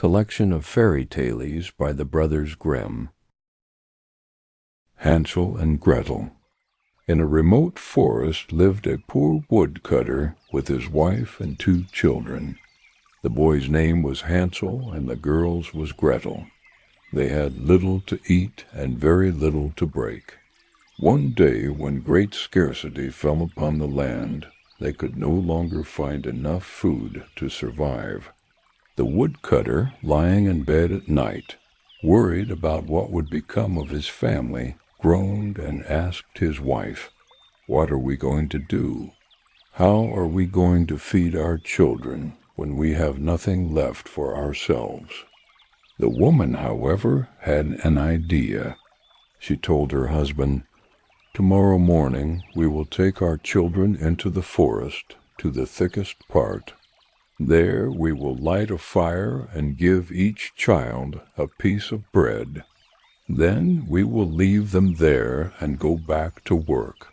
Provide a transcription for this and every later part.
collection of fairy tales by the brothers Grimm. Hansel and Gretel. In a remote forest lived a poor woodcutter with his wife and 2 children. The boy's name was Hansel and the girl's was Gretel. They had little to eat and very little to break. One day, when great scarcity fell upon the land, they could no longer find enough food to survive. The woodcutter, lying in bed at night, worried about what would become of his family, groaned and asked his wife, "What are we going to do? How are we going to feed our children when we have nothing left for ourselves?" The woman, however, had an idea. She told her husband, "Tomorrow morning we will take our children into the forest, to the thickest part. There we will light a fire and give each child a piece of bread. Then we will leave them there and go back to work.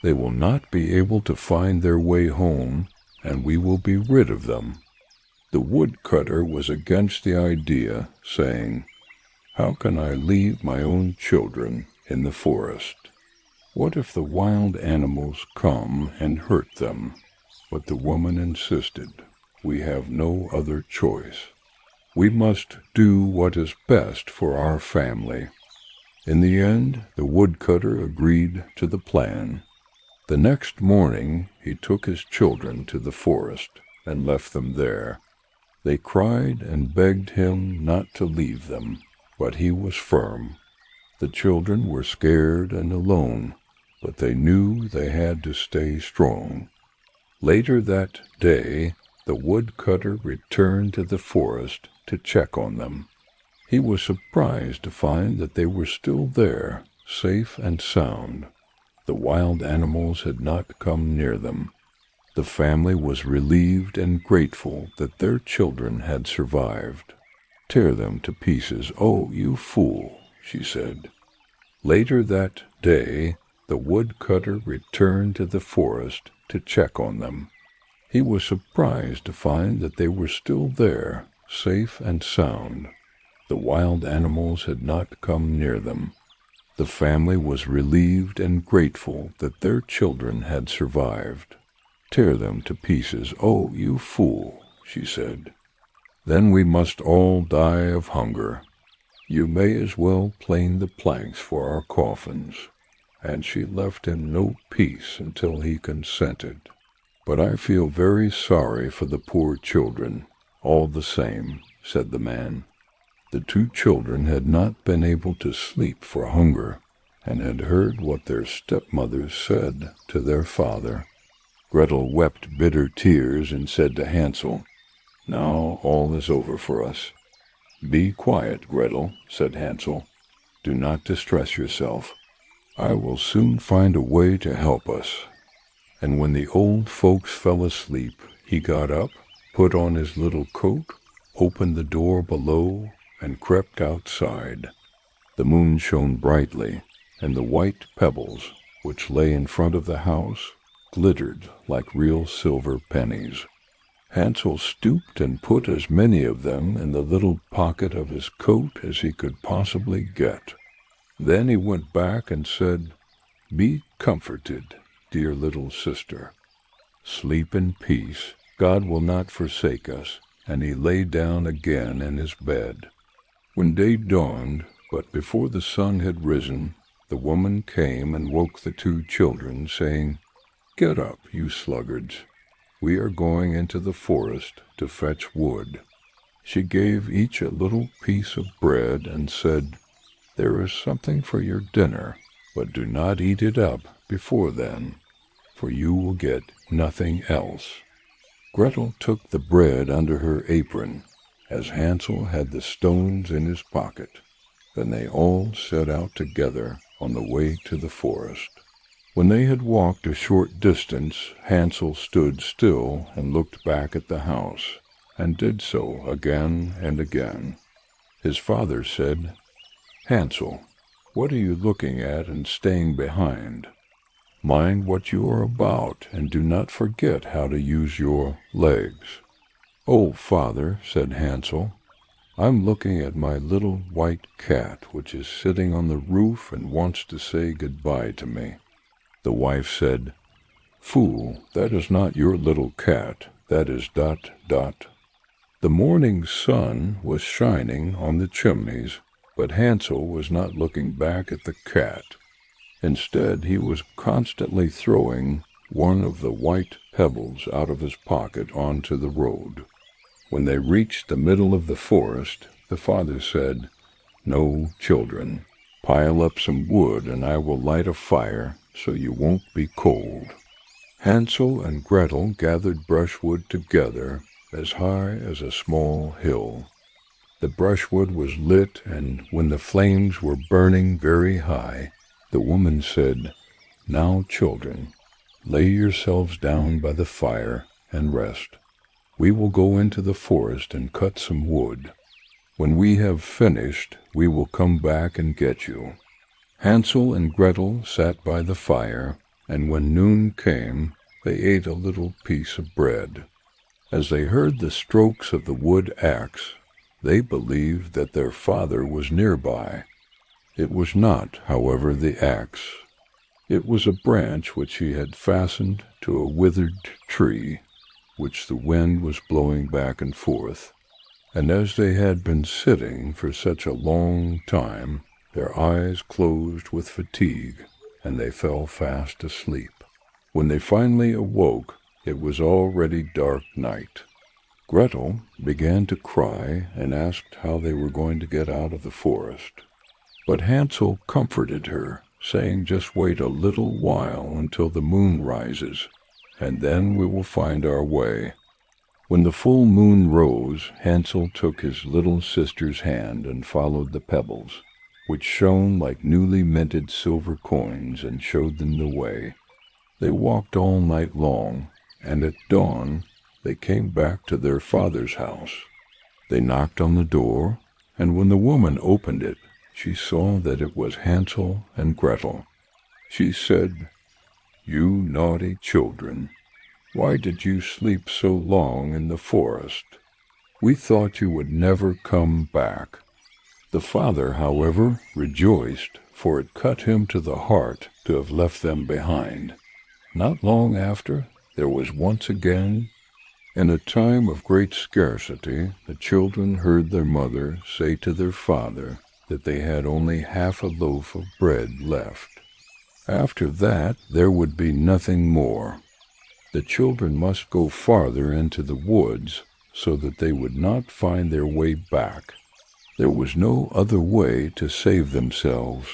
They will not be able to find their way home, and we will be rid of them." The woodcutter was against the idea, saying, "How can I leave my own children in the forest? What if the wild animals come and hurt them?" But the woman insisted, "We have no other choice. We must do what is best for our family." In the end, the woodcutter agreed to the plan. The next morning he took his children to the forest and left them there. They cried and begged him not to leave them, but he was firm. The children were scared and alone, but they knew they had to stay strong. Later that day, the woodcutter returned to the forest to check on them. He was surprised to find that they were still there, safe and sound. The wild animals had not come near them. The family was relieved and grateful that their children had survived. "Tear them to pieces, oh, you fool," she said. Later that day, the woodcutter returned to the forest to check on them. He was surprised to find that they were still there, safe and sound. The wild animals had not come near them. The family was relieved and grateful that their children had survived. "Tear them to pieces, oh, you fool," she said. "Then we must all die of hunger. You may as well plane the planks for our coffins." And she left him no peace until he consented. "But I feel very sorry for the poor children, all the same," said the man. The 2 children had not been able to sleep for hunger, and had heard what their stepmothers said to their father. Gretel wept bitter tears and said to Hansel, "Now all is over for us." "Be quiet, Gretel," said Hansel. "Do not distress yourself. I will soon find a way to help us." And when the old folks fell asleep, he got up, put on his little coat, opened the door below, and crept outside. The moon shone brightly, and the white pebbles, which lay in front of the house, glittered like real silver pennies. Hansel stooped and put as many of them in the little pocket of his coat as he could possibly get. Then he went back and said, "Be comforted, dear little sister. Sleep in peace. God will not forsake us." And he lay down again in his bed. When day dawned, but before the sun had risen, the woman came and woke the 2 children, saying, "Get up, you sluggards. We are going into the forest to fetch wood." She gave each a little piece of bread and said, "There is something for your dinner, but do not eat it up before then, for you will get nothing else." Gretel took the bread under her apron, as Hansel had the stones in his pocket. Then they all set out together on the way to the forest. When they had walked a short distance, Hansel stood still and looked back at the house, and did so again and again. His father said, "Hansel, what are you looking at and staying behind? Mind what you are about, and do not forget how to use your legs." "Oh, father," said Hansel, I'm looking at my little white cat, which is sitting on the roof and wants to say goodbye to me." The wife said, "Fool, that is not your little cat, that is ... The morning sun was shining on the chimneys, but Hansel was not looking back at the cat. Instead, he was constantly throwing one of the white pebbles out of his pocket onto the road. When they reached the middle of the forest, the father said, "No, children, pile up some wood and I will light a fire so you won't be cold." Hansel and Gretel gathered brushwood together as high as a small hill. The brushwood was lit, and when the flames were burning very high, the woman said, "Now, children, lay yourselves down by the fire and rest. We will go into the forest and cut some wood. When we have finished, we will come back and get you." Hansel and Gretel sat by the fire, and when noon came, they ate a little piece of bread. As they heard the strokes of the wood axe, they believed that their father was nearby. It was not, however, the axe. It was a branch which he had fastened to a withered tree, which the wind was blowing back and forth. And as they had been sitting for such a long time, their eyes closed with fatigue, and they fell fast asleep. When they finally awoke, it was already dark night. Gretel began to cry and asked how they were going to get out of the forest. But Hansel comforted her, saying, "Just wait a little while until the moon rises, and then we will find our way." When the full moon rose, Hansel took his little sister's hand and followed the pebbles, which shone like newly minted silver coins, and showed them the way. They walked all night long, and at dawn they came back to their father's house. They knocked on the door, and when the woman opened it, she saw that it was Hansel and Gretel. She said, "You naughty children, why did you sleep so long in the forest? We thought you would never come back." The father, however, rejoiced, for it cut him to the heart to have left them behind. Not long after, there was once again, in a time of great scarcity, the children heard their mother say to their father that they had only half a loaf of bread left. After that, there would be nothing more. The children must go farther into the woods so that they would not find their way back. There was no other way to save themselves.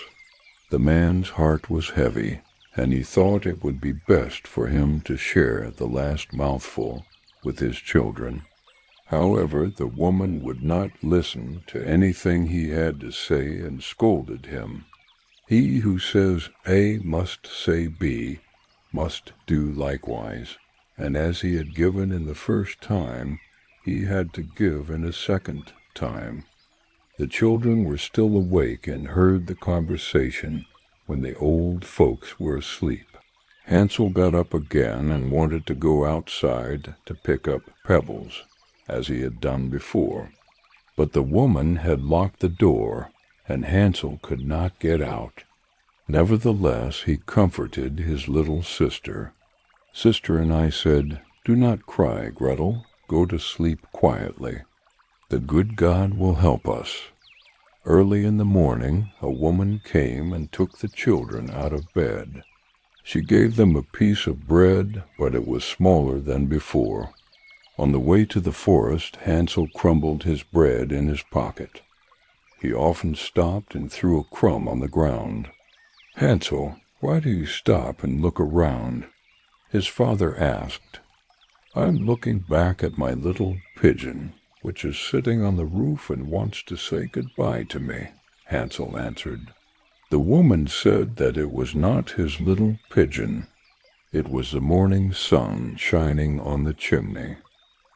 The man's heart was heavy, and he thought it would be best for him to share the last mouthful with his children. However, the woman would not listen to anything he had to say and scolded him. He who says A must say B must do likewise, and as he had given in the first time, he had to give in a second time. The children were still awake and heard the conversation when the old folks were asleep. Hansel got up again and wanted to go outside to pick up pebbles, as he had done before. But the woman had locked the door, and Hansel could not get out. Nevertheless, he comforted his little sister. Sister and I said, "Do not cry, Gretel. Go to sleep quietly. The good God will help us." Early in the morning, a woman came and took the children out of bed. She gave them a piece of bread, but it was smaller than before. On the way to the forest, Hansel crumbled his bread in his pocket. He often stopped and threw a crumb on the ground. "Hansel, why do you stop and look around?" his father asked. "I'm looking back at my little pigeon, which is sitting on the roof and wants to say goodbye to me," Hansel answered. The woman said that it was not his little pigeon. It was the morning sun shining on the chimney.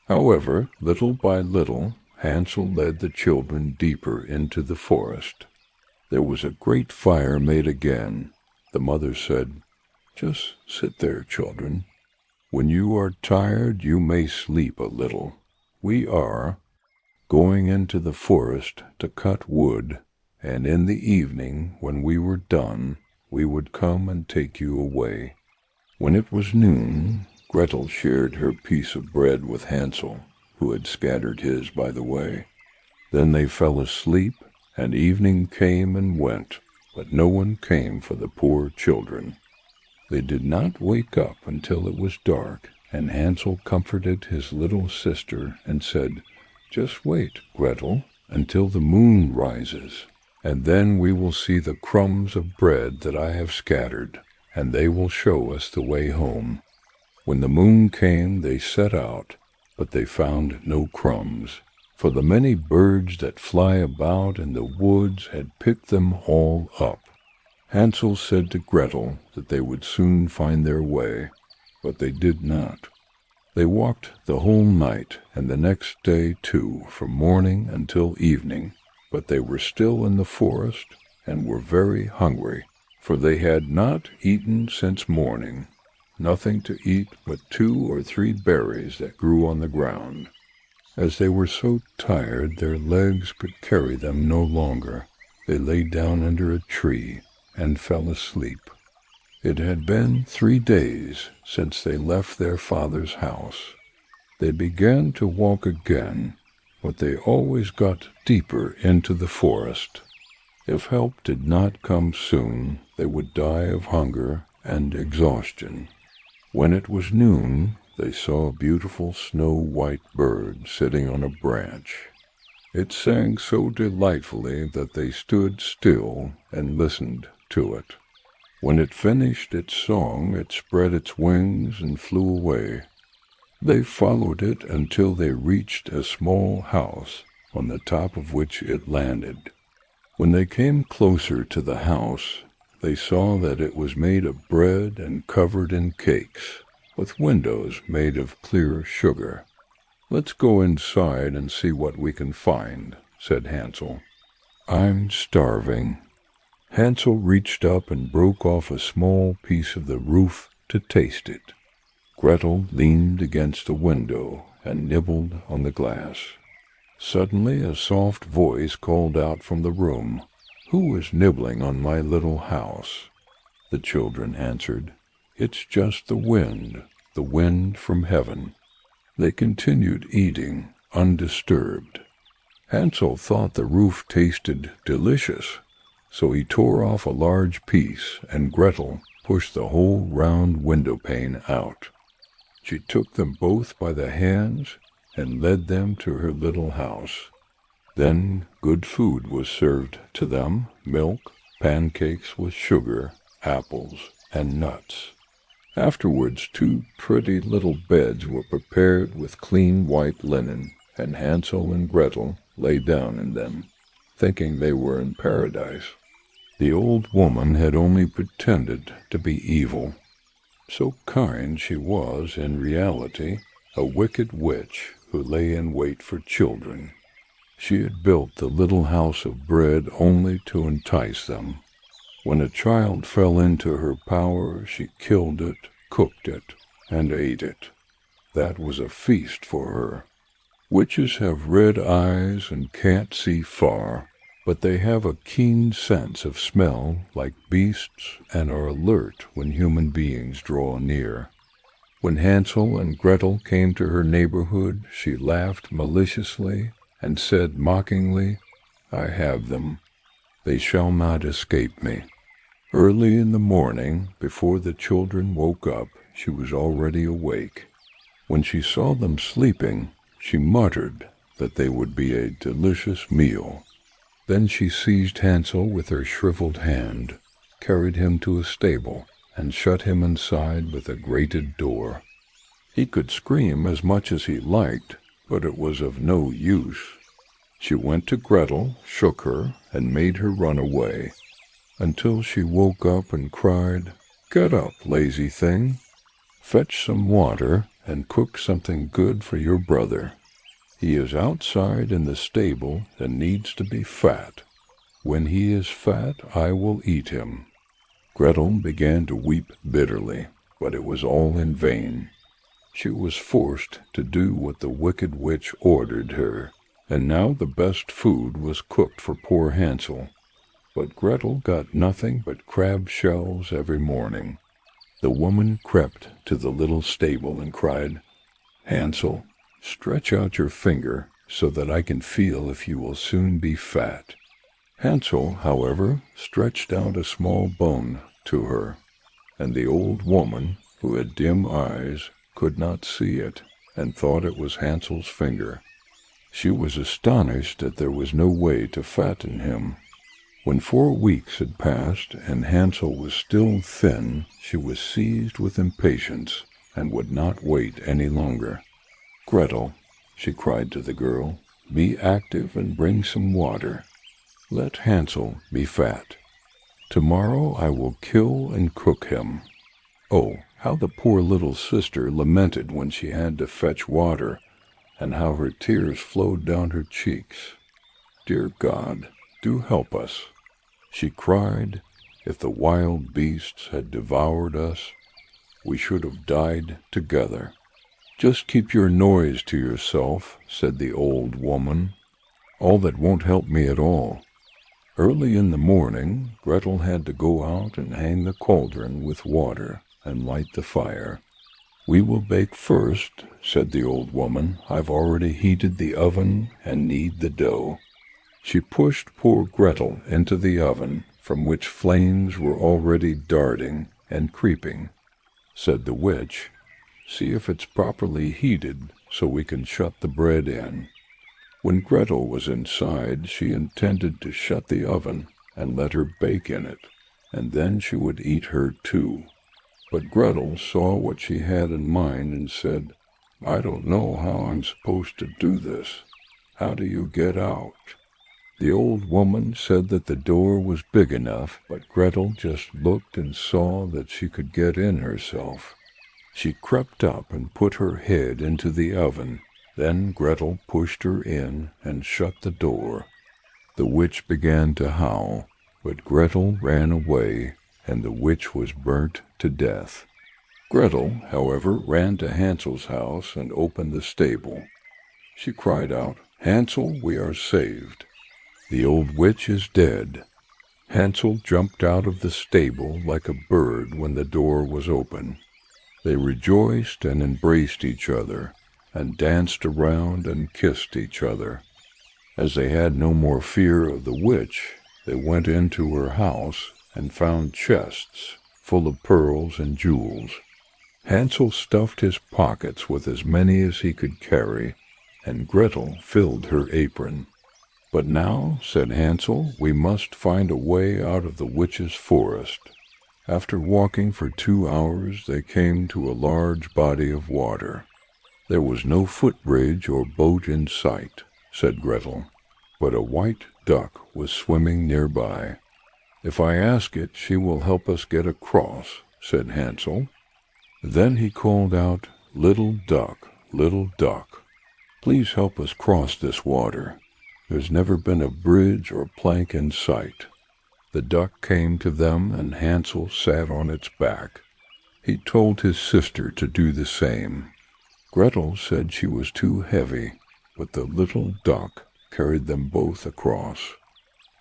However, little by little, Hansel led the children deeper into the forest. There was a great fire made again. The mother said, "Just sit there, children. When you are tired, you may sleep a little. We are going into the forest to cut wood, and in the evening, when we were done, we would come and take you away. When it was noon, Gretel shared her piece of bread with Hansel, who had scattered his by the way. Then they fell asleep, and evening came and went, but no one came for the poor children. They did not wake up until it was dark, and Hansel comforted his little sister and said, "Just wait, Gretel, until the moon rises, and then we will see the crumbs of bread that I have scattered, and they will show us the way home." When the moon came, they set out, but they found no crumbs, for the many birds that fly about in the woods had picked them all up. Hansel said to Gretel that they would soon find their way, but they did not. They walked the whole night, and the next day too, from morning until evening, but they were still in the forest, and were very hungry, for they had not eaten since morning, nothing to eat but 2 or 3 berries that grew on the ground. As they were so tired their legs could carry them no longer, they lay down under a tree and fell asleep. It had been 3 days since they left their father's house. They began to walk again, but they always got deeper into the forest. If help did not come soon, they would die of hunger and exhaustion. When it was noon, they saw a beautiful snow-white bird sitting on a branch. It sang so delightfully that they stood still and listened to it. When it finished its song, it spread its wings and flew away. They followed it until they reached a small house, on the top of which it landed. When they came closer to the house, they saw that it was made of bread and covered in cakes, with windows made of clear sugar. "Let's go inside and see what we can find," said Hansel. "I'm starving." Hansel reached up and broke off a small piece of the roof to taste it. Gretel leaned against the window and nibbled on the glass. Suddenly a soft voice called out from the room, "Who is nibbling on my little house?" The children answered, "It's just the wind from heaven." They continued eating, undisturbed. Hansel thought the roof tasted delicious, so he tore off a large piece, and Gretel pushed the whole round window pane out. She took them both by the hands and led them to her little house. Then good food was served to them, milk, pancakes with sugar, apples, and nuts. Afterwards 2 pretty little beds were prepared with clean white linen, and Hansel and Gretel lay down in them, thinking they were in paradise. The old woman had only pretended to be evil. So kind she was in reality, a wicked witch who lay in wait for children. She had built the little house of bread only to entice them. When a child fell into her power, she killed it, cooked it, and ate it. That was a feast for her. Witches have red eyes and can't see far, but they have a keen sense of smell like beasts and are alert when human beings draw near. When Hansel and Gretel came to her neighborhood, she laughed maliciously and said mockingly, "I have them. They shall not escape me." Early in the morning, before the children woke up, she was already awake. When she saw them sleeping, she muttered that they would be a delicious meal. Then she seized Hansel with her shriveled hand, carried him to a stable, and shut him inside with a grated door. He could scream as much as he liked, but it was of no use. She went to Gretel, shook her, and made her run away, until she woke up and cried, "Get up, lazy thing! Fetch some water and cook something good for your brother. He is outside in the stable and needs to be fat. When he is fat, I will eat him." Gretel began to weep bitterly, but it was all in vain. She was forced to do what the wicked witch ordered her, And now the best food was cooked for poor Hansel, but Gretel got nothing but crab shells every morning. The woman crept to the little stable and cried, "Hansel, stretch out your finger so that I can feel if you will soon be fat." Hansel, however, stretched out a small bone to her, and the old woman, who had dim eyes, could not see it, and thought it was Hansel's finger. She was astonished that there was no way to fatten him. When 4 weeks had passed and Hansel was still thin, she was seized with impatience and would not wait any longer. "Gretel," she cried to the girl, "be active and bring some water. Let Hansel be fat. Tomorrow I will kill and cook him." Oh, how the poor little sister lamented when she had to fetch water, and how her tears flowed down her cheeks. "Dear God, do help us," she cried. "If the wild beasts had devoured us, we should have died together." "Just keep your noise to yourself," said the old woman. "All that won't help me at all." Early in the morning, Gretel had to go out and hang the cauldron with water and light the fire. "We will bake first," said the old woman. "I've already heated the oven and knead the dough." She pushed poor Gretel into the oven, from which flames were already darting and creeping. Said the witch, "See if it's properly heated, so we can shut the bread in." When Gretel was inside, she intended to shut the oven and let her bake in it, and then she would eat her too. But Gretel saw what she had in mind and said, "I don't know how I'm supposed to do this. How do you get out?" The old woman said that the door was big enough, but Gretel just looked and saw that she could get in herself. She crept up and put her head into the oven. Then Gretel pushed her in and shut the door. The witch began to howl, but Gretel ran away, and the witch was burnt to death. Gretel, however, ran to Hansel's house and opened the stable. She cried out, "Hansel, we are saved. The old witch is dead." Hansel jumped out of the stable like a bird when the door was open. They rejoiced and embraced each other, and danced around and kissed each other. As they had no more fear of the witch, they went into her house and found chests full of pearls and jewels. Hansel stuffed his pockets with as many as he could carry, and Gretel filled her apron. "But now," said Hansel, "we must find a way out of the witch's forest." After walking for 2 hours, they came to a large body of water. There was no footbridge or boat in sight, said Gretel, but a white duck was swimming nearby. "If I ask it, she will help us get across," said Hansel. Then he called out, little duck, please help us cross this water. There's never been a bridge or plank in sight." The duck came to them, and Hansel sat on its back. He told his sister to do the same. Gretel said she was too heavy, but the little duck carried them both across.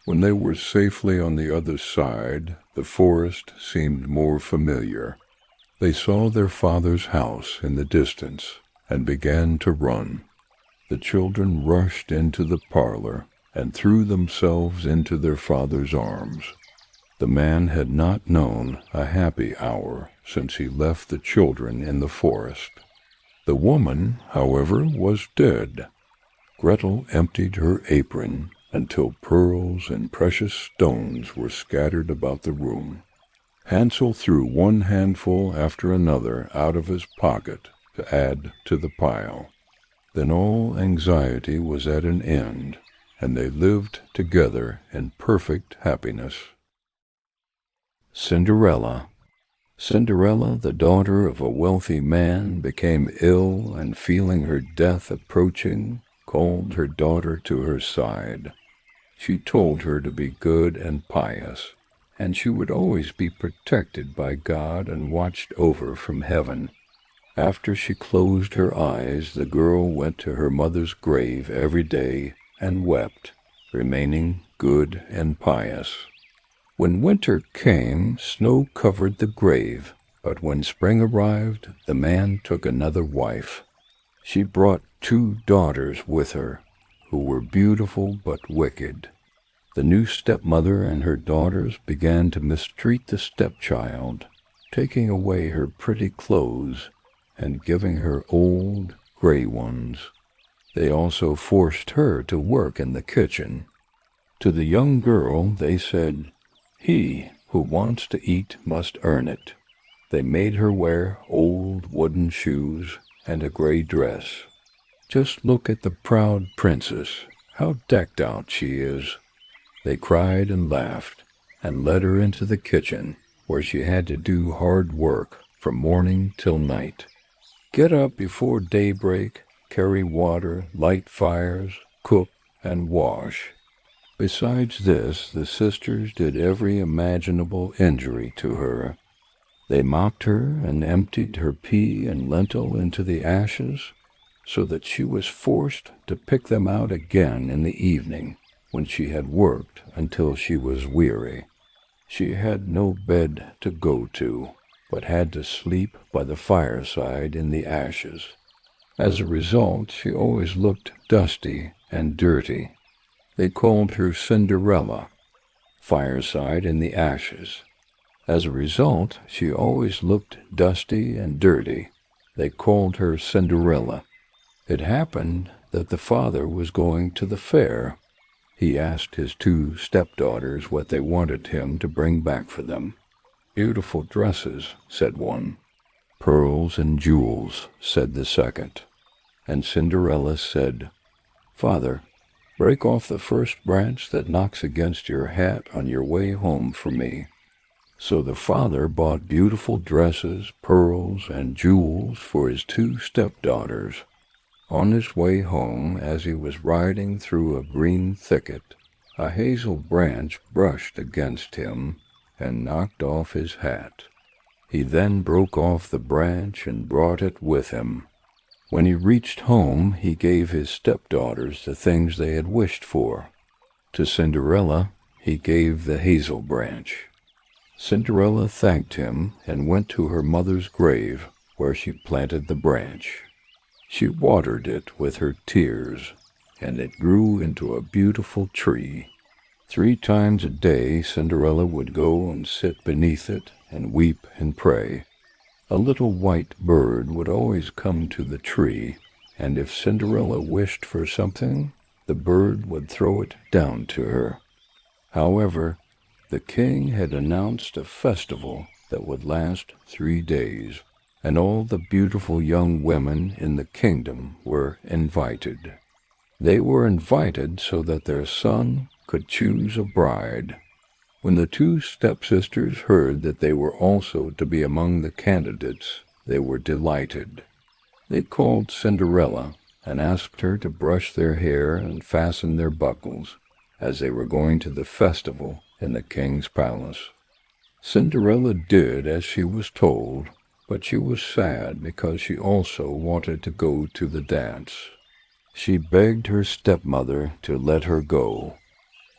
When they were safely on the other side, the forest seemed more familiar. They saw their father's house in the distance and began to run. The children rushed into the parlor and threw themselves into their father's arms. The man had not known a happy hour since he left the children in the forest. The woman, however, was dead. Gretel emptied her apron until pearls and precious stones were scattered about the room. Hansel threw one handful after another out of his pocket to add to the pile. Then all anxiety was at an end, and they lived together in perfect happiness. Cinderella. Cinderella, the daughter of a wealthy man, became ill, and feeling her death approaching, called her daughter to her side. She told her to be good and pious, and she would always be protected by God and watched over from heaven. After she closed her eyes, the girl went to her mother's grave every day and wept, remaining good and pious. When winter came, snow covered the grave, but when spring arrived, the man took another wife. She brought 2 daughters with her, who were beautiful but wicked. The new stepmother and her daughters began to mistreat the stepchild, taking away her pretty clothes and giving her old, gray ones. They also forced her to work in the kitchen. To the young girl they said, "He who wants to eat must earn it." They made her wear old wooden shoes and a gray dress. "Just look at the proud princess, how decked out she is." They cried and laughed, and led her into the kitchen, where she had to do hard work from morning till night. Get up before daybreak, carry water, light fires, cook, and wash. Besides this, the sisters did every imaginable injury to her. They mocked her and emptied her pea and lentil into the ashes, so that she was forced to pick them out again in the evening, when she had worked until she was weary. She had no bed to go to, but had to sleep by the fireside in the ashes. As a result, she always looked dusty and dirty. They called her Cinderella, fireside in the ashes. As a result, she always looked dusty and dirty. They called her Cinderella. It happened that the father was going to the fair. He asked his 2 stepdaughters what they wanted him to bring back for them. "Beautiful dresses," said one. "Pearls and jewels," said the second. And Cinderella said, "Father, break off the first branch that knocks against your hat on your way home for me." So the father bought beautiful dresses, pearls, and jewels for his 2 stepdaughters. On his way home, as he was riding through a green thicket, a hazel branch brushed against him and knocked off his hat. He then broke off the branch and brought it with him. When he reached home, he gave his stepdaughters the things they had wished for. To Cinderella, he gave the hazel branch. Cinderella thanked him and went to her mother's grave, where she planted the branch. She watered it with her tears, and it grew into a beautiful tree. 3 times a day Cinderella would go and sit beneath it and weep and pray. A little white bird would always come to the tree, and if Cinderella wished for something, the bird would throw it down to her. However, the king had announced a festival that would last 3 days, and all the beautiful young women in the kingdom were invited. They were invited so that their son could choose a bride. When the 2 stepsisters heard that they were also to be among the candidates, they were delighted. They called Cinderella and asked her to brush their hair and fasten their buckles, as they were going to the festival in the king's palace. Cinderella did as she was told, but she was sad because she also wanted to go to the dance. She begged her stepmother to let her go.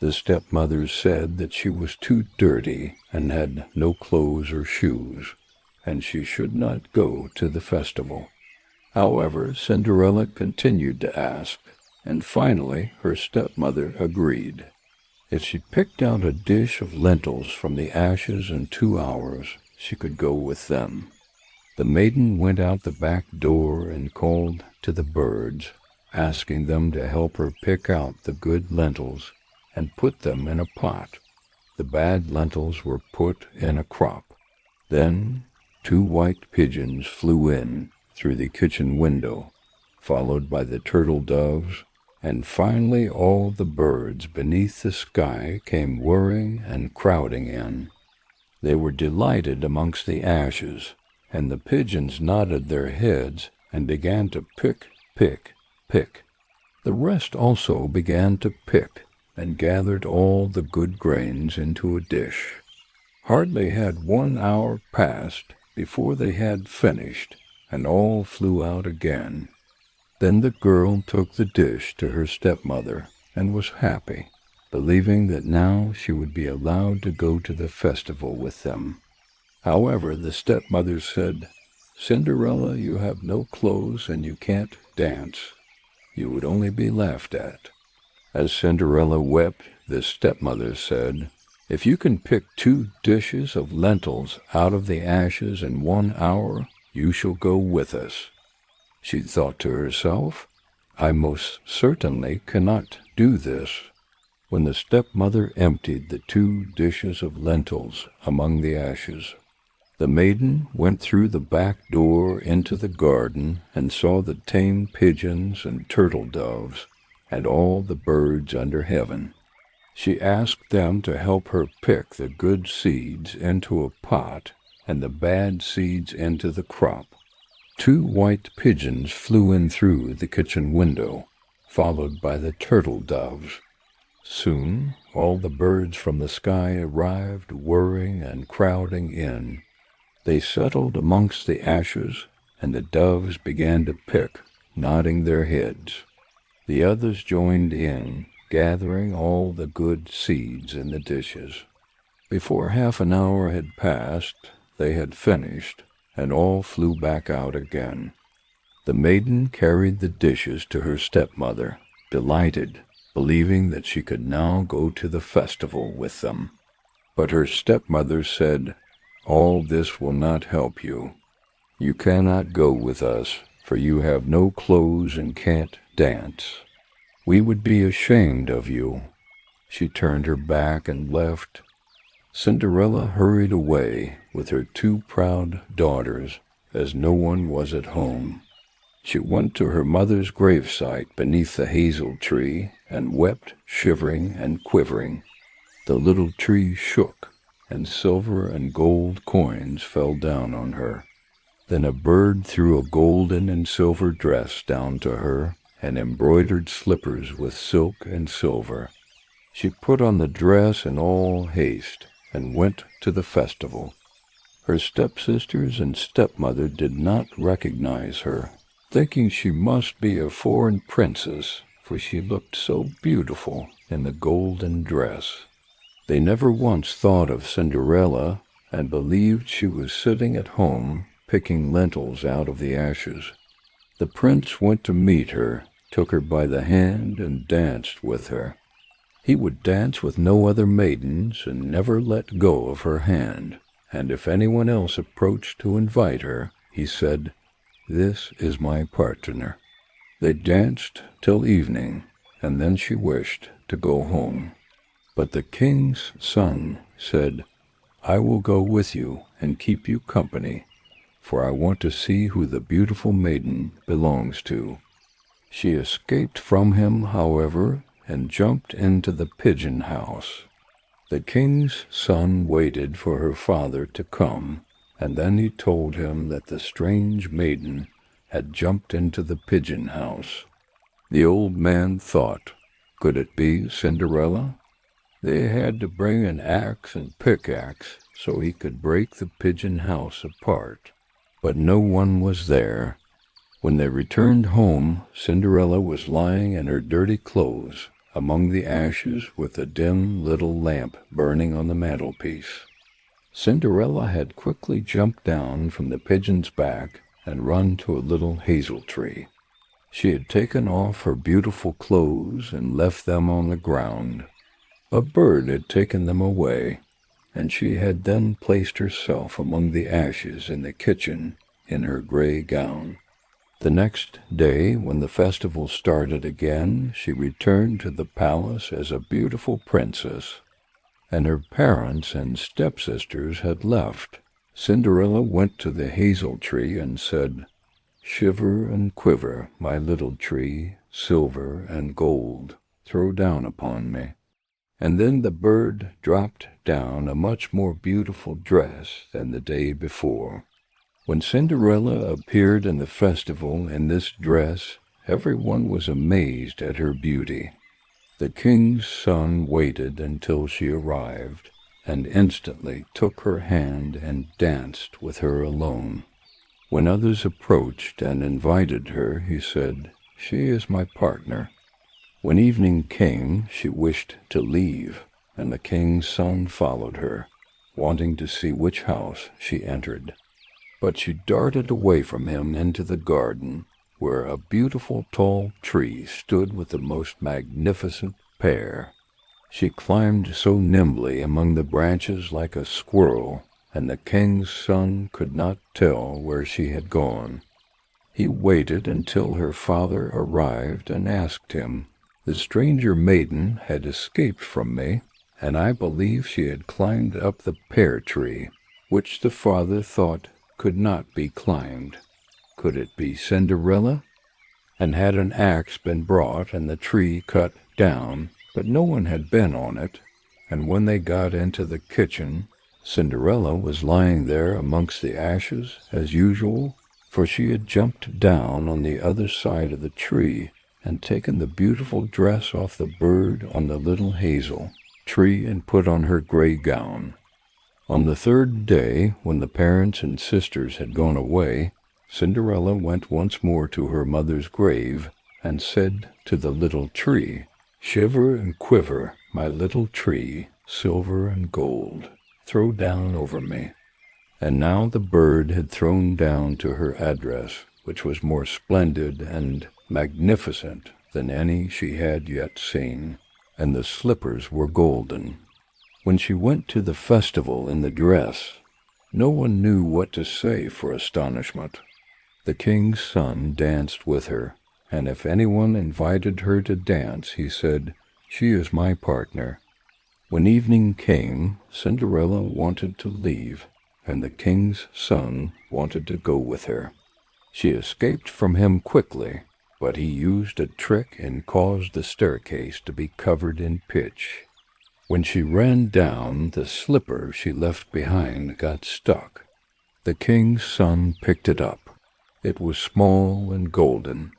The stepmother said that she was too dirty and had no clothes or shoes, and she should not go to the festival. However, Cinderella continued to ask, and finally her stepmother agreed. If she picked out a dish of lentils from the ashes in 2 hours, she could go with them. The maiden went out the back door and called to the birds, asking them to help her pick out the good lentils and put them in a pot. The bad lentils were put in a crop. Then 2 white pigeons flew in through the kitchen window, followed by the turtle doves, and finally all the birds beneath the sky came whirring and crowding in. They were delighted amongst the ashes, and the pigeons nodded their heads and began to pick, pick, pick. The rest also began to pick, and gathered all the good grains into a dish. Hardly had 1 hour passed before they had finished, and all flew out again. Then the girl took the dish to her stepmother and was happy, believing that now she would be allowed to go to the festival with them. However, the stepmother said, "Cinderella, you have no clothes and you can't dance. You would only be laughed at." As Cinderella wept, the stepmother said, "If you can pick 2 dishes of lentils out of the ashes in 1 hour, you shall go with us." She thought to herself, "I most certainly cannot do this." When the stepmother emptied the 2 dishes of lentils among the ashes, the maiden went through the back door into the garden and saw the tame pigeons and turtle doves and all the birds under heaven. She asked them to help her pick the good seeds into a pot and the bad seeds into the crop. 2 white pigeons flew in through the kitchen window, followed by the turtle doves. Soon all the birds from the sky arrived, whirring and crowding in. They settled amongst the ashes, and the doves began to pick, nodding their heads. The others joined in, gathering all the good seeds in the dishes. Before half an hour had passed, they had finished, and all flew back out again. The maiden carried the dishes to her stepmother, delighted, believing that she could now go to the festival with them. But her stepmother said, "All this will not help you. You cannot go with us, for you have no clothes and can't dance. We would be ashamed of you." She turned her back and left. Cinderella hurried away with her 2 proud daughters, as no one was at home. She went to her mother's gravesite beneath the hazel tree and wept, shivering and quivering. The little tree shook, and silver and gold coins fell down on her. Then a bird threw a golden and silver dress down to her, and embroidered slippers with silk and silver. She put on the dress in all haste, and went to the festival. Her stepsisters and stepmother did not recognize her, thinking she must be a foreign princess, for she looked so beautiful in the golden dress. They never once thought of Cinderella, and believed she was sitting at home picking lentils out of the ashes. The prince went to meet her, took her by the hand, and danced with her. He would dance with no other maidens, and never let go of her hand, and if anyone else approached to invite her, he said, "This is my partner." They danced till evening, and then she wished to go home. But the king's son said, "I will go with you and keep you company, for I want to see who the beautiful maiden belongs to." She escaped from him, however, and jumped into the pigeon house. The king's son waited for her father to come, and then he told him that the strange maiden had jumped into the pigeon house. The old man thought, could it be Cinderella? They had to bring an axe and pickaxe so he could break the pigeon house apart, but no one was there. When they returned home, Cinderella was lying in her dirty clothes among the ashes with a dim little lamp burning on the mantelpiece. Cinderella had quickly jumped down from the pigeon's back and run to a little hazel tree. She had taken off her beautiful clothes and left them on the ground. A bird had taken them away, and she had then placed herself among the ashes in the kitchen in her gray gown. The next day, when the festival started again, she returned to the palace as a beautiful princess, and her parents and stepsisters had left. Cinderella went to the hazel tree and said, "Shiver and quiver, my little tree, silver and gold, throw down upon me." And then the bird dropped down a much more beautiful dress than the day before. When Cinderella appeared in the festival in this dress, everyone was amazed at her beauty. The king's son waited until she arrived, and instantly took her hand and danced with her alone. When others approached and invited her, he said, "She is my partner." When evening came, she wished to leave, and the king's son followed her, wanting to see which house she entered. But she darted away from him into the garden, where a beautiful tall tree stood with the most magnificent pear. She climbed so nimbly among the branches like a squirrel, and the king's son could not tell where she had gone. He waited until her father arrived and asked him. The stranger maiden had escaped from me, and I believe she had climbed up the pear tree, which the father thought could not be climbed. Could it be Cinderella? And had an axe been brought and the tree cut down, but no one had been on it, and when they got into the kitchen, Cinderella was lying there amongst the ashes as usual, for she had jumped down on the other side of the tree and taken the beautiful dress off the bird on the little hazel tree and put on her gray gown. On the third day, when the parents and sisters had gone away, Cinderella went once more to her mother's grave and said to the little tree, "Shiver and quiver, my little tree, silver and gold, throw down over me." And now the bird had thrown down to her address, which was more splendid and magnificent than any she had yet seen, and the slippers were golden. When she went to the festival in the dress, no one knew what to say for astonishment. The king's son danced with her, and if anyone invited her to dance, he said, "She is my partner." When evening came, Cinderella wanted to leave, and the king's son wanted to go with her. She escaped from him quickly, but he used a trick and caused the staircase to be covered in pitch. When she ran down, the slipper she left behind got stuck. The king's son picked it up. It was small and golden.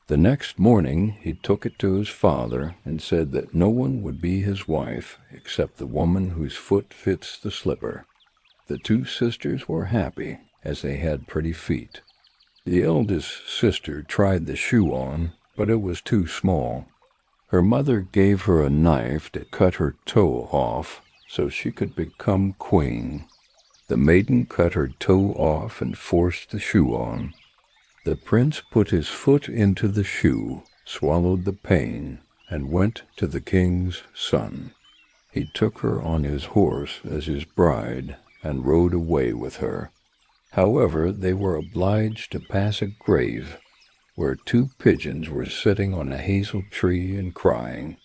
The next morning he took it to his father and said that no one would be his wife except the woman whose foot fits the slipper. The two sisters were happy, as they had pretty feet. The eldest sister tried the shoe on, but it was too small. Her mother gave her a knife to cut her toe off so she could become queen. The maiden cut her toe off and forced the shoe on. The prince put his foot into the shoe, swallowed the pain, and went to the king's son. He took her on his horse as his bride and rode away with her. However, they were obliged to pass a grave where two pigeons were sitting on a hazel tree and crying.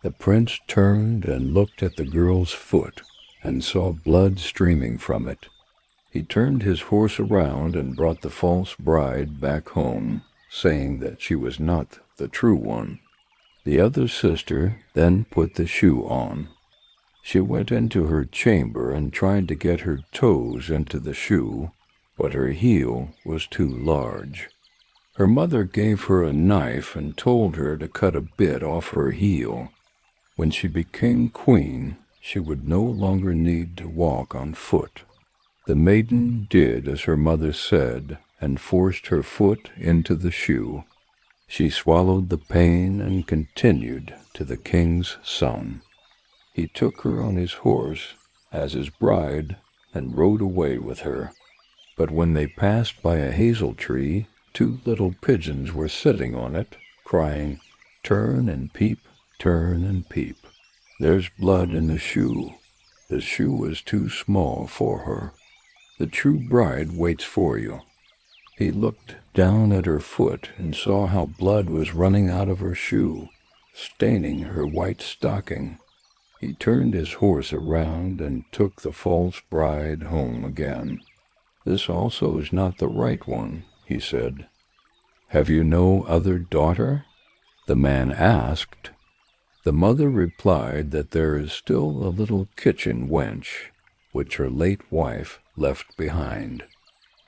The prince turned and looked at the girl's foot and saw blood streaming from it. He turned his horse around and brought the false bride back home, saying that she was not the true one. The other sister then put the shoe on. She went into her chamber and tried to get her toes into the shoe, but her heel was too large. Her mother gave her a knife and told her to cut a bit off her heel. When she became queen, she would no longer need to walk on foot. The maiden did as her mother said and forced her foot into the shoe. She swallowed the pain and continued to the king's son. He took her on his horse as his bride and rode away with her. But when they passed by a hazel tree, two little pigeons were sitting on it, crying, "Turn and peep, turn and peep. There's blood in the shoe. The shoe is too small for her. The true bride waits for you." He looked down at her foot and saw how blood was running out of her shoe, staining her white stocking. He turned his horse around and took the false bride home again. "This also is not the right one," he said. "Have you no other daughter?" the man asked. The mother replied that there is still a little kitchen wench, which her late wife left behind,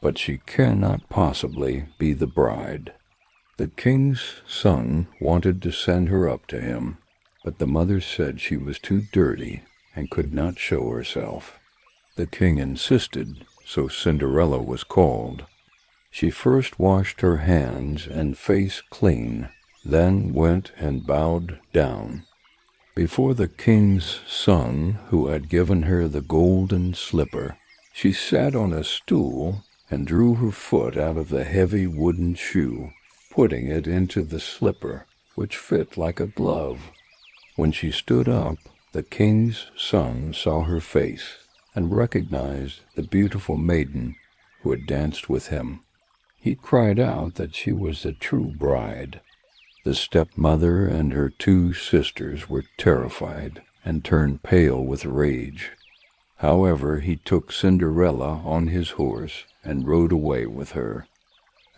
but she cannot possibly be the bride. The king's son wanted to send her up to him, but the mother said she was too dirty and could not show herself. The king insisted, so Cinderella was called. She first washed her hands and face clean, then went and bowed down before the king's son, who had given her the golden slipper. She sat on a stool and drew her foot out of the heavy wooden shoe, putting it into the slipper, which fit like a glove. When she stood up, the king's son saw her face and recognized the beautiful maiden who had danced with him. He cried out that she was the true bride. The stepmother and her 2 sisters were terrified and turned pale with rage. However, he took Cinderella on his horse and rode away with her.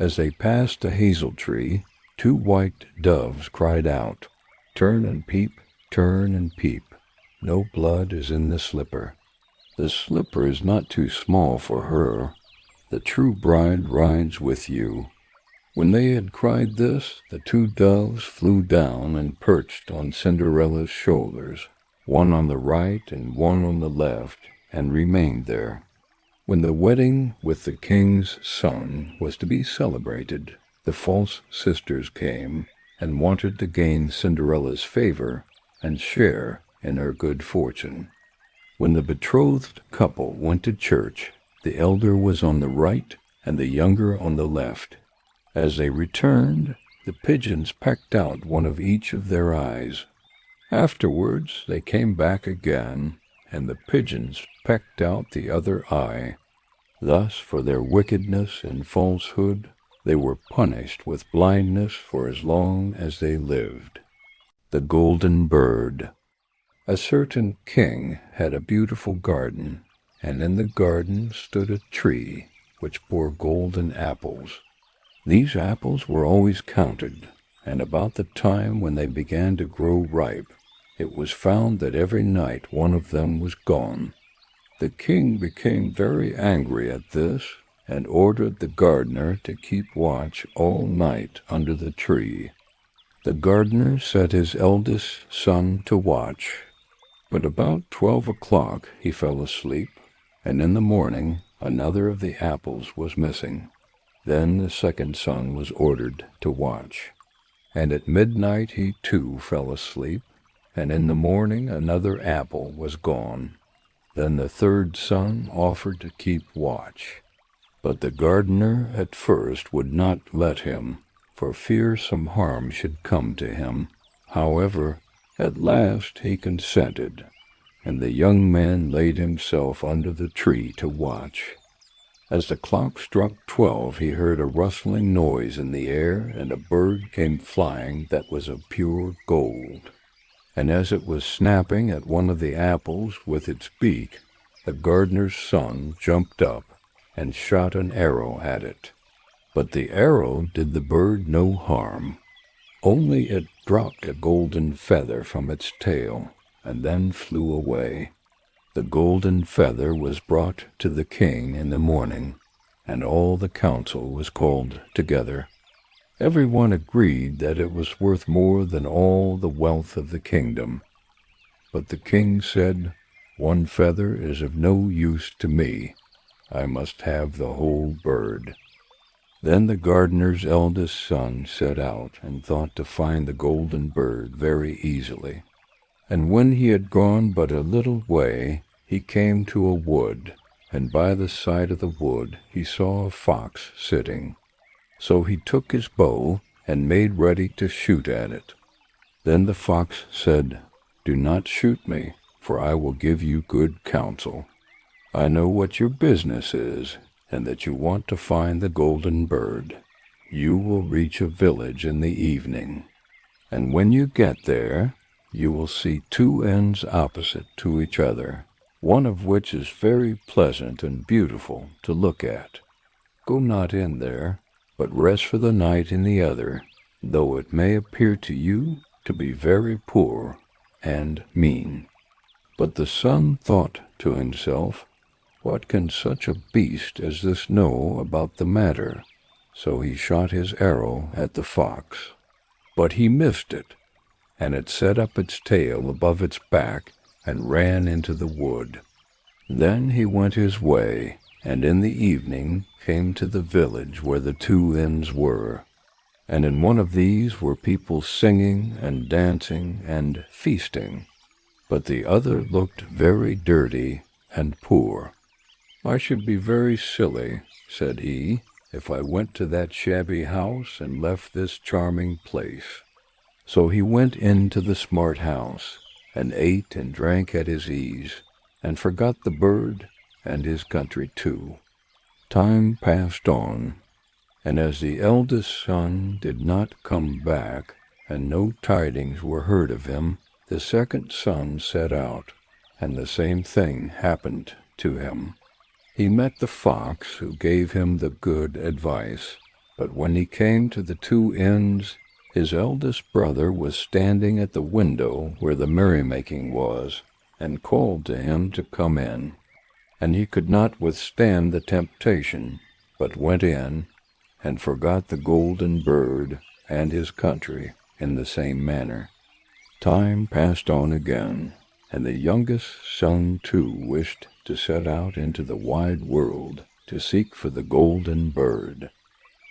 As they passed a hazel tree, 2 white doves cried out, "Turn and peep, turn and peep. No blood is in the slipper. The slipper is not too small for her. The true bride rides with you." When they had cried this, the 2 doves flew down and perched on Cinderella's shoulders, one on the right and one on the left, and remained there. When the wedding with the king's son was to be celebrated, the false sisters came and wanted to gain Cinderella's favor and share in her good fortune. When the betrothed couple went to church, the elder was on the right and the younger on the left. As they returned, the pigeons pecked out one of each of their eyes. Afterwards they came back again, and the pigeons pecked out the other eye. Thus, for their wickedness and falsehood, they were punished with blindness for as long as they lived. The Golden Bird. A certain king had a beautiful garden, and in the garden stood a tree which bore golden apples. These apples were always counted, and about the time when they began to grow ripe, it was found that every night one of them was gone. The king became very angry at this, and ordered the gardener to keep watch all night under the tree. The gardener set his eldest son to watch, but about 12 o'clock he fell asleep, and in the morning another of the apples was missing. Then the second son was ordered to watch, and at midnight he too fell asleep, and in the morning another apple was gone. Then the third son offered to keep watch, but the gardener at first would not let him, for fear some harm should come to him. However, at last he consented, and the young man laid himself under the tree to watch. As the clock struck 12, he heard a rustling noise in the air, and a bird came flying that was of pure gold. And as it was snapping at one of the apples with its beak, the gardener's son jumped up and shot an arrow at it. But the arrow did the bird no harm. Only it dropped a golden feather from its tail, and then flew away. The golden feather was brought to the king in the morning, and all the council was called together. Everyone agreed that it was worth more than all the wealth of the kingdom. But the king said, "One feather is of no use to me. I must have the whole bird." Then the gardener's eldest son set out and thought to find the golden bird very easily. And when he had gone but a little way, he came to a wood, and by the side of the wood he saw a fox sitting. So he took his bow and made ready to shoot at it. Then the fox said, "Do not shoot me, for I will give you good counsel. I know what your business is, and that you want to find the golden bird. You will reach a village in the evening, and when you get there, you will see 2 inns opposite to each other, one of which is very pleasant and beautiful to look at. Go not in there, but rest for the night in the other, though it may appear to you to be very poor and mean." But the son thought to himself, "What can such a beast as this know about the matter?" So he shot his arrow at the fox. But he missed it, and it set up its tail above its back and ran into the wood. Then he went his way, and in the evening came to the village where the 2 inns were. and in one of these were people singing and dancing and feasting, but the other looked very dirty and poor. "I should be very silly," said he, "if I went to that shabby house and left this charming place." So he went into the smart house, and ate and drank at his ease, and forgot the bird and his country too. Time passed on, and as the eldest son did not come back, and no tidings were heard of him, the second son set out, and the same thing happened to him. He met the fox, who gave him the good advice, but when he came to the two inns, his eldest brother was standing at the window where the merrymaking was, and called to him to come in. And he could not withstand the temptation, but went in, and forgot the golden bird and his country in the same manner. Time passed on again, and the youngest son too wished to set out into the wide world to seek for the golden bird.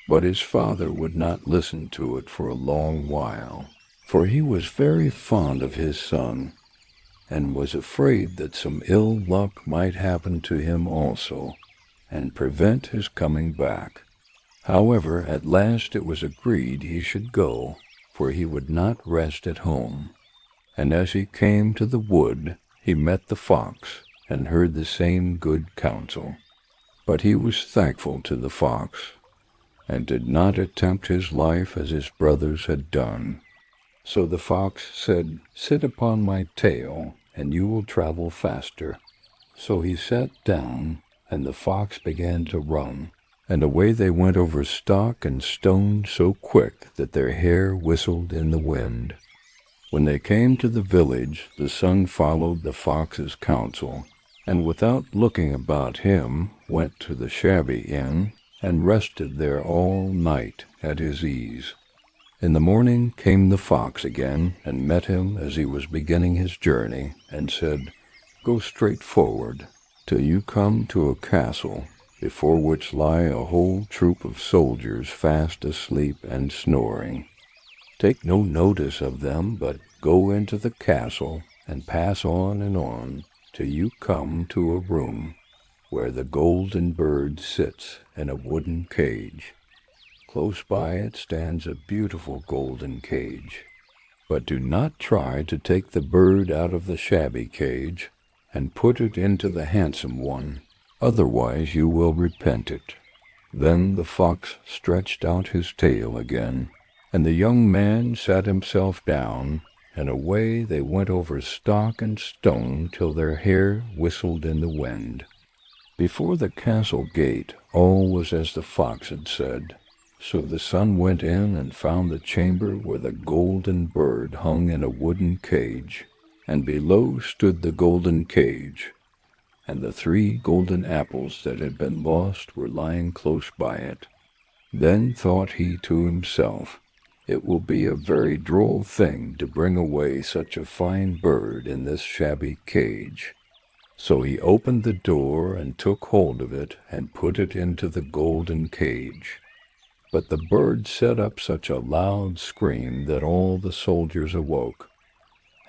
But his father would not listen to it for a long while, for he was very fond of his son, and was afraid that some ill luck might happen to him also, and prevent his coming back. However, at last it was agreed he should go, for he would not rest at home. And as he came to the wood, he met the fox, and heard the same good counsel. But he was thankful to the fox, and did not attempt his life as his brothers had done. So the fox said, "Sit upon my tail, and you will travel faster." So he sat down, and the fox began to run, and away they went over stock and stone so quick that their hair whistled in the wind. When they came to the village, the son followed the fox's counsel, and without looking about him went to the shabby inn, and rested there all night at his ease. In the morning came the fox again, and met him as he was beginning his journey, and said, "Go straight forward, till you come to a castle, before which lie a whole troop of soldiers fast asleep and snoring. Take no notice of them, but go into the castle, and pass on, till you come to a room, where the golden bird sits in a wooden cage. Close by it stands a beautiful golden cage. But do not try to take the bird out of the shabby cage, and put it into the handsome one, otherwise you will repent it." Then the fox stretched out his tail again, and the young man sat himself down, and away they went over stock and stone till their hair whistled in the wind. Before the castle gate all was as the fox had said. So the son went in and found the chamber where the golden bird hung in a wooden cage, and below stood the golden cage, and the 3 golden apples that had been lost were lying close by it. Then thought he to himself, "It will be a very droll thing to bring away such a fine bird in this shabby cage." So he opened the door and took hold of it and put it into the golden cage. But the bird set up such a loud scream that all the soldiers awoke,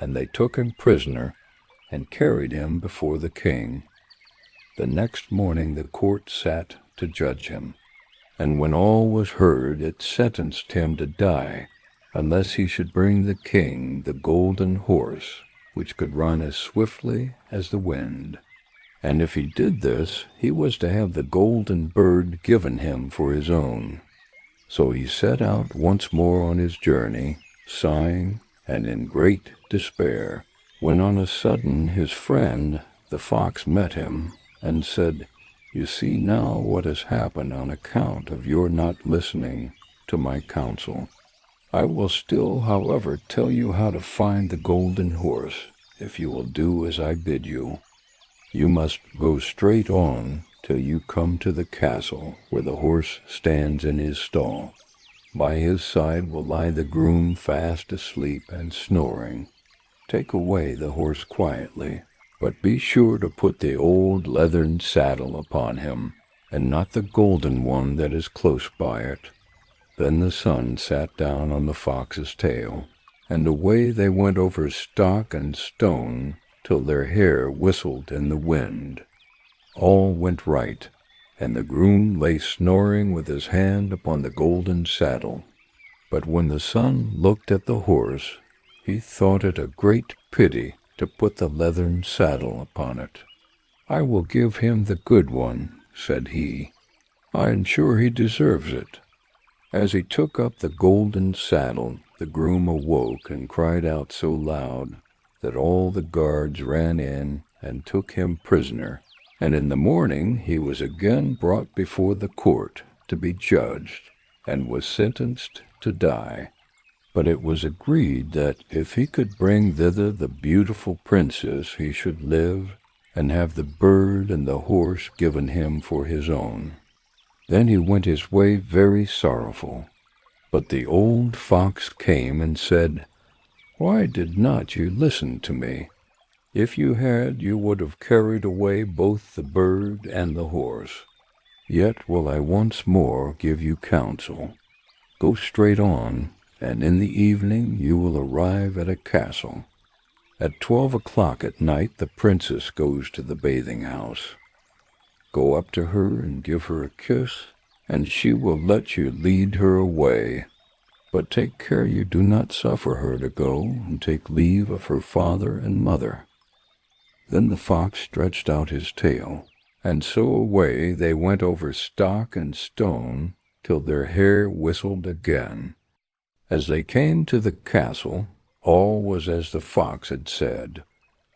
and they took him prisoner and carried him before the king. The next morning the court sat to judge him, and when all was heard it sentenced him to die, unless he should bring the king the golden horse, which could run as swiftly as the wind. And if he did this, he was to have the golden bird given him for his own. So he set out once more on his journey, sighing and in great despair, when on a sudden his friend the fox met him, and said, "You see now what has happened on account of your not listening to my counsel. I will still, however, tell you how to find the golden horse, if you will do as I bid you. You must go straight on till you come to the castle where the horse stands in his stall. By his side will lie the groom fast asleep and snoring. Take away the horse quietly, but be sure to put the old leathern saddle upon him, and not the golden one that is close by it. Then the son sat down on the fox's tail, and away they went over stock and stone till their hair whistled in the wind. All went right, and the groom lay snoring with his hand upon the golden saddle. But when the son looked at the horse, he thought it a great pity to put the leathern saddle upon it. "I will give him the good one," said he. "I am sure he deserves it." As he took up the golden saddle, the groom awoke and cried out so loud that all the guards ran in and took him prisoner, and in the morning he was again brought before the court to be judged, and was sentenced to die. But it was agreed that if he could bring thither the beautiful princess, he should live, and have the bird and the horse given him for his own. Then he went his way very sorrowful. But the old fox came and said, "Why did not you listen to me? If you had, you would have carried away both the bird and the horse. Yet will I once more give you counsel. Go straight on, and in the evening you will arrive at a castle. At 12 o'clock at night the princess goes to the bathing house. Go up to her and give her a kiss, and she will let you lead her away. But take care you do not suffer her to go and take leave of her father and mother." Then the fox stretched out his tail, and so away they went over stock and stone till their hair whistled again. As they came to the castle, all was as the fox had said,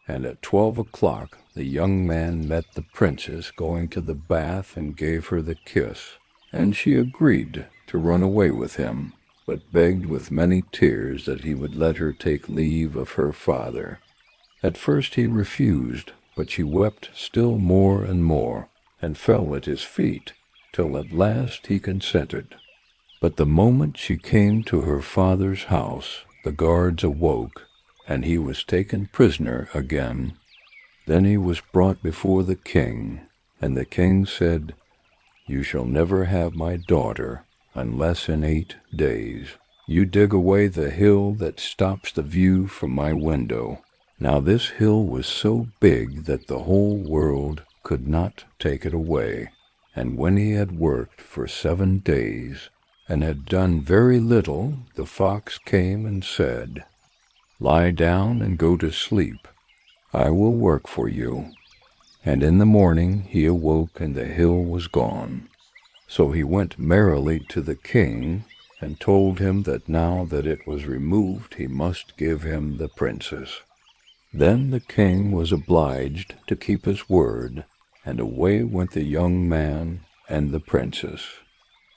and at 12 o'clock the young man met the princess going to the bath and gave her the kiss, and she agreed to run away with him, but begged with many tears that he would let her take leave of her father. At first he refused, but she wept still more and more, and fell at his feet, till at last he consented. But the moment she came to her father's house, the guards awoke, and he was taken prisoner again. Then he was brought before the king, and the king said, "You shall never have my daughter, unless in 8 days you dig away the hill that stops the view from my window." Now this hill was so big that the whole world could not take it away, and when he had worked for 7 days, and had done very little, the fox came and said, "Lie down and go to sleep. I will work for you." And in the morning he awoke, and the hill was gone. So he went merrily to the king, and told him that now that it was removed he must give him the princess. Then the king was obliged to keep his word, and away went the young man and the princess.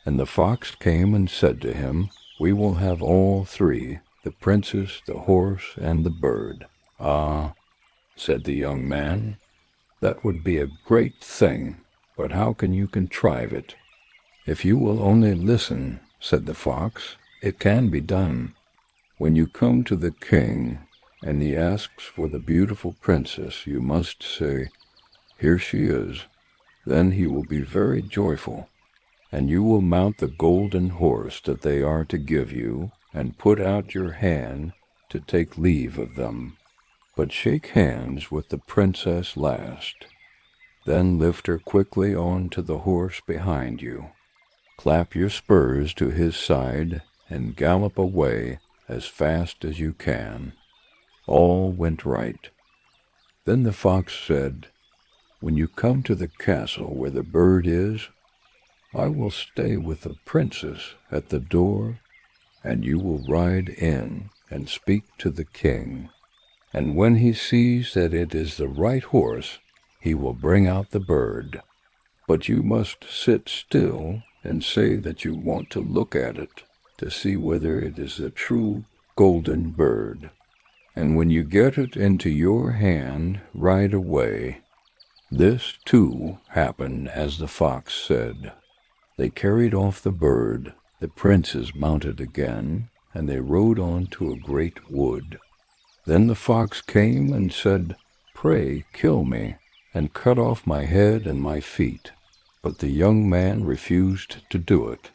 And the fox came and said to him, "We will have all three, the princess, the horse, and the bird." "Ah," said the young man, "that would be a great thing, but how can you contrive it?" "If you will only listen," said the fox, "it can be done. When you come to the king, and he asks for the beautiful princess, you must say, 'Here she is.' Then he will be very joyful, and you will mount the golden horse that they are to give you, and put out your hand to take leave of them. But shake hands with the princess last. Then lift her quickly on to the horse behind you. Clap your spurs to his side, and gallop away as fast as you can." All went right. Then the fox said, "When you come to the castle where the bird is, I will stay with the princess at the door, and you will ride in and speak to the king. And when he sees that it is the right horse, he will bring out the bird. But you must sit still and say that you want to look at it to see whether it is a true golden bird. And when you get it into your hand, ride away." This, too, happened as the fox said. They carried off the bird, the princes mounted again, and they rode on to a great wood. Then the fox came and said, "Pray kill me, and cut off my head and my feet." But the young man refused to do it,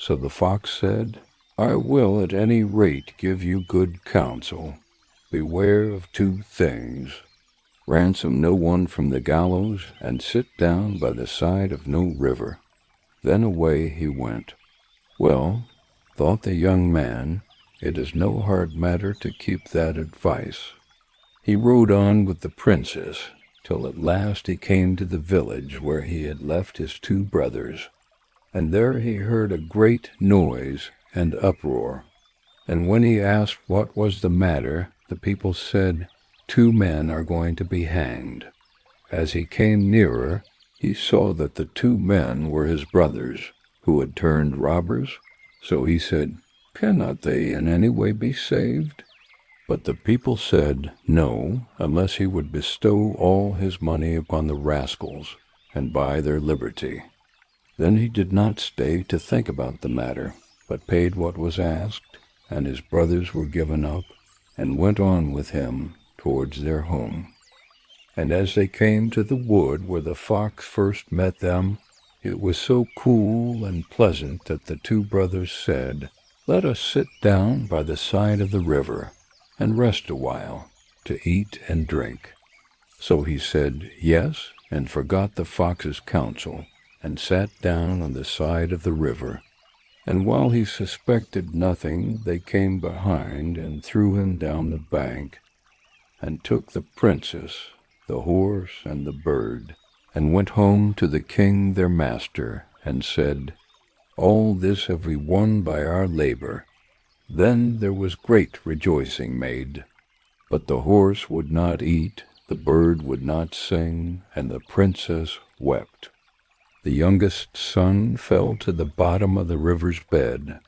So the fox said, "I will at any rate give you good counsel. Beware of two things. Ransom no one from the gallows, and sit down by the side of no river." Then away he went. Well, thought the young man, it is no hard matter to keep that advice. He rode on with the princess, till at last he came to the village where he had left his two brothers, and there he heard a great noise and uproar. And when he asked what was the matter, the people said, "Two men are going to be hanged." As he came nearer, he saw that the two men were his brothers, who had turned robbers. So he said, "Cannot they in any way be saved?" But the people said no, unless he would bestow all his money upon the rascals and buy their liberty. Then he did not stay to think about the matter, but paid what was asked, and his brothers were given up, and went on with him towards their home. And as they came to the wood where the fox first met them, it was so cool and pleasant that the two brothers said, "Let us sit down by the side of the river, and rest a while, to eat and drink." So he said yes, and forgot the fox's counsel, and sat down on the side of the river. And while he suspected nothing, they came behind and threw him down the bank, and took the princess, the horse, and the bird, and went home to the king their master, and said, "All this have we won by our labor." Then there was great rejoicing made. But the horse would not eat, the bird would not sing, and the princess wept. The youngest son fell to the bottom of the river's bed.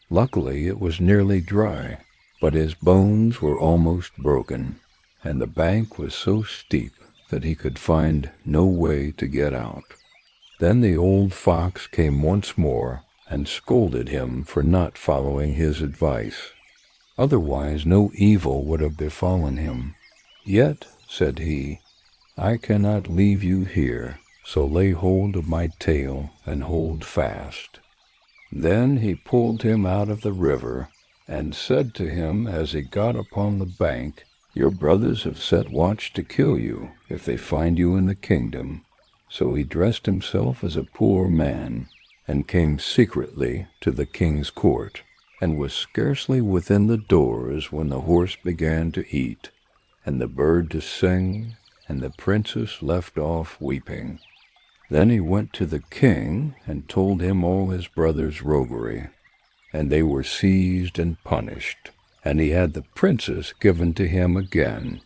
Luckily it was nearly dry, but his bones were almost broken, and the bank was so steep that he could find no way to get out. Then the old fox came once more, and scolded him for not following his advice. Otherwise no evil would have befallen him. "Yet," said he, "I cannot leave you here, so lay hold of my tail and hold fast." Then he pulled him out of the river, and said to him as he got upon the bank, "Your brothers have set watch to kill you, if they find you in the kingdom." So he dressed himself as a poor man, and came secretly to the king's court, and was scarcely within the doors when the horse began to eat, and the bird to sing, and the princess left off weeping. Then he went to the king, and told him all his brothers' roguery, and they were seized and punished, and he had the princess given to him again.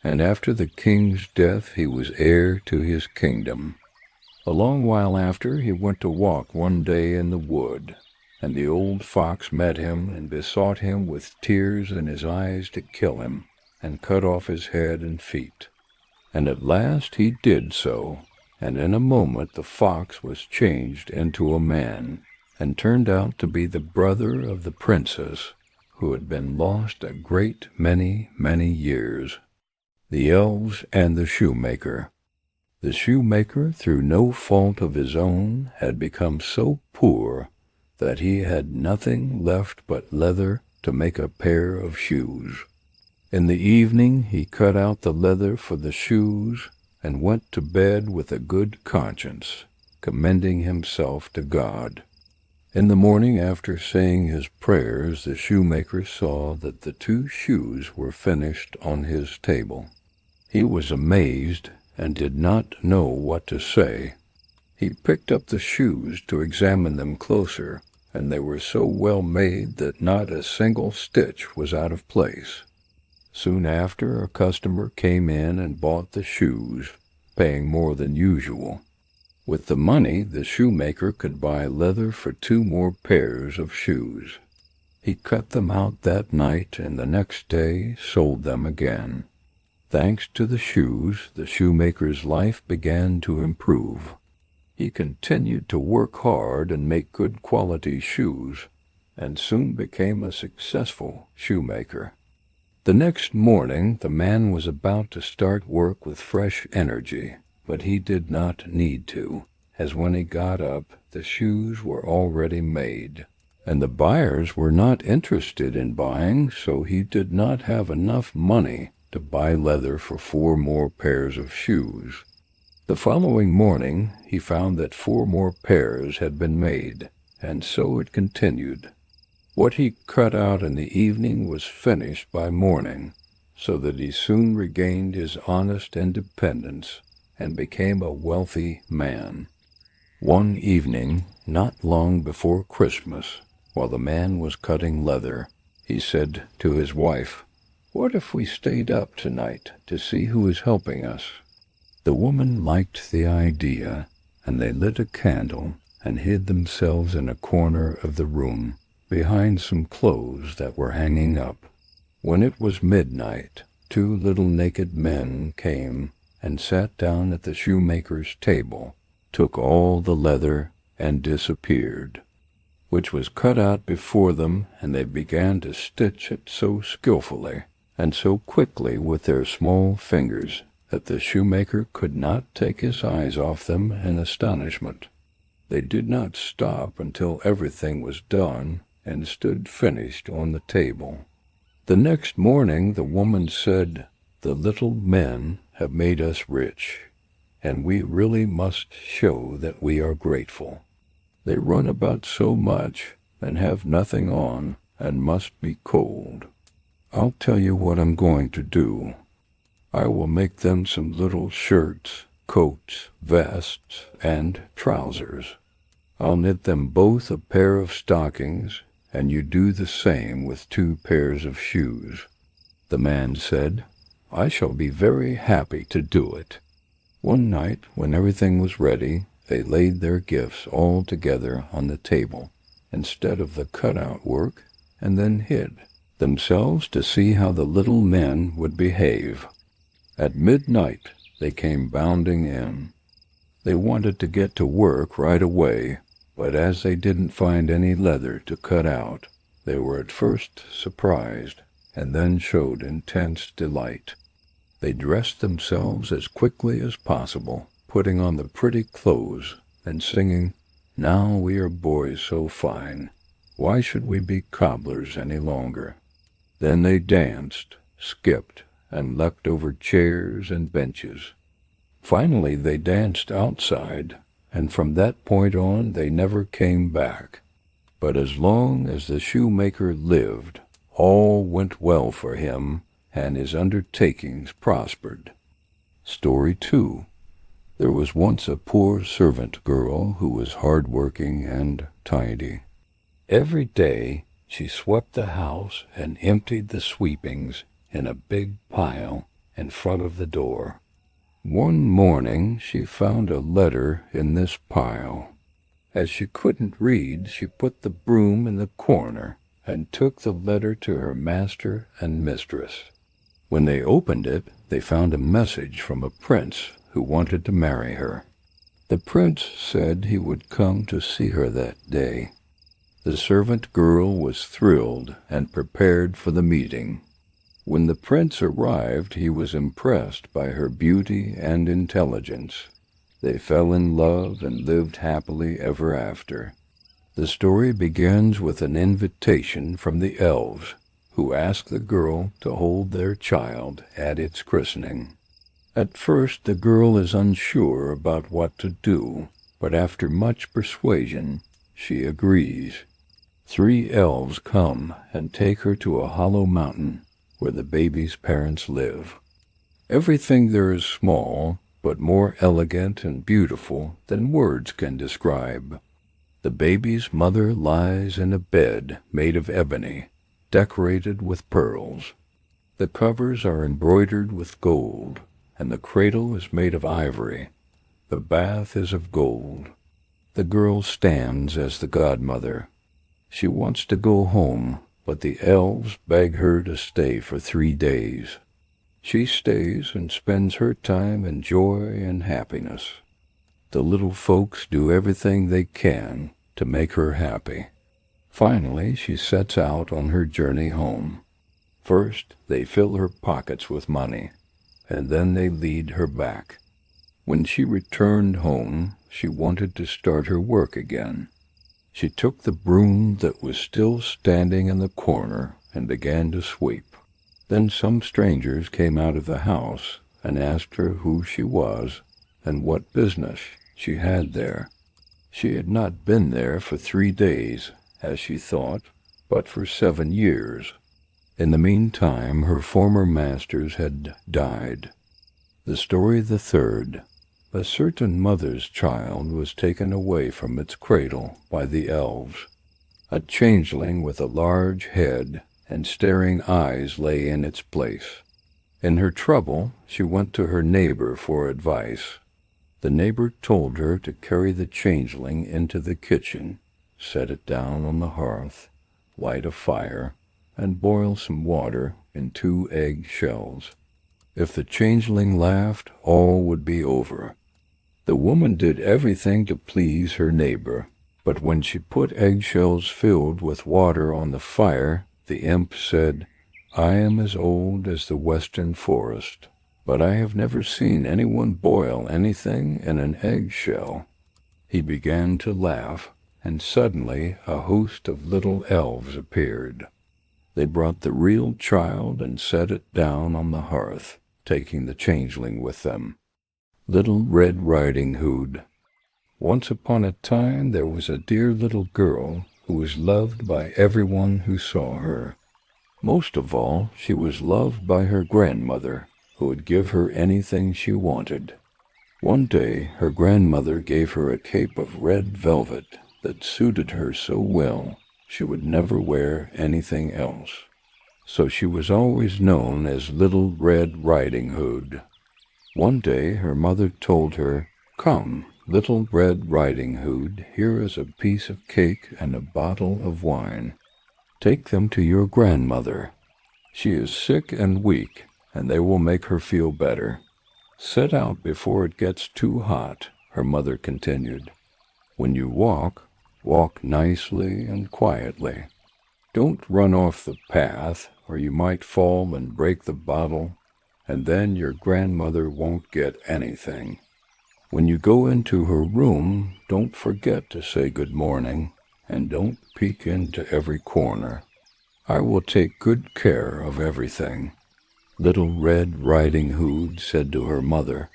And after the king's death he was heir to his kingdom. A long while after, he went to walk one day in the wood, and the old fox met him and besought him with tears in his eyes to kill him, and cut off his head and feet. And at last he did so, and in a moment the fox was changed into a man, and turned out to be the brother of the princess, who had been lost a great many, many years. The Elves and the Shoemaker. The shoemaker, through no fault of his own, had become so poor that he had nothing left but leather to make a pair of shoes. In the evening he cut out the leather for the shoes, and went to bed with a good conscience, commending himself to God. In the morning, after saying his prayers, the shoemaker saw that the two shoes were finished on his table. He was amazed, and did not know what to say. He picked up the shoes to examine them closer, and they were so well made that not a single stitch was out of place. Soon after, a customer came in and bought the shoes, paying more than usual. With the money, the shoemaker could buy leather for 2 more pairs of shoes. He cut them out that night, and the next day sold them again. Thanks to the shoes, the shoemaker's life began to improve. He continued to work hard and make good quality shoes, and soon became a successful shoemaker. The next morning, the man was about to start work with fresh energy, but he did not need to, as when he got up, the shoes were already made, and the buyers were not interested in buying, so he did not have enough money to buy leather for 4 more pairs of shoes. The following morning he found that 4 more pairs had been made, and so it continued. What he cut out in the evening was finished by morning, so that he soon regained his honest independence and became a wealthy man. One evening, not long before Christmas, while the man was cutting leather, he said to his wife, "What if we stayed up tonight to see who is helping us?" The woman liked the idea, and they lit a candle and hid themselves in a corner of the room, behind some clothes that were hanging up. When it was midnight, 2 little naked men came and sat down at the shoemaker's table, took all the leather, and disappeared, which was cut out before them, and they began to stitch it so skillfully and so quickly with their small fingers that the shoemaker could not take his eyes off them in astonishment. They did not stop until everything was done and stood finished on the table. The next morning the woman said, "The little men have made us rich, and we really must show that we are grateful. They run about so much and have nothing on and must be cold. I'll tell you what I'm going to do. I will make them some little shirts, coats, vests, and trousers. I'll knit them both a pair of stockings, and you do the same with 2 pairs of shoes." The man said, "I shall be very happy to do it." One night, when everything was ready, they laid their gifts all together on the table, instead of the cut-out work, and then hid themselves to see how the little men would behave. At midnight they came bounding in. They wanted to get to work right away, but as they didn't find any leather to cut out, they were at first surprised, and then showed intense delight. They dressed themselves as quickly as possible, putting on the pretty clothes, and singing, "Now we are boys so fine, why should we be cobblers any longer?" Then they danced, skipped, and leapt over chairs and benches. Finally they danced outside, and from that point on they never came back. But as long as the shoemaker lived, all went well for him, and his undertakings prospered. Story 2. There was once a poor servant girl who was hard-working and tidy. Every day she swept the house and emptied the sweepings in a big pile in front of the door. One morning she found a letter in this pile. As she couldn't read, she put the broom in the corner and took the letter to her master and mistress. When they opened it, they found a message from a prince who wanted to marry her. The prince said he would come to see her that day. The servant girl was thrilled and prepared for the meeting. When the prince arrived, he was impressed by her beauty and intelligence. They fell in love and lived happily ever after. The story begins with an invitation from the elves, who ask the girl to hold their child at its christening. At first the girl is unsure about what to do, but after much persuasion, she agrees. 3 elves come and take her to a hollow mountain where the baby's parents live. Everything there is small, but more elegant and beautiful than words can describe. The baby's mother lies in a bed made of ebony, decorated with pearls. The covers are embroidered with gold, and the cradle is made of ivory. The bath is of gold. The girl stands as the godmother. She wants to go home, but the elves beg her to stay for 3 days. She stays and spends her time in joy and happiness. The little folks do everything they can to make her happy. Finally, she sets out on her journey home. First, they fill her pockets with money, and then they lead her back. When she returned home, she wanted to start her work again. She took the broom that was still standing in the corner and began to sweep. Then some strangers came out of the house and asked her who she was and what business she had there. She had not been there for 3 days, as she thought, but for 7 years. In the meantime, her former masters had died. The story the third. A certain mother's child was taken away from its cradle by the elves. A changeling with a large head and staring eyes lay in its place. In her trouble, she went to her neighbor for advice. The neighbor told her to carry the changeling into the kitchen, set it down on the hearth, light a fire, and boil some water in 2 egg shells. If the changeling laughed, all would be over. The woman did everything to please her neighbor, but when she put eggshells filled with water on the fire, the imp said, "I am as old as the western forest, but I have never seen anyone boil anything in an eggshell." He began to laugh, and suddenly a host of little elves appeared. They brought the real child and set it down on the hearth, taking the changeling with them. Little Red Riding Hood. Once upon a time there was a dear little girl who was loved by everyone who saw her. Most of all, she was loved by her grandmother, who would give her anything she wanted. One day her grandmother gave her a cape of red velvet that suited her so well she would never wear anything else. So she was always known as Little Red Riding Hood. One day her mother told her, "Come, Little Red Riding Hood, here is a piece of cake and a bottle of wine. Take them to your grandmother. She is sick and weak, and they will make her feel better. Set out before it gets too hot," her mother continued. "When you walk, walk nicely and quietly. Don't run off the path, or you might fall and break the bottle, and then your grandmother won't get anything. When you go into her room, don't forget to say good morning, and don't peek into every corner. I will take good care of everything." Little Red Riding Hood said to her mother,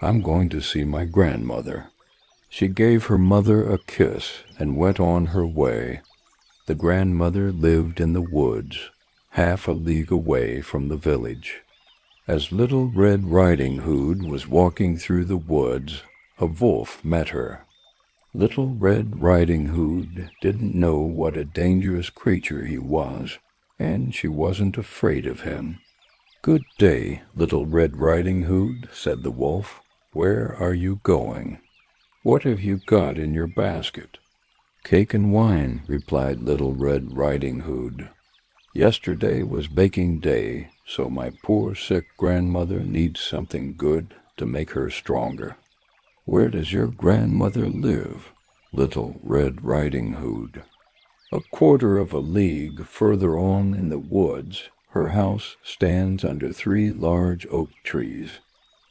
"I'm going to see my grandmother." She gave her mother a kiss and went on her way. The grandmother lived in the woods, half a league away from the village. As Little Red Riding Hood was walking through the woods, a wolf met her. Little Red Riding Hood didn't know what a dangerous creature he was, and she wasn't afraid of him. "Good day, Little Red Riding Hood," said the wolf. "Where are you going? What have you got in your basket?" "Cake and wine," replied Little Red Riding Hood. "Yesterday was baking day, so my poor sick grandmother needs something good to make her stronger." "Where does your grandmother live, Little Red Riding Hood?" "A quarter of a league further on in the woods. Her house stands under 3 large oak trees.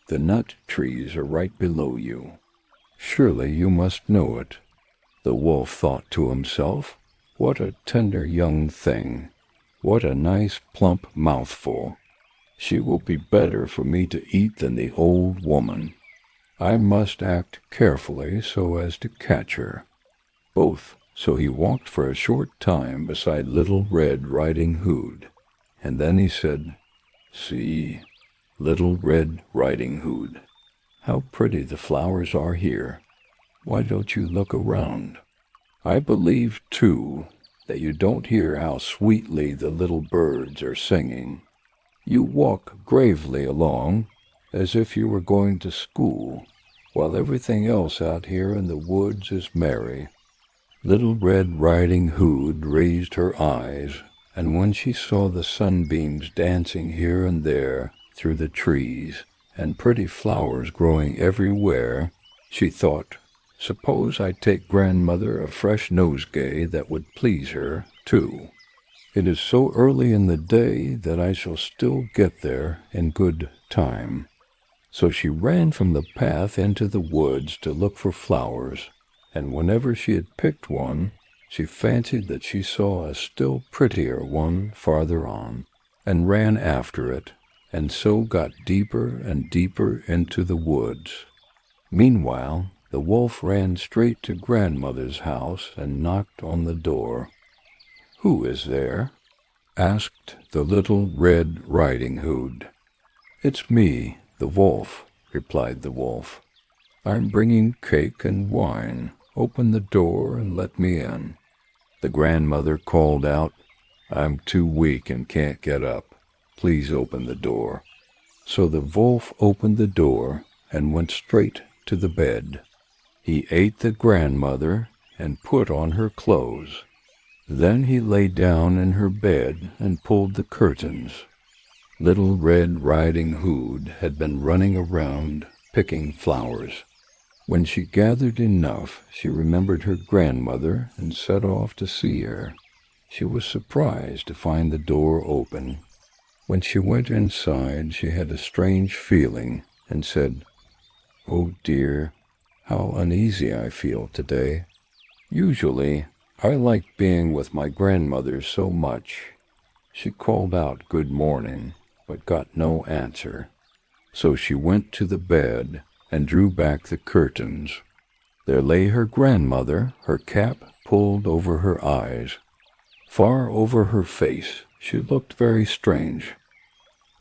The nut trees are right below you. Surely you must know it." The wolf thought to himself, "What a tender young thing! What a nice plump mouthful! She will be better for me to eat than the old woman. I must act carefully so as to catch her." So he walked for a short time beside Little Red Riding Hood, and then he said, "See, Little Red Riding Hood, how pretty the flowers are here. Why don't you look around? I believe, too, that you don't hear how sweetly the little birds are singing. You walk gravely along, as if you were going to school, while everything else out here in the woods is merry." Little Red Riding Hood raised her eyes, and when she saw the sunbeams dancing here and there through the trees, and pretty flowers growing everywhere, she thought, "Suppose I take grandmother a fresh nosegay that would please her, too. It is so early in the day that I shall still get there in good time." So she ran from the path into the woods to look for flowers, and whenever she had picked one, she fancied that she saw a still prettier one farther on, and ran after it, and so got deeper and deeper into the woods. Meanwhile, the wolf ran straight to grandmother's house and knocked on the door. "Who is there?" asked the little Red Riding Hood. "It's me, the wolf," replied the wolf. "I'm bringing cake and wine. Open the door and let me in." The grandmother called out, "I'm too weak and can't get up. Please open the door." So the wolf opened the door and went straight to the bed. He ate the grandmother and put on her clothes. Then he lay down in her bed and pulled the curtains. Little Red Riding Hood had been running around picking flowers. When she gathered enough, she remembered her grandmother and set off to see her. She was surprised to find the door open. When she went inside, she had a strange feeling and said, "Oh dear, how uneasy I feel today. Usually, I like being with my grandmother so much." She called out good morning, but got no answer. So she went to the bed and drew back the curtains. There lay her grandmother, her cap pulled over her eyes. Far over her face, she looked very strange.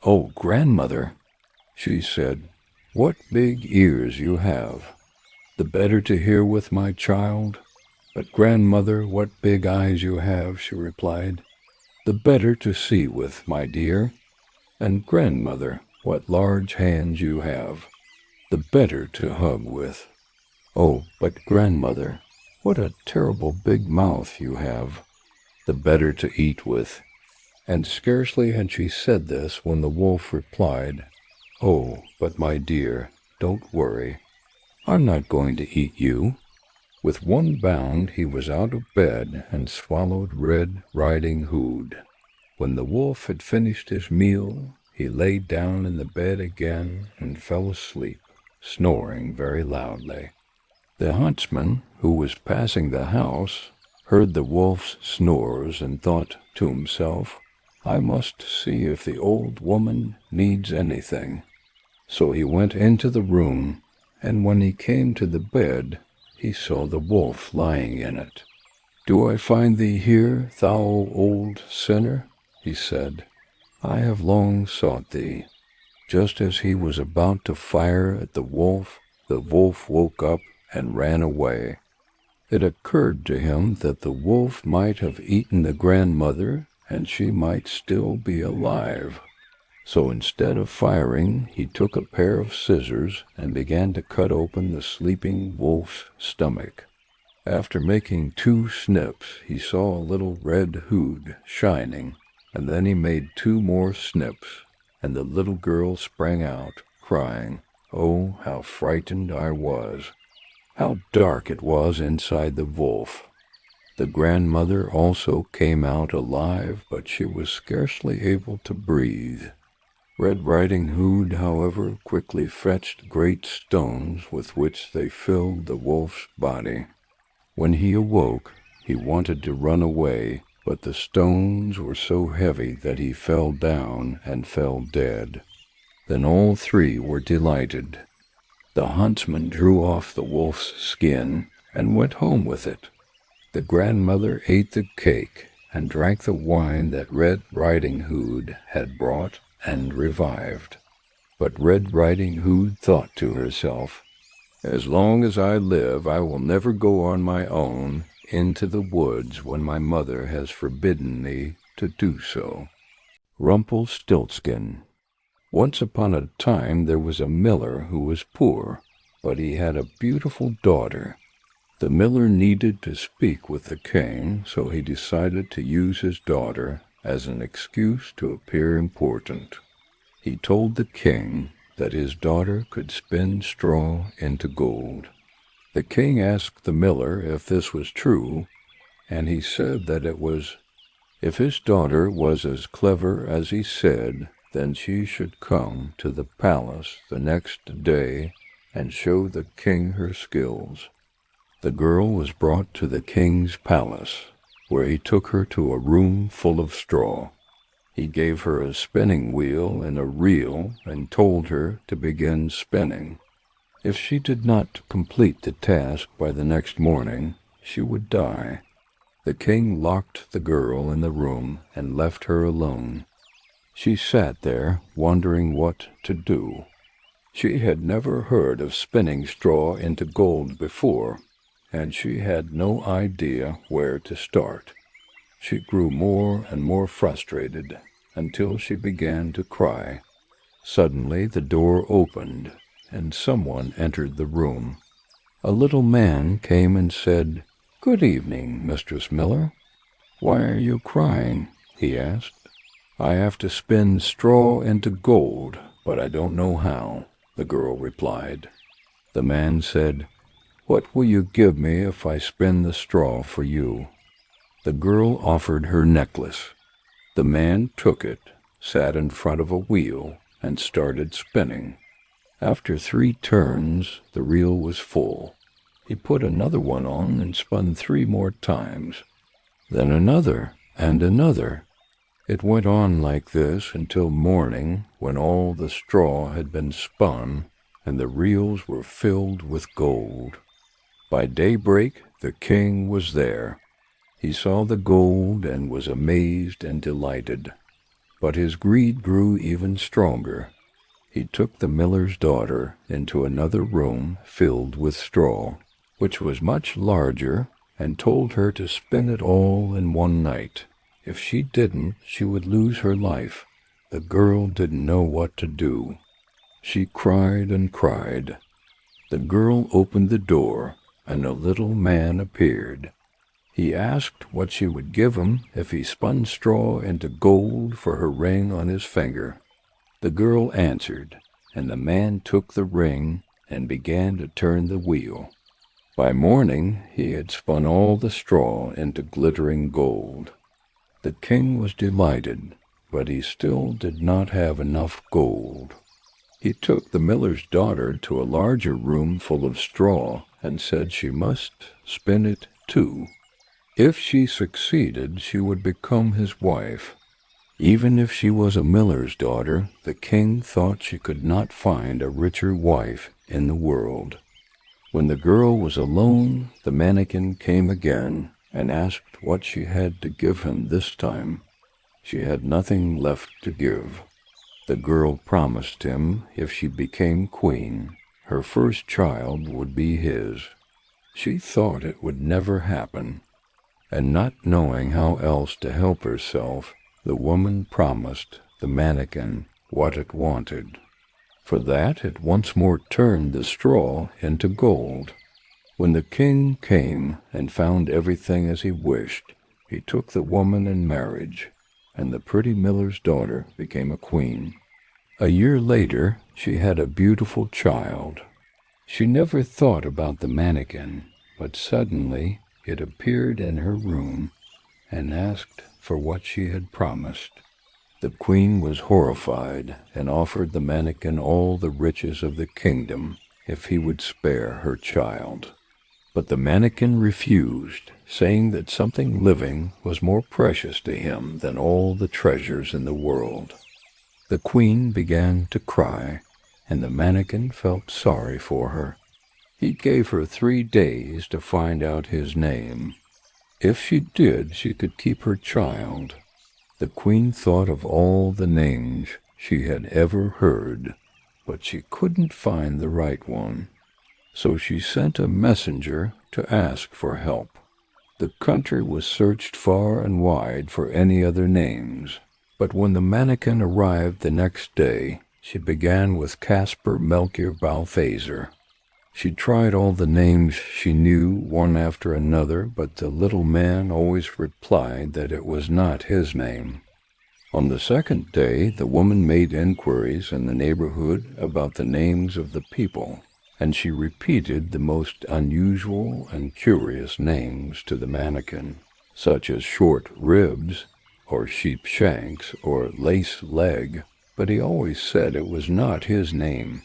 "Oh, grandmother," she said, "what big ears you have! The better to hear with, my child." "But, grandmother, what big eyes you have," she replied. "The better to see with, my dear." "And, grandmother, what large hands you have. The better to hug with." "Oh, but, grandmother, what a terrible big mouth you have. The better to eat with." And scarcely had she said this when the wolf replied, "Oh, but, my dear, don't worry. I'm not going to eat you." With one bound he was out of bed and swallowed Red Riding Hood. When the wolf had finished his meal, he lay down in the bed again and fell asleep, snoring very loudly. The huntsman, who was passing the house, heard the wolf's snores and thought to himself, "I must see if the old woman needs anything." So he went into the room, and when he came to the bed, he saw the wolf lying in it. "Do I find thee here, thou old sinner?" he said. "I have long sought thee." Just as he was about to fire at the wolf woke up and ran away. It occurred to him that the wolf might have eaten the grandmother, and she might still be alive. So instead of firing, he took a pair of scissors and began to cut open the sleeping wolf's stomach. After making 2 snips, he saw a little red hood shining, and then he made 2 more snips, and the little girl sprang out, crying, "Oh, how frightened I was! How dark it was inside the wolf!" The grandmother also came out alive, but she was scarcely able to breathe. Red Riding Hood, however, quickly fetched great stones with which they filled the wolf's body. When he awoke, he wanted to run away, but the stones were so heavy that he fell down and fell dead. Then all 3 were delighted. The huntsman drew off the wolf's skin and went home with it. The grandmother ate the cake and drank the wine that Red Riding Hood had brought and revived. But Red Riding Hood thought to herself, "As long as I live, I will never go on my own into the woods when my mother has forbidden me to do so." Rumpelstiltskin. Once upon a time there was a miller who was poor, but he had a beautiful daughter. The miller needed to speak with the king, so he decided to use his daughter as an excuse to appear important. He told the king that his daughter could spin straw into gold. The king asked the miller if this was true, and he said that it was. If his daughter was as clever as he said, Then she should come to the palace the next day and show the king her skills. The girl was brought to the king's palace, where he took her to a room full of straw. He gave her a spinning wheel and a reel and told her to begin spinning. If she did not complete the task by the next morning, she would die. The king locked the girl in the room and left her alone. She sat there, wondering what to do. She had never heard of spinning straw into gold before, and she had no idea where to start. She grew more and more frustrated until she began to cry. Suddenly the door opened, and someone entered the room. A little man came and said, "Good evening, Mistress Miller." "Why are you crying?" he asked. "I have to spin straw into gold, but I don't know how," the girl replied. The man said, "What will you give me if I spin the straw for you?" The girl offered her necklace. The man took it, sat in front of a wheel, and started spinning. After 3 turns, the reel was full. He put another one on and spun 3 more times, then another and another. It went on like this until morning, when all the straw had been spun and the reels were filled with gold. By daybreak, the king was there. He saw the gold and was amazed and delighted. But his greed grew even stronger. He took the miller's daughter into another room filled with straw, which was much larger, and told her to spin it all in one night. If she didn't, she would lose her life. The girl didn't know what to do. She cried and cried. The girl opened the door, and a little man appeared. He asked what she would give him if he spun straw into gold for her ring on his finger. The girl answered, and the man took the ring and began to turn the wheel. By morning he had spun all the straw into glittering gold. The king was delighted, but he still did not have enough gold. He took the miller's daughter to a larger room full of straw and said she must spin it too. If she succeeded, she would become his wife. Even if she was a miller's daughter, the king thought she could not find a richer wife in the world. When the girl was alone, the mannequin came again and asked what she had to give him this time. She had nothing left to give. The girl promised him if she became queen, her first child would be his. She thought it would never happen, and not knowing how else to help herself, the woman promised the mannequin what it wanted. For that it once more turned the straw into gold. When the king came and found everything as he wished, he took the woman in marriage, and the pretty miller's daughter became a queen. A year later, she had a beautiful child. She never thought about the mannequin, but suddenly it appeared in her room and asked for what she had promised. The queen was horrified and offered the mannequin all the riches of the kingdom if he would spare her child. But the mannequin refused, saying that something living was more precious to him than all the treasures in the world. The queen began to cry, and the mannequin felt sorry for her. He gave her 3 days to find out his name. If she did, she could keep her child. The queen thought of all the names she had ever heard, but she couldn't find the right one. So she sent a messenger to ask for help. The country was searched far and wide for any other names, but when the mannequin arrived the next day, she began with Caspar Melchior Balthazar. She tried all the names she knew, one after another, but the little man always replied that it was not his name. On the 2nd day, the woman made inquiries in the neighborhood about the names of the people, and she repeated the most unusual and curious names to the mannequin, such as short ribs, or sheep shanks, or lace leg. but he always said it was not his name.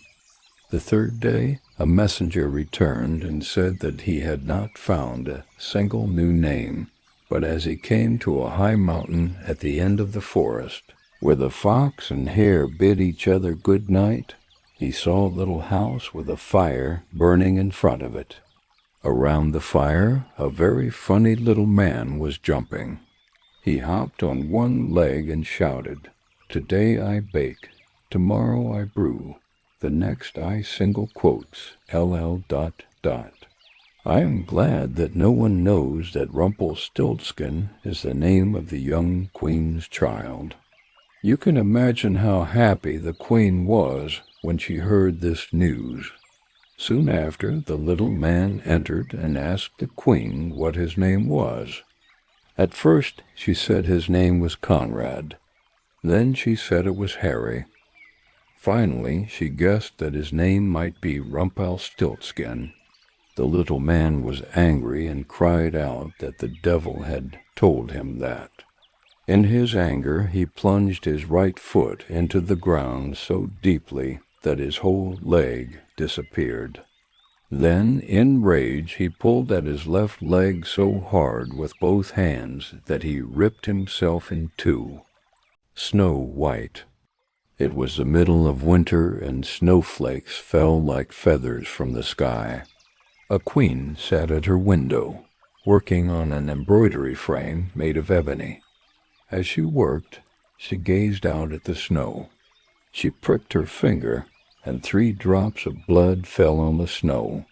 The third day, a messenger returned and said that he had not found a single new name, but as he came to a high mountain at the end of the forest, where the fox and hare bid each other good night, he saw a little house with a fire burning in front of it. Around the fire, a very funny little man was jumping. He hopped on one leg and shouted, "Today I bake, tomorrow I brew, the next I single quotes, LL ... I am glad that no one knows that Rumpelstiltskin is the name of the young queen's child." You can imagine how happy the queen was when she heard this news. Soon after, the little man entered and asked the queen what his name was. At first, she said his name was Conrad. Then she said it was Harry. Finally, she guessed that his name might be Rumpelstiltskin. The little man was angry and cried out that the devil had told him that. In his anger, he plunged his right foot into the ground so deeply that his whole leg disappeared. Then, in rage, he pulled at his left leg so hard with both hands that he ripped himself in two. Snow White. It was the middle of winter, and snowflakes fell like feathers from the sky. A queen sat at her window, working on an embroidery frame made of ebony. As she worked, she gazed out at the snow. She pricked her finger, and 3 drops of blood fell on the snow.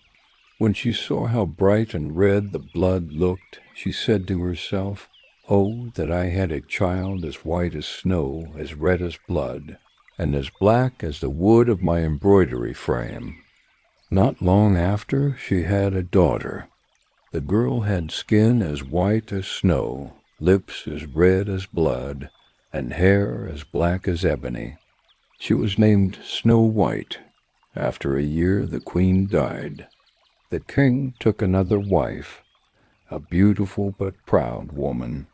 When she saw how bright and red the blood looked, she said to herself, "Oh, that I had a child as white as snow, as red as blood, and as black as the wood of my embroidery frame." Not long after, she had a daughter. The girl had skin as white as snow, lips as red as blood, and hair as black as ebony. She was named Snow White. After a year, the queen died. The king took another wife, a beautiful but proud woman.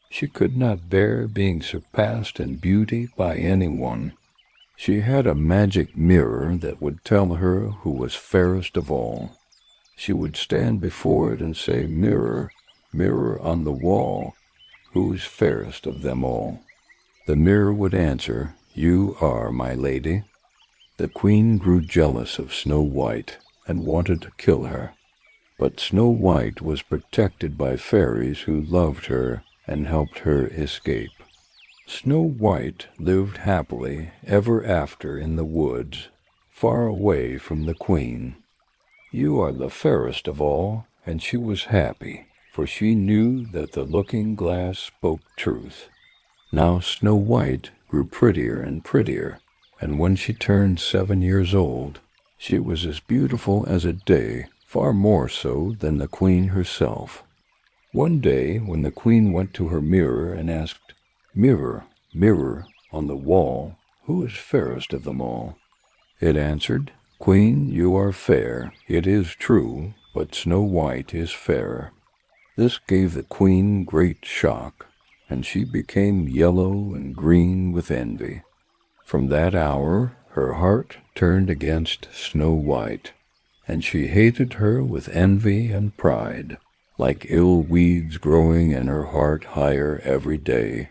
She could not bear being surpassed in beauty by anyone. She had a magic mirror that would tell her who was fairest of all. She would stand before it and say, "Mirror, mirror on the wall, who is fairest of them all?" The mirror would answer, "You are, my lady." The queen grew jealous of Snow White and wanted to kill her. But Snow White was protected by fairies who loved her and helped her escape. Snow White lived happily ever after in the woods, far away from the queen. You are the fairest of all, and she was happy, for she knew that the looking-glass spoke truth. Now Snow White grew prettier and prettier, and when she turned 7 years old, she was as beautiful as a day, far more so than the queen herself. One day, when the queen went to her mirror and asked, "Mirror, mirror on the wall, who is fairest of them all?" It answered, "Queen, you are fair, it is true, but Snow White is fairer." This gave the queen great shock, and she became yellow and green with envy. From that hour, her heart turned against Snow White, and she hated her with envy and pride, like ill weeds growing in her heart higher every day.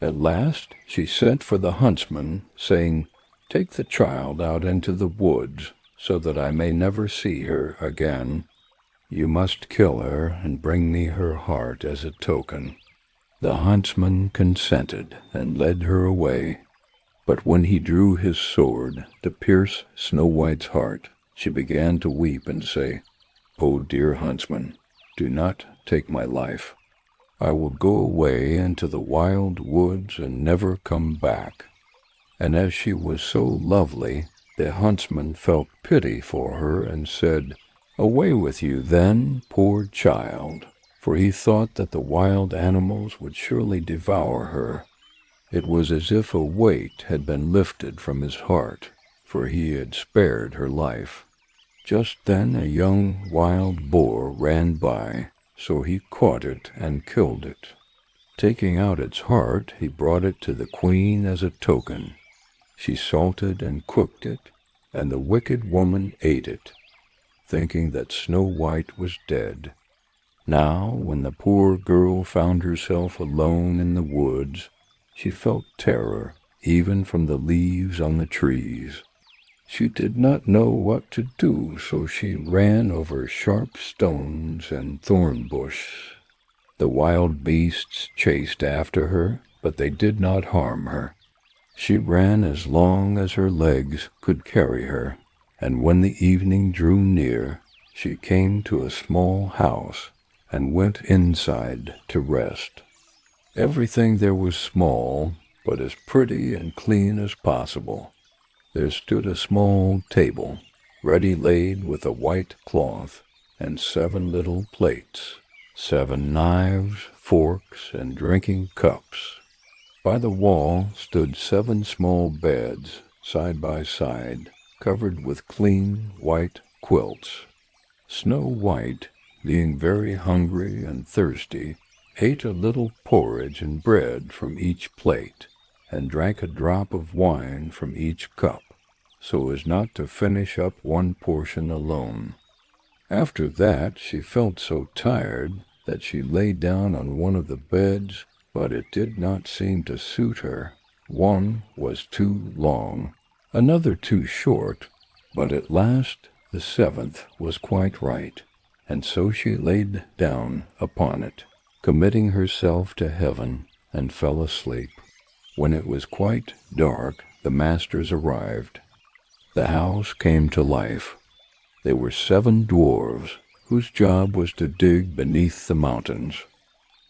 At last she sent for the huntsman, saying, "Take the child out into the woods, so that I may never see her again. You must kill her and bring me her heart as a token." The huntsman consented and led her away. But when he drew his sword to pierce Snow White's heart, she began to weep and say, "Oh, dear huntsman, do not take my life. I will go away into the wild woods and never come back." And as she was so lovely, the huntsman felt pity for her and said, "Away with you then, poor child," for he thought that the wild animals would surely devour her. It was as if a weight had been lifted from his heart, for he had spared her life. Just then a young wild boar ran by, so he caught it and killed it. Taking out its heart, he brought it to the queen as a token. She salted and cooked it, and the wicked woman ate it, thinking that Snow White was dead. Now, when the poor girl found herself alone in the woods, she felt terror even from the leaves on the trees. She did not know what to do, so she ran over sharp stones and thorn bushes. The wild beasts chased after her, but they did not harm her. She ran as long as her legs could carry her, and when the evening drew near, she came to a small house and went inside to rest. Everything there was small, but as pretty and clean as possible. There stood a small table, ready laid with a white cloth, and 7 little plates, 7 knives, forks, and drinking cups. By the wall stood 7 small beds, side by side, covered with clean white quilts. Snow White, being very hungry and thirsty, ate a little porridge and bread from each plate, and drank a drop of wine from each cup, so as not to finish up one portion alone. After that she felt so tired that she lay down on one of the beds, but it did not seem to suit her. One was too long, another too short, but at last the 7th was quite right, and so she laid down upon it, committing herself to heaven, and fell asleep. When it was quite dark, the masters arrived. The house came to life. They were 7 dwarves, whose job was to dig beneath the mountains.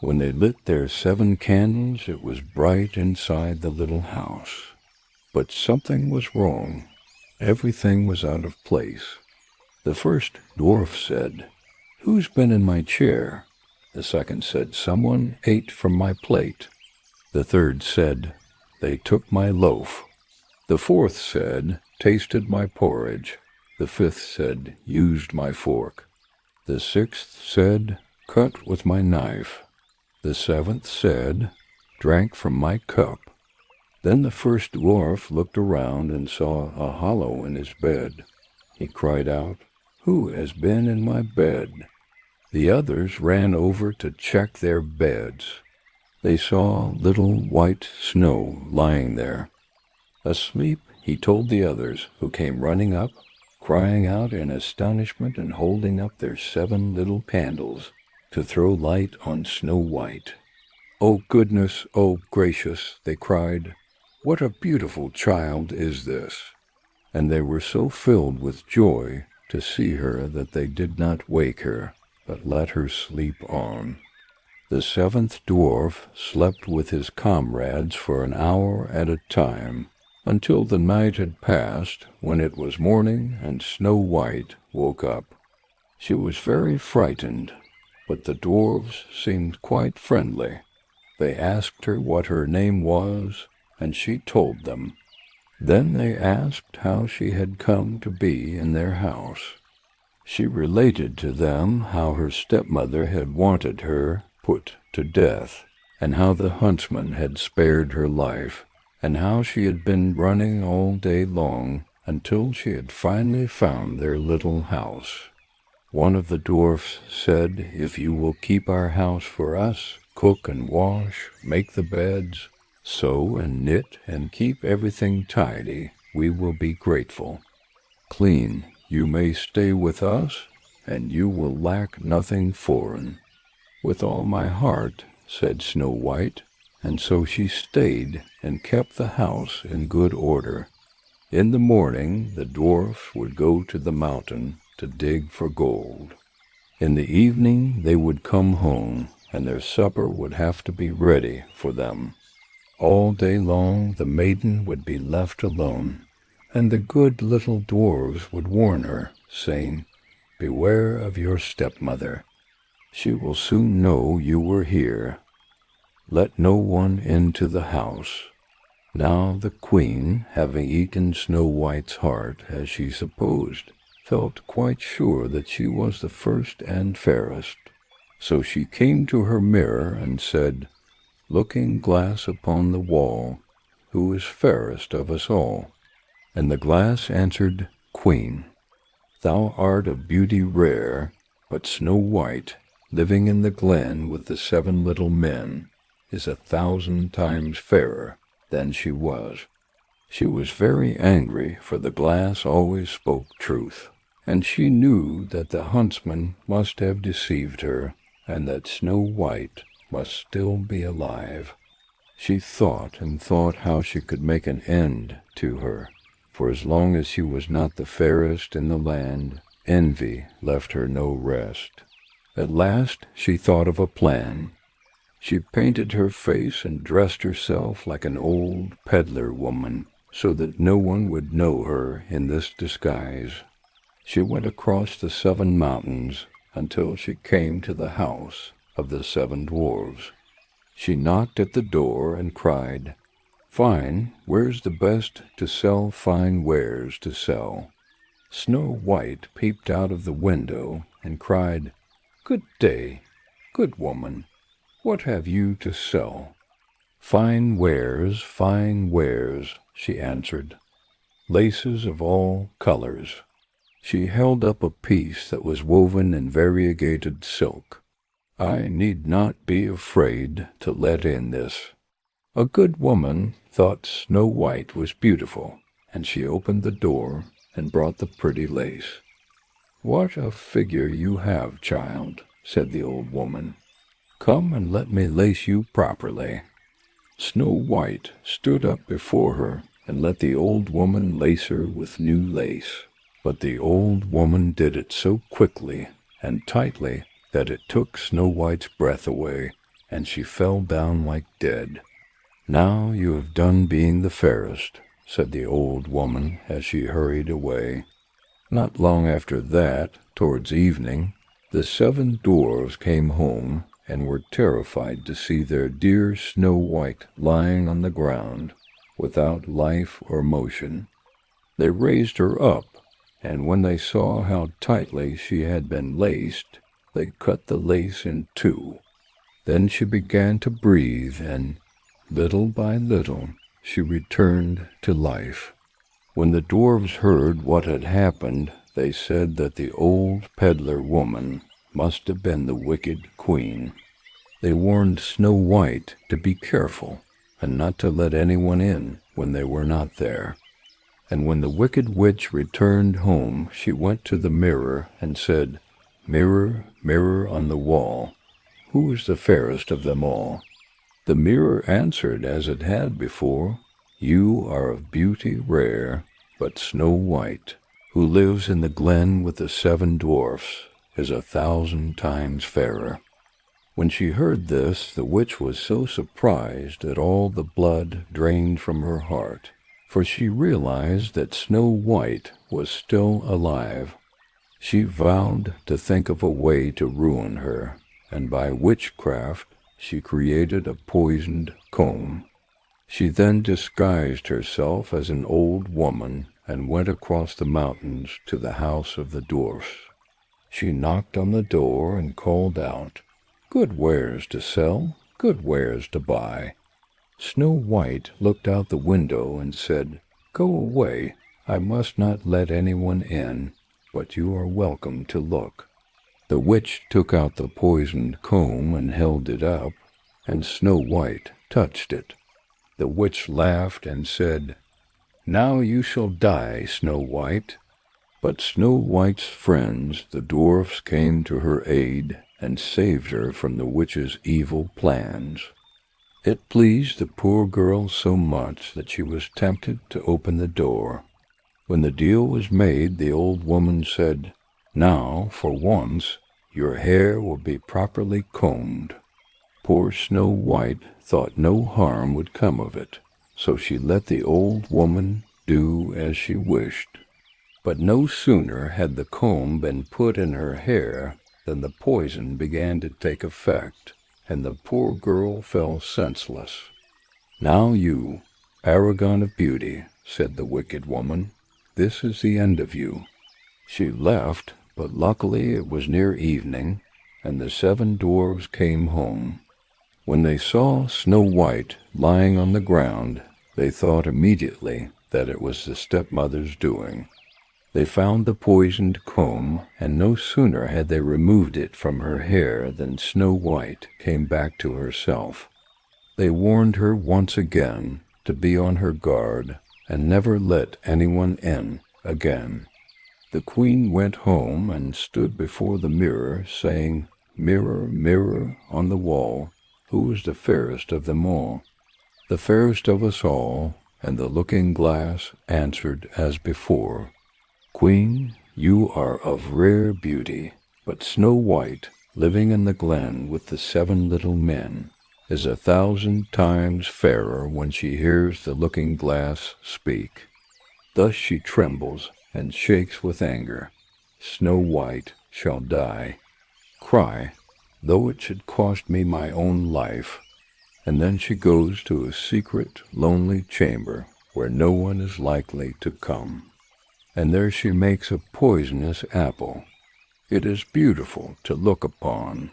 When they lit their 7 candles, it was bright inside the little house. But something was wrong. Everything was out of place. The first dwarf said, "Who's been in my chair?" The second said, "Someone ate from my plate." The third said, "They took my loaf." The fourth said, "Tasted my porridge." The fifth said, "Used my fork." The sixth said, "Cut with my knife." The 7th said, "Drank from my cup." Then the first dwarf looked around and saw a hollow in his bed. He cried out, "Who has been in my bed?" The others ran over to check their beds. They saw little white snow lying there. Asleep, he told the others, who came running up, crying out in astonishment and holding up their 7 little candles to throw light on Snow White. "Oh goodness, oh gracious," they cried, "what a beautiful child is this!" And they were so filled with joy to see her that they did not wake her, but let her sleep on. The 7th dwarf slept with his comrades for an hour at a time, until the night had passed, when it was morning and Snow White woke up. She was very frightened, but the dwarves seemed quite friendly. They asked her what her name was, and she told them. Then they asked how she had come to be in their house. She related to them how her stepmother had wanted her put to death, and how the huntsman had spared her life, and how she had been running all day long until she had finally found their little house. One of the dwarfs said, "If you will keep our house for us, cook and wash, make the beds, sew and knit, and keep everything tidy, we will be grateful. Clean, you may stay with us, and you will lack nothing foreign." "With all my heart," said Snow White, and so she stayed and kept the house in good order. In the morning the dwarfs would go to the mountain to dig for gold. In the evening they would come home, and their supper would have to be ready for them. All day long the maiden would be left alone, and the good little dwarfs would warn her, saying, "Beware of your stepmother. She will soon know you were here. Let no one into the house." Now the queen, having eaten Snow White's heart, as she supposed, felt quite sure that she was the first and fairest. So she came to her mirror and said, "Looking glass upon the wall, who is fairest of us all?" And the glass answered, "Queen, thou art of beauty rare, but Snow White, living in the glen with the 7 little men, is 1,000 times fairer than she was." She was very angry, for the glass always spoke truth, and she knew that the huntsman must have deceived her, and that Snow White must still be alive. She thought and thought how she could make an end to her, for as long as she was not the fairest in the land, envy left her no rest. At last she thought of a plan. She painted her face and dressed herself like an old peddler woman, so that no one would know her in this disguise. She went across the 7 mountains until she came to the house of the 7 dwarfs. She knocked at the door and cried, "Fine, where's the best to sell fine wares to sell?" Snow White peeped out of the window and cried, "Good day, good woman, what have you to sell?" Fine wares, she answered, "laces of all colors." She held up a piece that was woven in variegated silk. "I need not be afraid to let in this." A good woman thought Snow White was beautiful, and she opened the door and brought the pretty lace. "What a figure you have, child," said the old woman. "Come and let me lace you properly." Snow White stood up before her and let the old woman lace her with new lace. But the old woman did it so quickly and tightly that it took Snow White's breath away, and she fell down like dead. "Now you have done being the fairest," said the old woman as she hurried away. Not long after that, towards evening, the 7 dwarfs came home and were terrified to see their dear Snow White lying on the ground, without life or motion. They raised her up, and when they saw how tightly she had been laced, they cut the lace in 2. Then she began to breathe, and little by little she returned to life. When the dwarfs heard what had happened, they said that the old peddler woman must have been the wicked queen. They warned Snow White to be careful and not to let anyone in when they were not there. And when the wicked witch returned home, she went to the mirror and said, "Mirror, mirror on the wall, who is the fairest of them all?" The mirror answered as it had before, "You are of beauty rare, but Snow White, who lives in the glen with the 7 dwarfs, is 1,000 times fairer." When she heard this, the witch was so surprised that all the blood drained from her heart, for she realized that Snow White was still alive. She vowed to think of a way to ruin her, and by witchcraft she created a poisoned comb. She then disguised herself as an old woman and went across the mountains to the house of the dwarfs. She knocked on the door and called out, "Good wares to sell, good wares to buy." Snow White looked out the window and said, "Go away, I must not let anyone in, but you are welcome to look." The witch took out the poisoned comb and held it up, and Snow White touched it. The witch laughed and said, "Now you shall die, Snow White." But Snow White's friends, the dwarfs, came to her aid and saved her from the witch's evil plans. It pleased the poor girl so much that she was tempted to open the door. When the deal was made, the old woman said, "Now, for once, your hair will be properly combed." Poor Snow White thought no harm would come of it, so she let the old woman do as she wished. But no sooner had the comb been put in her hair than the poison began to take effect, and the poor girl fell senseless. "Now you, paragon of beauty," said the wicked woman, "this is the end of you." She left, but luckily it was near evening, and the 7 dwarfs came home. When they saw Snow White lying on the ground, They thought immediately that it was the stepmother's doing. They found the poisoned comb, and no sooner had they removed it from her hair than Snow White came back to herself. They warned her once again to be on her guard and never let anyone in again. The queen went home and stood before the mirror, saying, "Mirror, mirror on the wall, who is the fairest of them all?" The fairest of us all, and the looking-glass answered as before, "Queen, you are of rare beauty, but Snow White, living in the glen with the 7 little men, is 1,000 times fairer when she hears the looking-glass speak." Thus she trembles and shakes with anger. Snow White shall die. Cry, though it should cost me my own life. And then she goes to a secret, lonely chamber where no one is likely to come. And there she makes a poisonous apple. It is beautiful to look upon,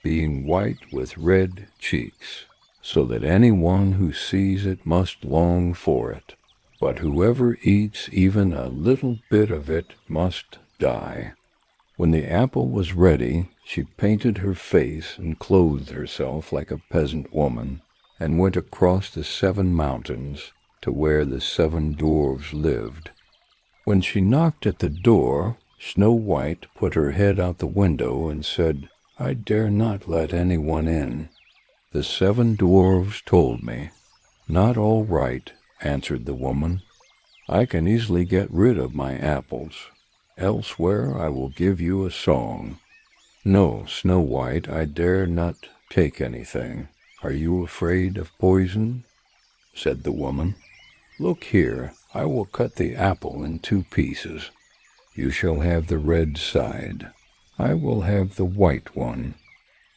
being white with red cheeks, so that anyone who sees it must long for it. But whoever eats even a little bit of it must die. When the apple was ready, she painted her face and clothed herself like a peasant woman, and went across the 7 mountains to where the 7 dwarfs lived. When she knocked at the door, Snow White put her head out the window and said, "I dare not let anyone in. The 7 dwarfs told me." "Not all right," answered the woman. "I can easily get rid of my apples. Elsewhere I will give you a song." "No, Snow White, I dare not take anything. Are you afraid of poison?" said the woman. "Look here, I will cut the apple in 2 pieces. You shall have the red side. I will have the white one."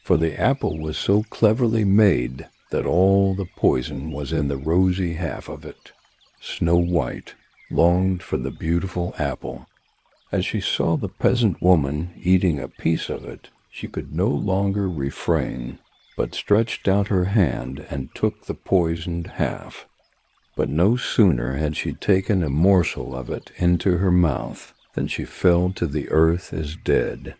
For the apple was so cleverly made that all the poison was in the rosy half of it. Snow White longed for the beautiful apple. As she saw the peasant woman eating a piece of it, she could no longer refrain, but stretched out her hand and took the poisoned half. But no sooner had she taken a morsel of it into her mouth than she fell to the earth as dead.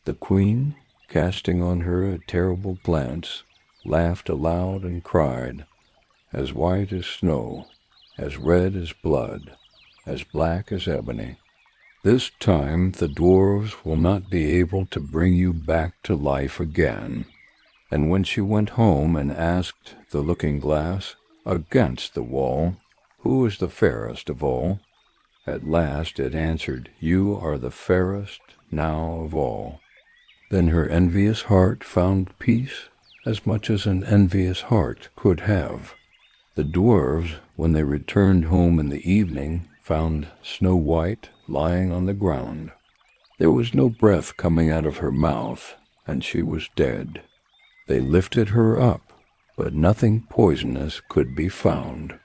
The queen, casting on her a terrible glance, laughed aloud and cried, "As white as snow, as red as blood, as black as ebony. This time the dwarves will not be able to bring you back to life again." And when she went home and asked the looking-glass against the wall, "Who is the fairest of all?" at last it answered, "You are the fairest now of all." Then her envious heart found peace, as much as an envious heart could have. The dwarves, when they returned home in the evening, found Snow White lying on the ground. There was no breath coming out of her mouth, and she was dead. They lifted her up, but nothing poisonous could be found.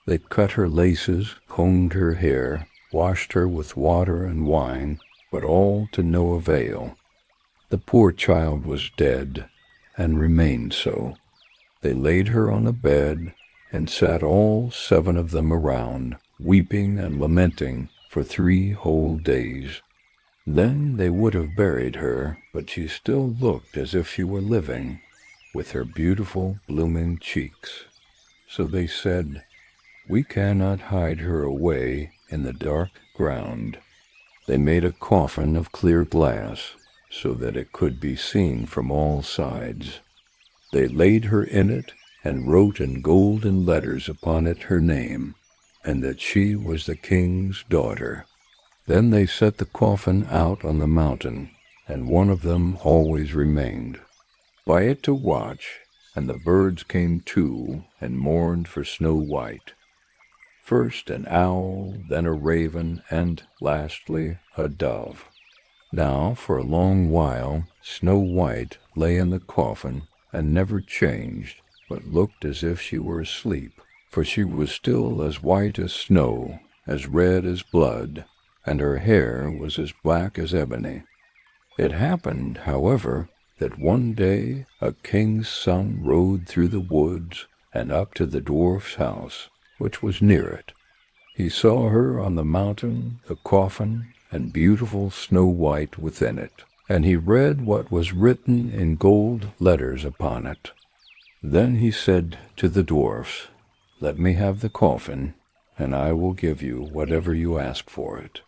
They cut her laces, combed her hair, washed her with water and wine, but all to no avail. The poor child was dead, and remained so. They laid her on a bed, and sat all 7 of them around, weeping and lamenting for 3 whole days. Then they would have buried her, but she still looked as if she were living, with her beautiful blooming cheeks. So they said, "We cannot hide her away in the dark ground." They made a coffin of clear glass, so that it could be seen from all sides. They laid her in it, and wrote in golden letters upon it her name, and that she was the king's daughter. Then they set the coffin out on the mountain, and one of them always remained by it to watch, and the birds came too, and mourned for Snow White. First an owl, then a raven, and lastly a dove. Now for a long while Snow White lay in the coffin, and never changed, but looked as if she were asleep, for she was still as white as snow, as red as blood, and her hair was as black as ebony. It happened, however, that one day a king's son rode through the woods and up to the dwarf's house, which was near it. He saw her on the mountain, the coffin, and beautiful Snow White within it, and he read what was written in gold letters upon it. Then he said to the dwarfs, "Let me have the coffin, and I will give you whatever you ask for it."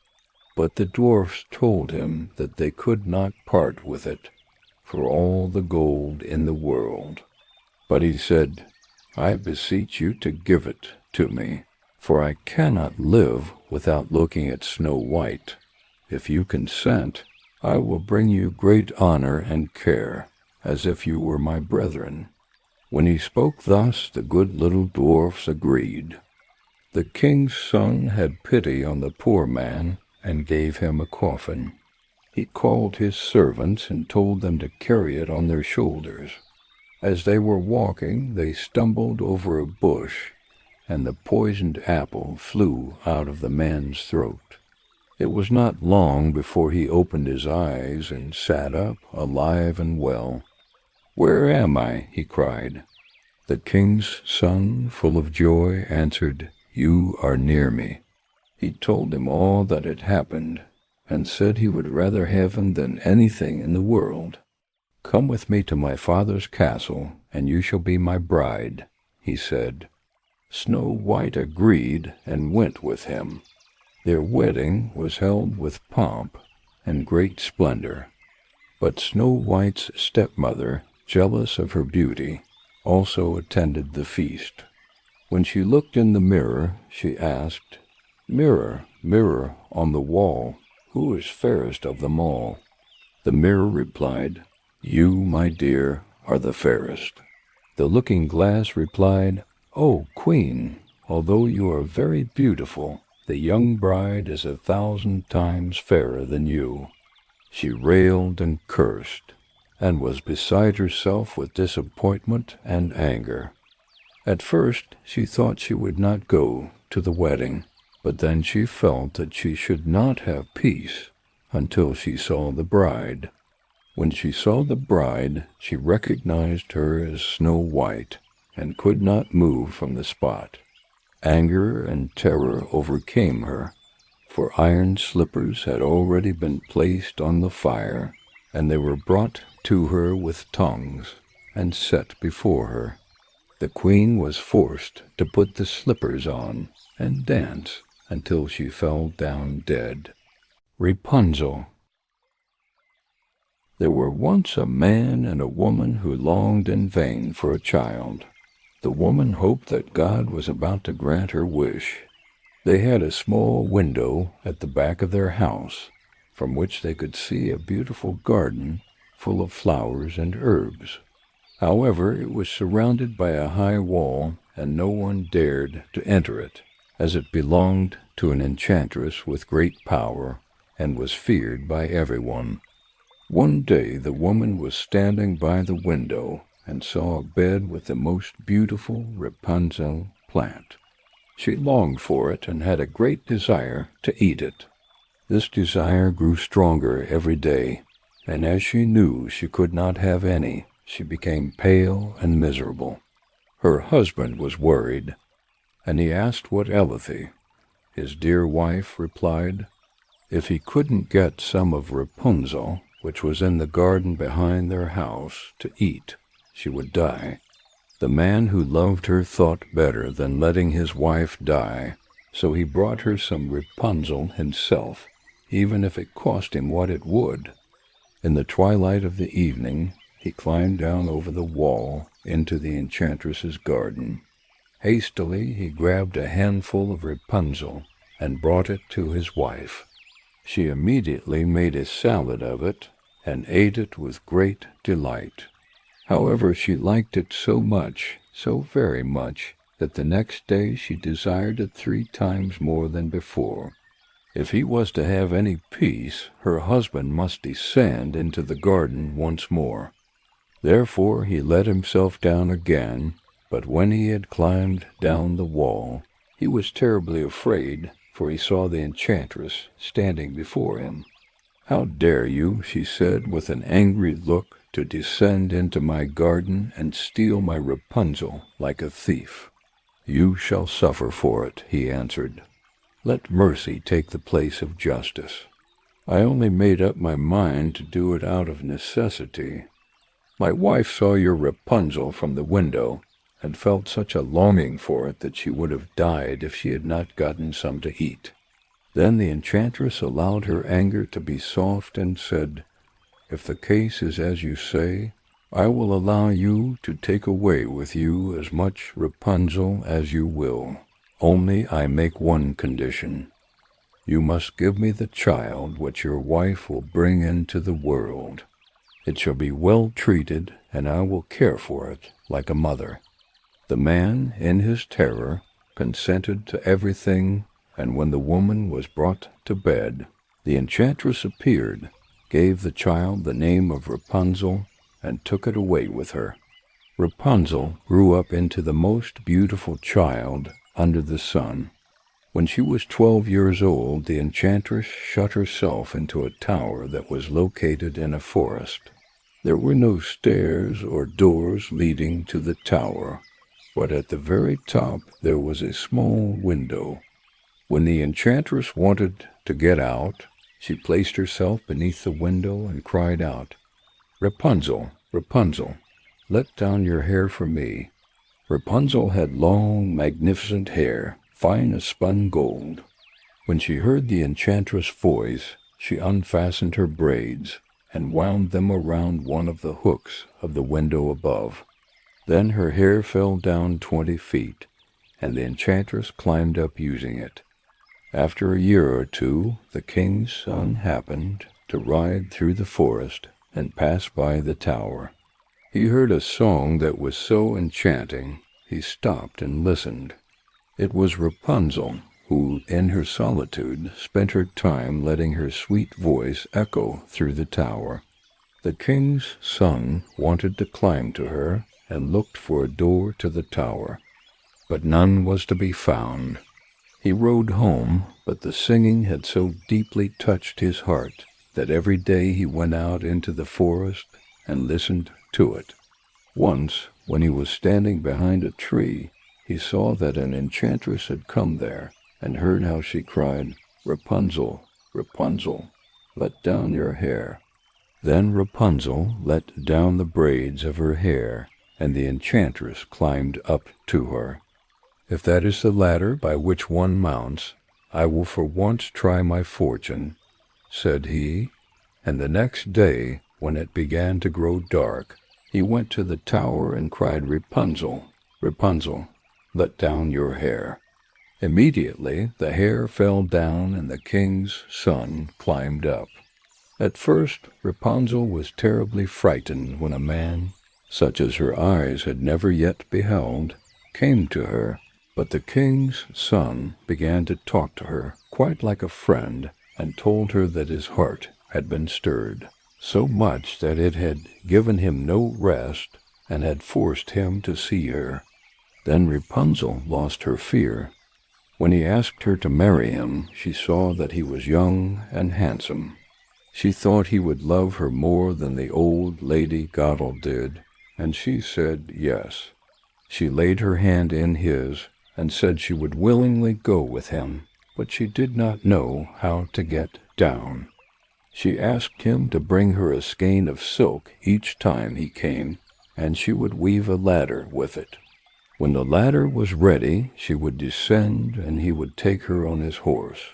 But the dwarfs told him that they could not part with it for all the gold in the world. But he said, "I beseech you to give it to me, for I cannot live without looking at Snow White. If you consent, I will bring you great honor and care, as if you were my brethren." When he spoke thus, the good little dwarfs agreed. The king's son had pity on the poor man and gave him a coffin. He called his servants and told them to carry it on their shoulders. As they were walking, they stumbled over a bush, and the poisoned apple flew out of the man's throat. It was not long before he opened his eyes and sat up, alive and well. "Where am I?" he cried. The king's son, full of joy, answered, "You are near me." He told him all that had happened, and said he would rather have him than anything in the world. "Come with me to my father's castle, and you shall be my bride," he said. Snow White agreed and went with him. Their wedding was held with pomp and great splendor. But Snow White's stepmother, jealous of her beauty, also attended the feast. When she looked in the mirror, she asked, "Mirror, mirror on the wall, who is fairest of them all?" The mirror replied, "You, my dear, are the fairest." The looking-glass replied, "O Queen, although you are very beautiful, the young bride is 1,000 times fairer than you." She railed and cursed, and was beside herself with disappointment and anger. At first she thought she would not go to the wedding, but then she felt that she should not have peace until she saw the bride. When she saw the bride, she recognized her as Snow White, and could not move from the spot. Anger and terror overcame her, for iron slippers had already been placed on the fire, and they were brought to her with tongues and set before her. The queen was forced to put the slippers on and dance until she fell down dead. Rapunzel. There were once a man and a woman who longed in vain for a child. The woman hoped that God was about to grant her wish. They had a small window at the back of their house, from which they could see a beautiful garden full of flowers and herbs. However, it was surrounded by a high wall, and no one dared to enter it, as it belonged to an enchantress with great power, and was feared by everyone. One day the woman was standing by the window, and saw a bed with the most beautiful Rapunzel plant. She longed for it, and had a great desire to eat it. This desire grew stronger every day, and as she knew she could not have any, she became pale and miserable. Her husband was worried, and he asked what aileth. His dear wife replied, if he couldn't get some of Rapunzel, which was in the garden behind their house, to eat, she would die. The man who loved her thought better than letting his wife die, so he brought her some Rapunzel himself, even if it cost him what it would. In the twilight of the evening, he climbed down over the wall into the enchantress's garden. Hastily he grabbed a handful of Rapunzel and brought it to his wife. She immediately made a salad of it and ate it with great delight. However, she liked it so much, so very much, that the next day she desired it 3 times more than before. If he was to have any peace, her husband must descend into the garden once more. Therefore he let himself down again, but when he had climbed down the wall, he was terribly afraid, for he saw the enchantress standing before him. "How dare you," she said with an angry look, "to descend into my garden and steal my Rapunzel like a thief? "You shall suffer for it," he answered. "Let mercy take the place of justice. I only made up my mind to do it out of necessity. My wife saw your Rapunzel from the window, and felt such a longing for it that she would have died if she had not gotten some to eat." Then the enchantress allowed her anger to be soft and said, "If the case is as you say, I will allow you to take away with you as much Rapunzel as you will. Only I make one condition. You must give me the child which your wife will bring into the world. It shall be well treated, and I will care for it like a mother." The man, in his terror, consented to everything, and when the woman was brought to bed, the enchantress appeared, gave the child the name of Rapunzel, and took it away with her. Rapunzel grew up into the most beautiful child under the sun. When she was 12 years old, the enchantress shut herself into a tower that was located in a forest. There were no stairs or doors leading to the tower, but at the very top there was a small window. When the enchantress wanted to get out, she placed herself beneath the window and cried out, "Rapunzel, Rapunzel, let down your hair for me." Rapunzel had long, magnificent hair, fine as spun gold. When she heard the enchantress' voice, she unfastened her braids and wound them around one of the hooks of the window above. Then her hair fell down 20 feet, and the enchantress climbed up using it. After a year or two, the king's son happened to ride through the forest and pass by the tower. He heard a song that was so enchanting, he stopped and listened. It was Rapunzel, who, in her solitude, spent her time letting her sweet voice echo through the tower. The king's son wanted to climb to her and looked for a door to the tower, but none was to be found. He rode home, but the singing had so deeply touched his heart that every day he went out into the forest and listened to it. Once, when he was standing behind a tree, he saw that an enchantress had come there, and heard how she cried, "Rapunzel, Rapunzel, let down your hair." Then Rapunzel let down the braids of her hair, and the enchantress climbed up to her. "If that is the ladder by which one mounts, I will for once try my fortune," said he, and the next day, when it began to grow dark, he went to the tower and cried, "Rapunzel, Rapunzel, let down your hair." Immediately the hair fell down and the king's son climbed up. At first Rapunzel was terribly frightened when a man, such as her eyes had never yet beheld, came to her, but the king's son began to talk to her quite like a friend, and told her that his heart had been stirred, so much that it had given him no rest and had forced him to see her. Then Rapunzel lost her fear. When he asked her to marry him, she saw that he was young and handsome. She thought he would love her more than the old Lady Goddel did, and she said yes. She laid her hand in his and said she would willingly go with him, but she did not know how to get down. She asked him to bring her a skein of silk each time he came, and she would weave a ladder with it. When the ladder was ready, she would descend, and he would take her on his horse.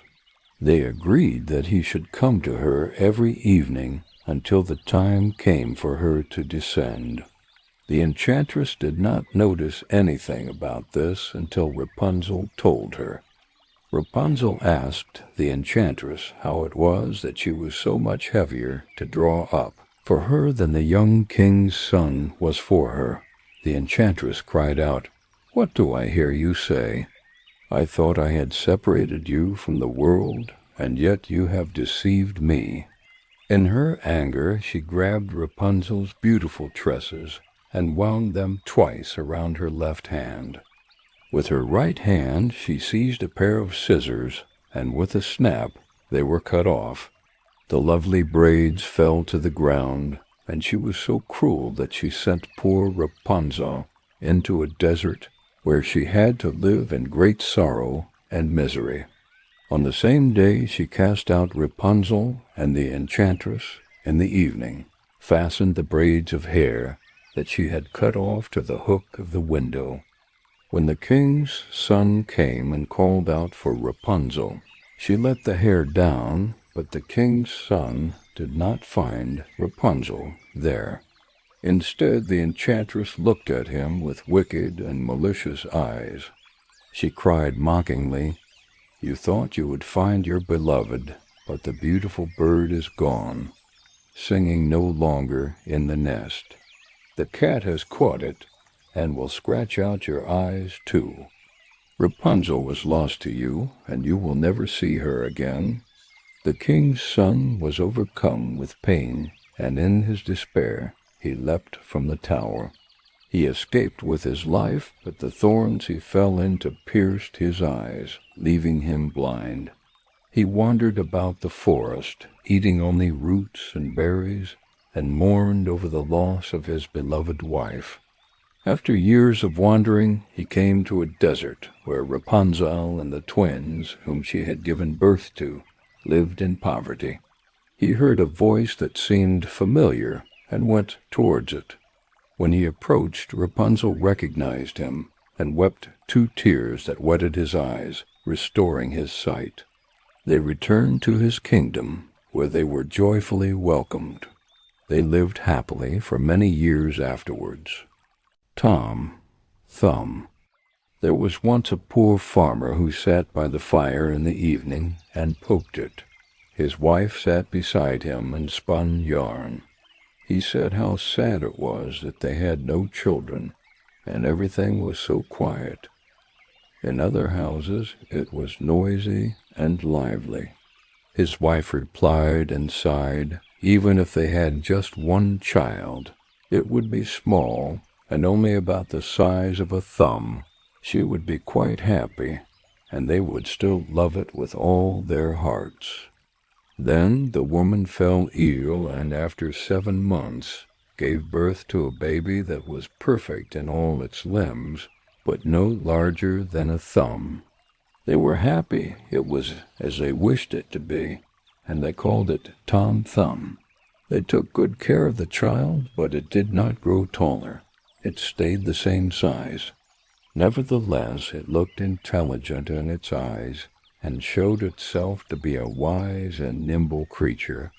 They agreed that he should come to her every evening until the time came for her to descend. The enchantress did not notice anything about this until Rapunzel told her. Rapunzel asked the enchantress how it was that she was so much heavier to draw up for her than the young king's son was for her. The enchantress cried out, "What do I hear you say? I thought I had separated you from the world, and yet you have deceived me." In her anger, she grabbed Rapunzel's beautiful tresses and wound them twice around her left hand. With her right hand, she seized a pair of scissors, and with a snap, they were cut off. The lovely braids fell to the ground, and she was so cruel that she sent poor Rapunzel into a desert where she had to live in great sorrow and misery. On the same day she cast out Rapunzel and the enchantress in the evening, fastened the braids of hair that she had cut off to the hook of the window. When the king's son came and called out for Rapunzel, she let the hair down, but the king's son did not find Rapunzel there. Instead, the enchantress looked at him with wicked and malicious eyes. She cried mockingly, "You thought you would find your beloved, but the beautiful bird is gone, singing no longer in the nest. The cat has caught it, and will scratch out your eyes too. Rapunzel was lost to you, and you will never see her again." The king's son was overcome with pain, and in his despair he leapt from the tower. He escaped with his life, but the thorns he fell into pierced his eyes, leaving him blind. He wandered about the forest, eating only roots and berries, and mourned over the loss of his beloved wife. After years of wandering, he came to a desert where Rapunzel and the twins, whom she had given birth to, lived in poverty. He heard a voice that seemed familiar and went towards it. When he approached, Rapunzel recognized him and wept 2 tears that wetted his eyes, restoring his sight. They returned to his kingdom, where they were joyfully welcomed. They lived happily for many years afterwards. Tom Thumb. There was once a poor farmer who sat by the fire in the evening and poked it. His wife sat beside him and spun yarn. He said how sad it was that they had no children, and everything was so quiet. In other houses it was noisy and lively. His wife replied and sighed, even if they had just 1 child, it would be small and only about the size of a thumb. She would be quite happy, and they would still love it with all their hearts. Then the woman fell ill, and after 7 months gave birth to a baby that was perfect in all its limbs, but no larger than a thumb. They were happy. It was as they wished it to be, and they called it Tom Thumb. They took good care of the child, but it did not grow taller. It stayed the same size. Nevertheless, it looked intelligent in its eyes, and showed itself to be a wise and nimble creature.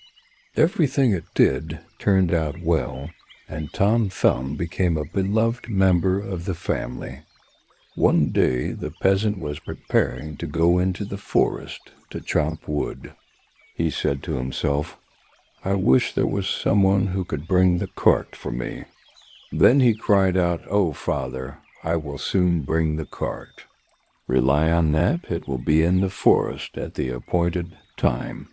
Everything it did turned out well, and Tom Thumb became a beloved member of the family. One day the peasant was preparing to go into the forest to chop wood. He said to himself, "I wish there was someone who could bring the cart for me." Then he cried out, "Oh, father, I will soon bring the cart. Rely on that, it will be in the forest at the appointed time."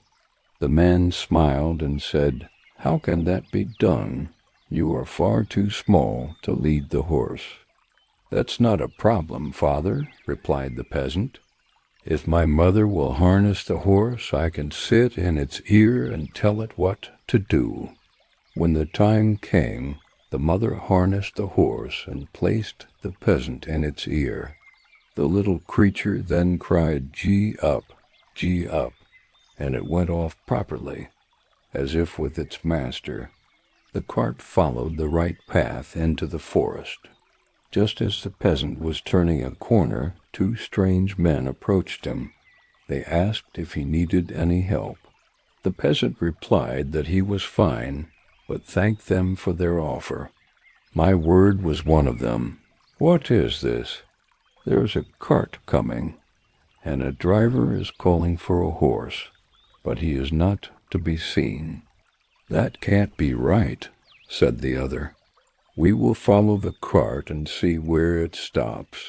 The man smiled and said, "How can that be done? You are far too small to lead the horse." "That's not a problem, father," replied the peasant. "If my mother will harness the horse, I can sit in its ear and tell it what to do." When the time came, the mother harnessed the horse and placed the peasant in its ear. The little creature then cried, "Gee up, and it went off properly, as if with its master. The cart followed the right path into the forest. Just as the peasant was turning a corner, 2 strange men approached him. They asked if he needed any help. The peasant replied that he was fine, but thanked them for their offer. My word was one of them. "What is this?" "There's a cart coming, and a driver is calling for a horse, but he is not to be seen." "That can't be right," said the other. "We will follow the cart and see where it stops."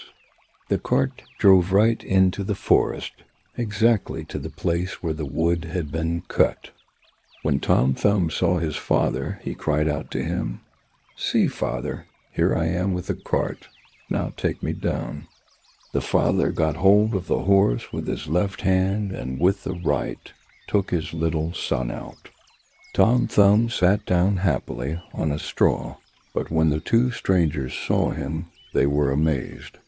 The cart drove right into the forest, exactly to the place where the wood had been cut. When Tom Thumb saw his father, he cried out to him, "See, father, here I am with the cart. Now take me down." The father got hold of the horse with his left hand, and with the right took his little son out. Tom Thumb sat down happily on a straw, but when the 2 strangers saw him, they were amazed.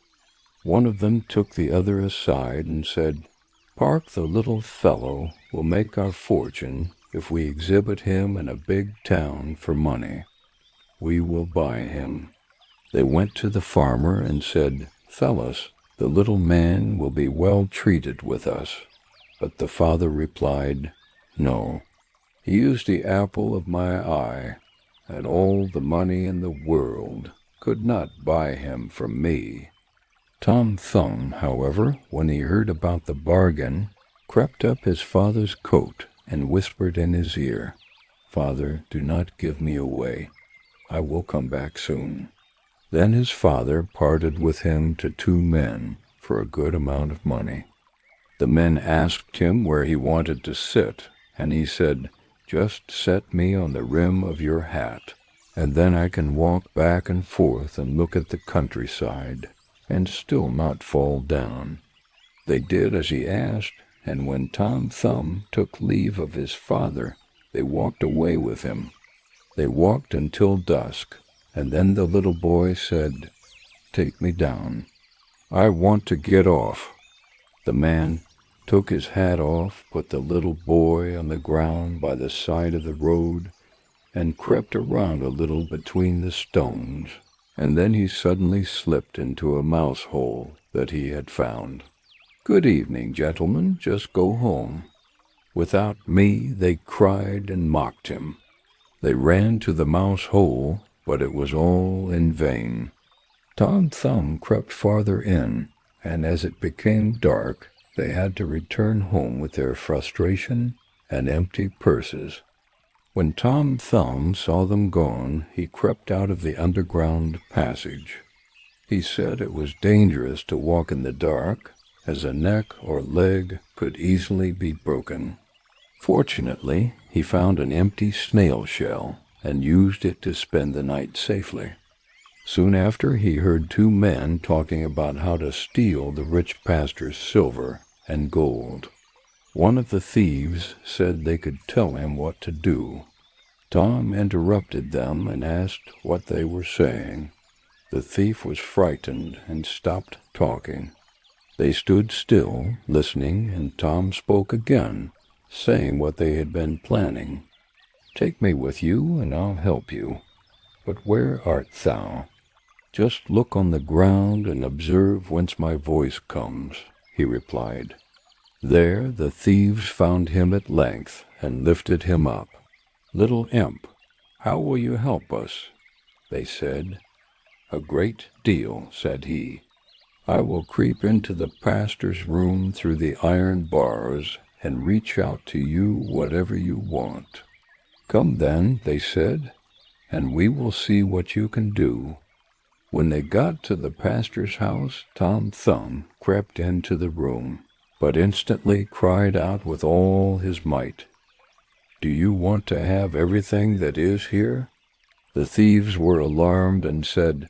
One of them took the other aside and said, "Park, the little fellow will make our fortune if we exhibit him in a big town for money. We will buy him." They went to the farmer and said, "Fellows, the little man will be well treated with us." But the father replied, "No, he is the apple of my eye, and all the money in the world could not buy him from me." Tom Thumb, however, when he heard about the bargain, crept up his father's coat and whispered in his ear, "Father, do not give me away. I will come back soon." Then his father parted with him to 2 men for a good amount of money. The men asked him where he wanted to sit, and he said, "Just set me on the rim of your hat, and then I can walk back and forth and look at the countryside, and still not fall down." They did as he asked, and when Tom Thumb took leave of his father, they walked away with him. They walked until dusk, and then the little boy said, "Take me down. I want to get off." The man took his hat off, put the little boy on the ground by the side of the road, and crept around a little between the stones, and then he suddenly slipped into a mouse hole that he had found. "Good evening, gentlemen, just go home." Without me, they cried and mocked him. They ran to the mouse hole, but it was all in vain. Tom Thumb crept farther in, and as it became dark, they had to return home with their frustration and empty purses. When Tom Thumb saw them gone, he crept out of the underground passage. He said it was dangerous to walk in the dark, as a neck or leg could easily be broken. Fortunately, he found an empty snail shell and used it to spend the night safely. Soon after, he heard 2 men talking about how to steal the rich pastor's silver and gold. One of the thieves said they could tell him what to do. Tom interrupted them and asked what they were saying. The thief was frightened and stopped talking. They stood still, listening, and Tom spoke again, saying what they had been planning. "Take me with you, and I'll help you. But where art thou?" "Just look on the ground and observe whence my voice comes," he replied. There the thieves found him at length and lifted him up. "Little imp, how will you help us?" they said. "A great deal," said he. "I will creep into the pastor's room through the iron bars and reach out to you whatever you want." "Come then," they said, "and we will see what you can do." When they got to the pastor's house, Tom Thumb crept into the room, but instantly cried out with all his might, "Do you want to have everything that is here?" The thieves were alarmed and said,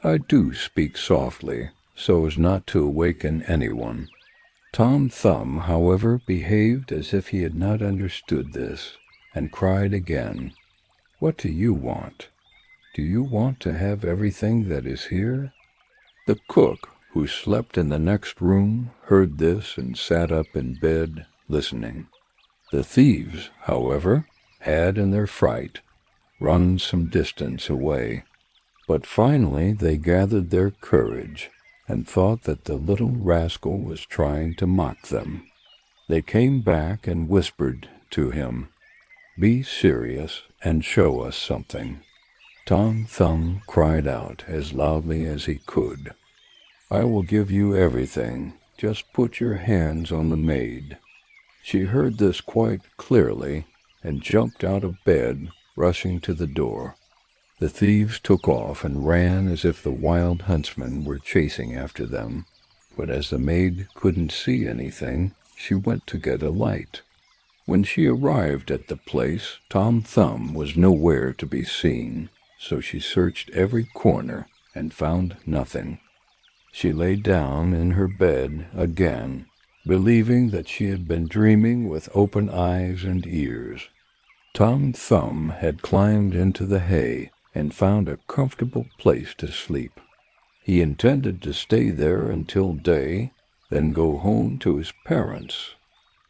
"I do speak softly, so as not to awaken anyone." Tom Thumb, however, behaved as if he had not understood this, and cried again, "What do you want? Do you want to have everything that is here?" The cook, who slept in the next room, heard this and sat up in bed, listening. The thieves, however, had, in their fright, run some distance away. But finally they gathered their courage and thought that the little rascal was trying to mock them. They came back and whispered to him, "Be serious and show us something." Tom Thumb cried out as loudly as he could, "I will give you everything. Just put your hands on the maid." She heard this quite clearly and jumped out of bed, rushing to the door. The thieves took off and ran as if the wild huntsmen were chasing after them, but as the maid couldn't see anything, she went to get a light. When she arrived at the place, Tom Thumb was nowhere to be seen, so she searched every corner and found nothing. She lay down in her bed again, believing that she had been dreaming with open eyes and ears. Tom Thumb had climbed into the hay and found a comfortable place to sleep. He intended to stay there until day, then go home to his parents.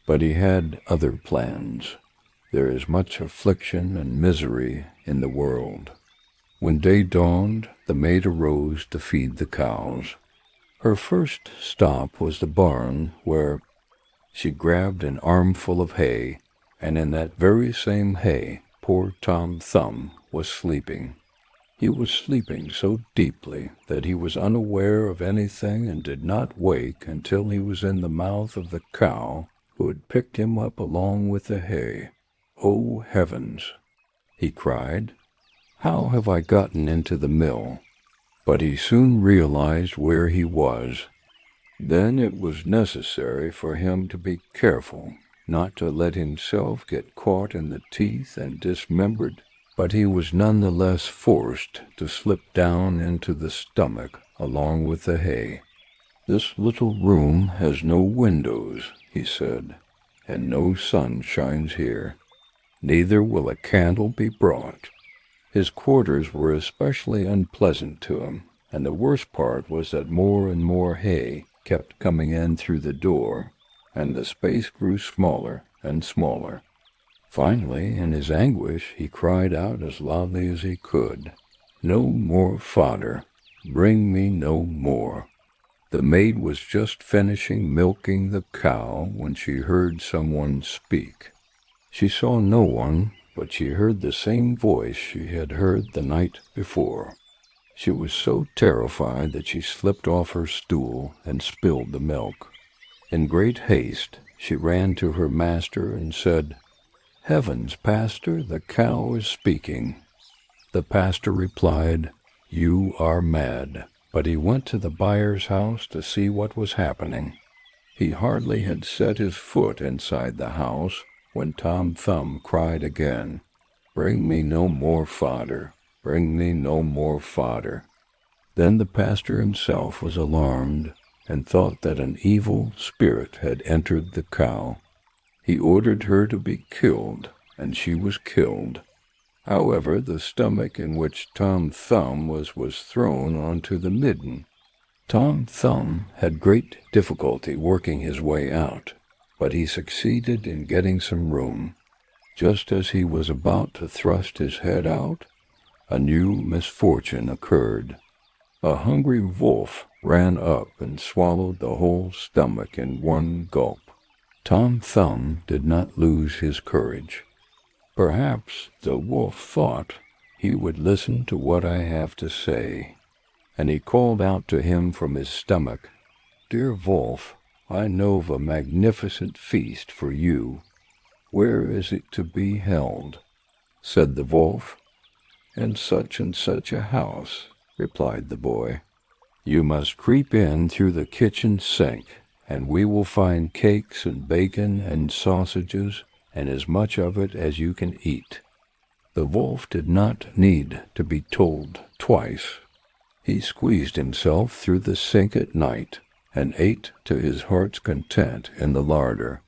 But he had other plans. There is much affliction and misery in the world. When day dawned, the maid arose to feed the cows. Her first stop was the barn, where she grabbed an armful of hay, and in that very same hay poor Tom Thumb was sleeping. He was sleeping so deeply that he was unaware of anything and did not wake until he was in the mouth of the cow who had picked him up along with the hay. "Oh, heavens!" he cried. "How have I gotten into the mill?" But he soon realized where he was. Then it was necessary for him to be careful not to let himself get caught in the teeth and dismembered, but he was none the less forced to slip down into the stomach along with the hay. "This little room has no windows," he said, "and no sun shines here. Neither will a candle be brought." His quarters were especially unpleasant to him, and the worst part was that more and more hay kept coming in through the door, and the space grew smaller and smaller. Finally, in his anguish, he cried out as loudly as he could, "No more fodder! Bring me no more!" The maid was just finishing milking the cow when she heard someone speak. She saw no one, but she heard the same voice she had heard the night before. She was so terrified that she slipped off her stool and spilled the milk. In great haste, she ran to her master and said, "Heavens, pastor, the cow is speaking." The pastor replied, "You are mad," but he went to the buyer's house to see what was happening. He hardly had set his foot inside the house when Tom Thumb cried again, "Bring me no more fodder, bring me no more fodder." Then the pastor himself was alarmed and thought that an evil spirit had entered the cow. He ordered her to be killed, and she was killed. However, the stomach in which Tom Thumb was thrown onto the midden. Tom Thumb had great difficulty working his way out, but he succeeded in getting some room. Just as he was about to thrust his head out, a new misfortune occurred. A hungry wolf ran up and swallowed the whole stomach in one gulp. Tom Thumb did not lose his courage. Perhaps the wolf thought he would listen to what I have to say, and he called out to him from his stomach, "Dear wolf, I know of a magnificent feast for you. Where is it to be held?" Said the wolf. "In such and such a house," replied the boy. "You must creep in through the kitchen sink, and we will find cakes and bacon and sausages and as much of it as you can eat." The wolf did not need to be told twice. He squeezed himself through the sink at night and ate to his heart's content in the larder.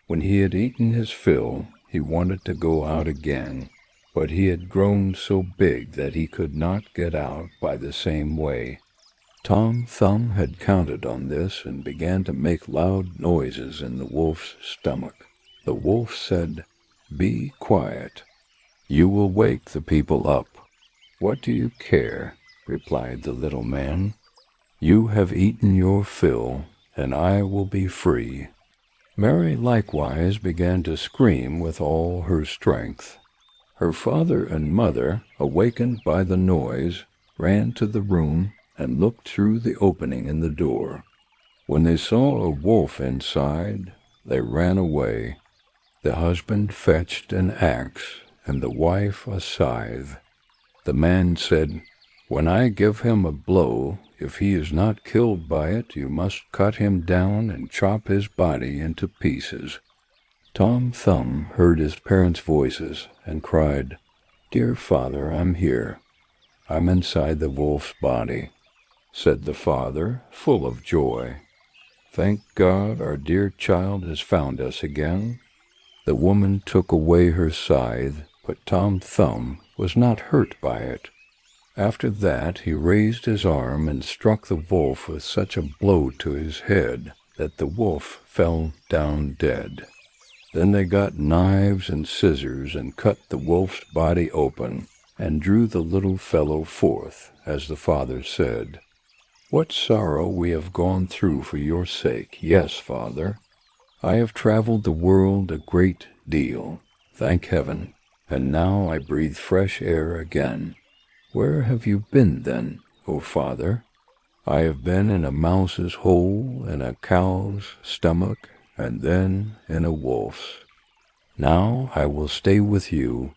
When he had eaten his fill, he wanted to go out again, but he had grown so big that he could not get out by the same way. Tom Thumb had counted on this and began to make loud noises in the wolf's stomach. The wolf said, "Be quiet. You will wake the people up." "What do you care?" replied the little man. "You have eaten your fill, and I will be free." Mary likewise began to scream with all her strength. Her father and mother, awakened by the noise, ran to the room and looked through the opening in the door. When they saw a wolf inside, they ran away. The husband fetched an axe, and the wife a scythe. The man said, "When I give him a blow, if he is not killed by it, you must cut him down and chop his body into pieces." Tom Thumb heard his parents' voices and cried, "Dear father, I'm here. I'm inside the wolf's body." Said the father, full of joy, "Thank God our dear child has found us again." The woman took away her scythe, but Tom Thumb was not hurt by it. After that he raised his arm and struck the wolf with such a blow to his head that the wolf fell down dead. Then they got knives and scissors and cut the wolf's body open and drew the little fellow forth, as the father said, "What sorrow we have gone through for your sake! Yes, father, I have traveled the world a great deal, thank heaven, and now I breathe fresh air again. Where have you been then, O father?" "I have been in a mouse's hole, in a cow's stomach, and then in a wolf's. Now I will stay with you,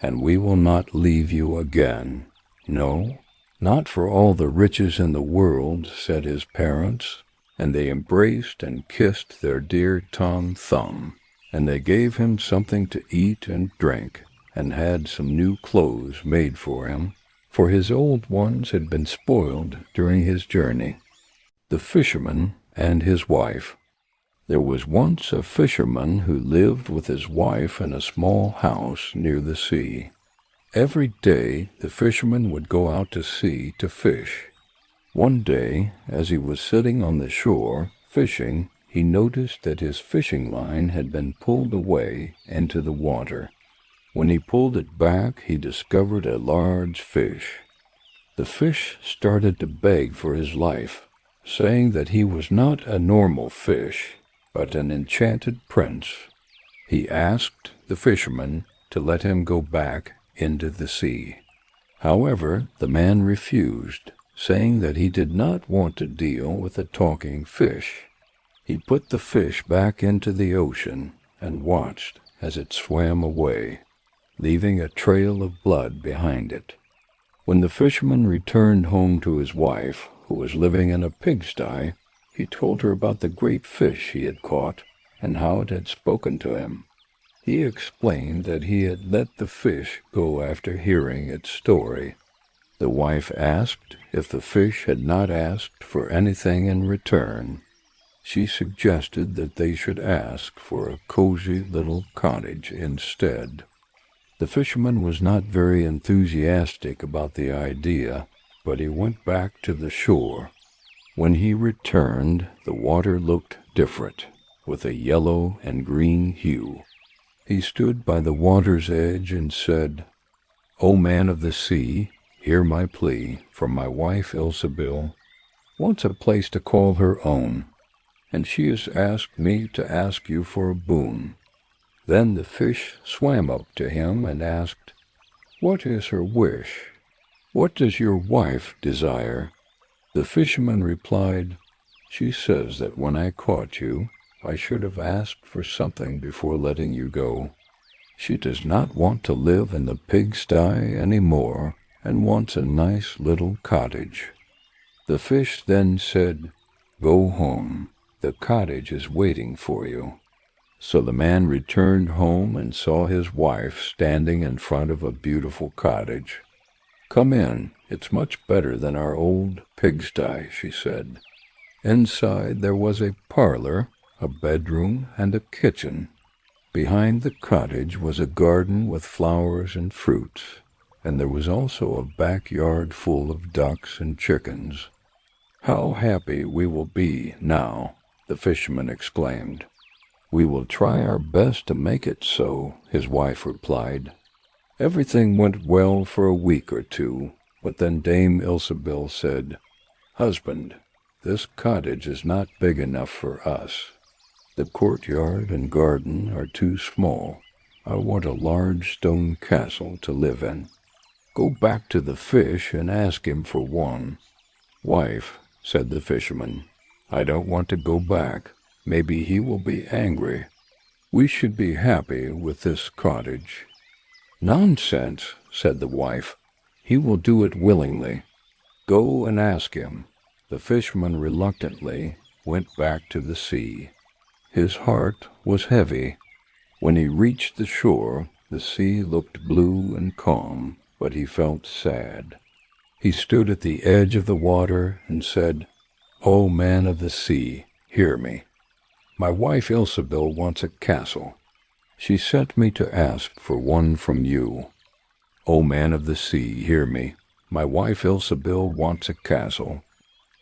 and we will not leave you again. No, not for all the riches in the world," said his parents, and they embraced and kissed their dear Tom Thumb, and they gave him something to eat and drink, and had some new clothes made for him, for his old ones had been spoiled during his journey. The Fisherman and His Wife. There was once a fisherman who lived with his wife in a small house near the sea. Every day the fisherman would go out to sea to fish. One day, as he was sitting on the shore fishing, he noticed that his fishing line had been pulled away into the water. When he pulled it back, he discovered a large fish. The fish started to beg for his life, saying that he was not a normal fish, but an enchanted prince. He asked the fisherman to let him go back into the sea. However, the man refused, saying that he did not want to deal with a talking fish. He put the fish back into the ocean and watched as it swam away, leaving a trail of blood behind it. When the fisherman returned home to his wife, who was living in a pigsty, he told her about the great fish he had caught and how it had spoken to him. He explained that he had let the fish go after hearing its story. The wife asked if the fish had not asked for anything in return. She suggested that they should ask for a cozy little cottage instead. The fisherman was not very enthusiastic about the idea, but he went back to the shore. When he returned, the water looked different, with a yellow and green hue. He stood by the water's edge and said, "O man of the sea, hear my plea, for my wife Ilsebil wants a place to call her own, and she has asked me to ask you for a boon." Then the fish swam up to him and asked, "What is her wish? What does your wife desire?" The fisherman replied, "She says that when I caught you, I should have asked for something before letting you go. She does not want to live in the pigsty any more and wants a nice little cottage." The fish then said, "Go home. The cottage is waiting for you." So the man returned home and saw his wife standing in front of a beautiful cottage. "Come in. It's much better than our old pigsty," she said. Inside there was a parlor, a bedroom, and a kitchen. Behind the cottage was a garden with flowers and fruits, and there was also a backyard full of ducks and chickens. "How happy we will be now," the fisherman exclaimed. "We will try our best to make it so," his wife replied. Everything went well for a week or two, but then Dame Ilsebil said, "Husband, this cottage is not big enough for us. The courtyard and garden are too small. I want a large stone castle to live in. Go back to the fish and ask him for one." "Wife," said the fisherman, "I don't want to go back. Maybe he will be angry. We should be happy with this cottage." "Nonsense," said the wife. "He will do it willingly. Go and ask him." The fisherman reluctantly went back to the sea. His heart was heavy. When he reached the shore, the sea looked blue and calm, but he felt sad. He stood at the edge of the water and said, "O man of the sea, hear me. My wife Ilsebil wants a castle. She sent me to ask for one from you. O man of the sea, hear me. my wife Ilsabil wants a castle.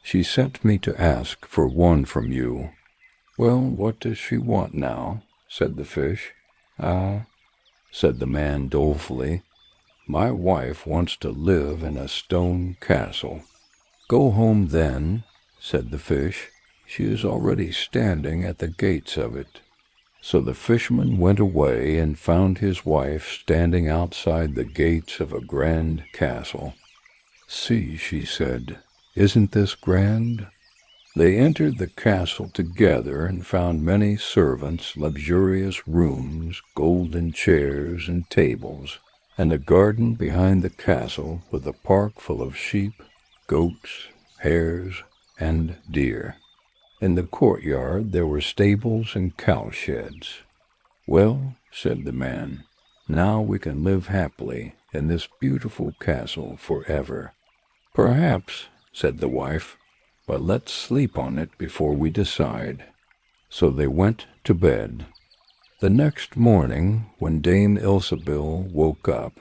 She sent me to ask for one from you." "Well, what does she want now?" said the fish. "Ah," said the man dolefully, "my wife wants to live in a stone castle." "Go home then," said the fish. "She is already standing at the gates of it." So the fisherman went away and found his wife standing outside the gates of a grand castle. "See," she said, "isn't this grand?" They entered the castle together and found many servants, luxurious rooms, golden chairs and tables, and a garden behind the castle with a park full of sheep, goats, hares, and deer. In the courtyard there were stables and cowsheds. "Well," said the man, "now we can live happily in this beautiful castle forever." "Perhaps," said the wife, "but let's sleep on it before we decide." So they went to bed. The next morning, when Dame Ilsabil woke up,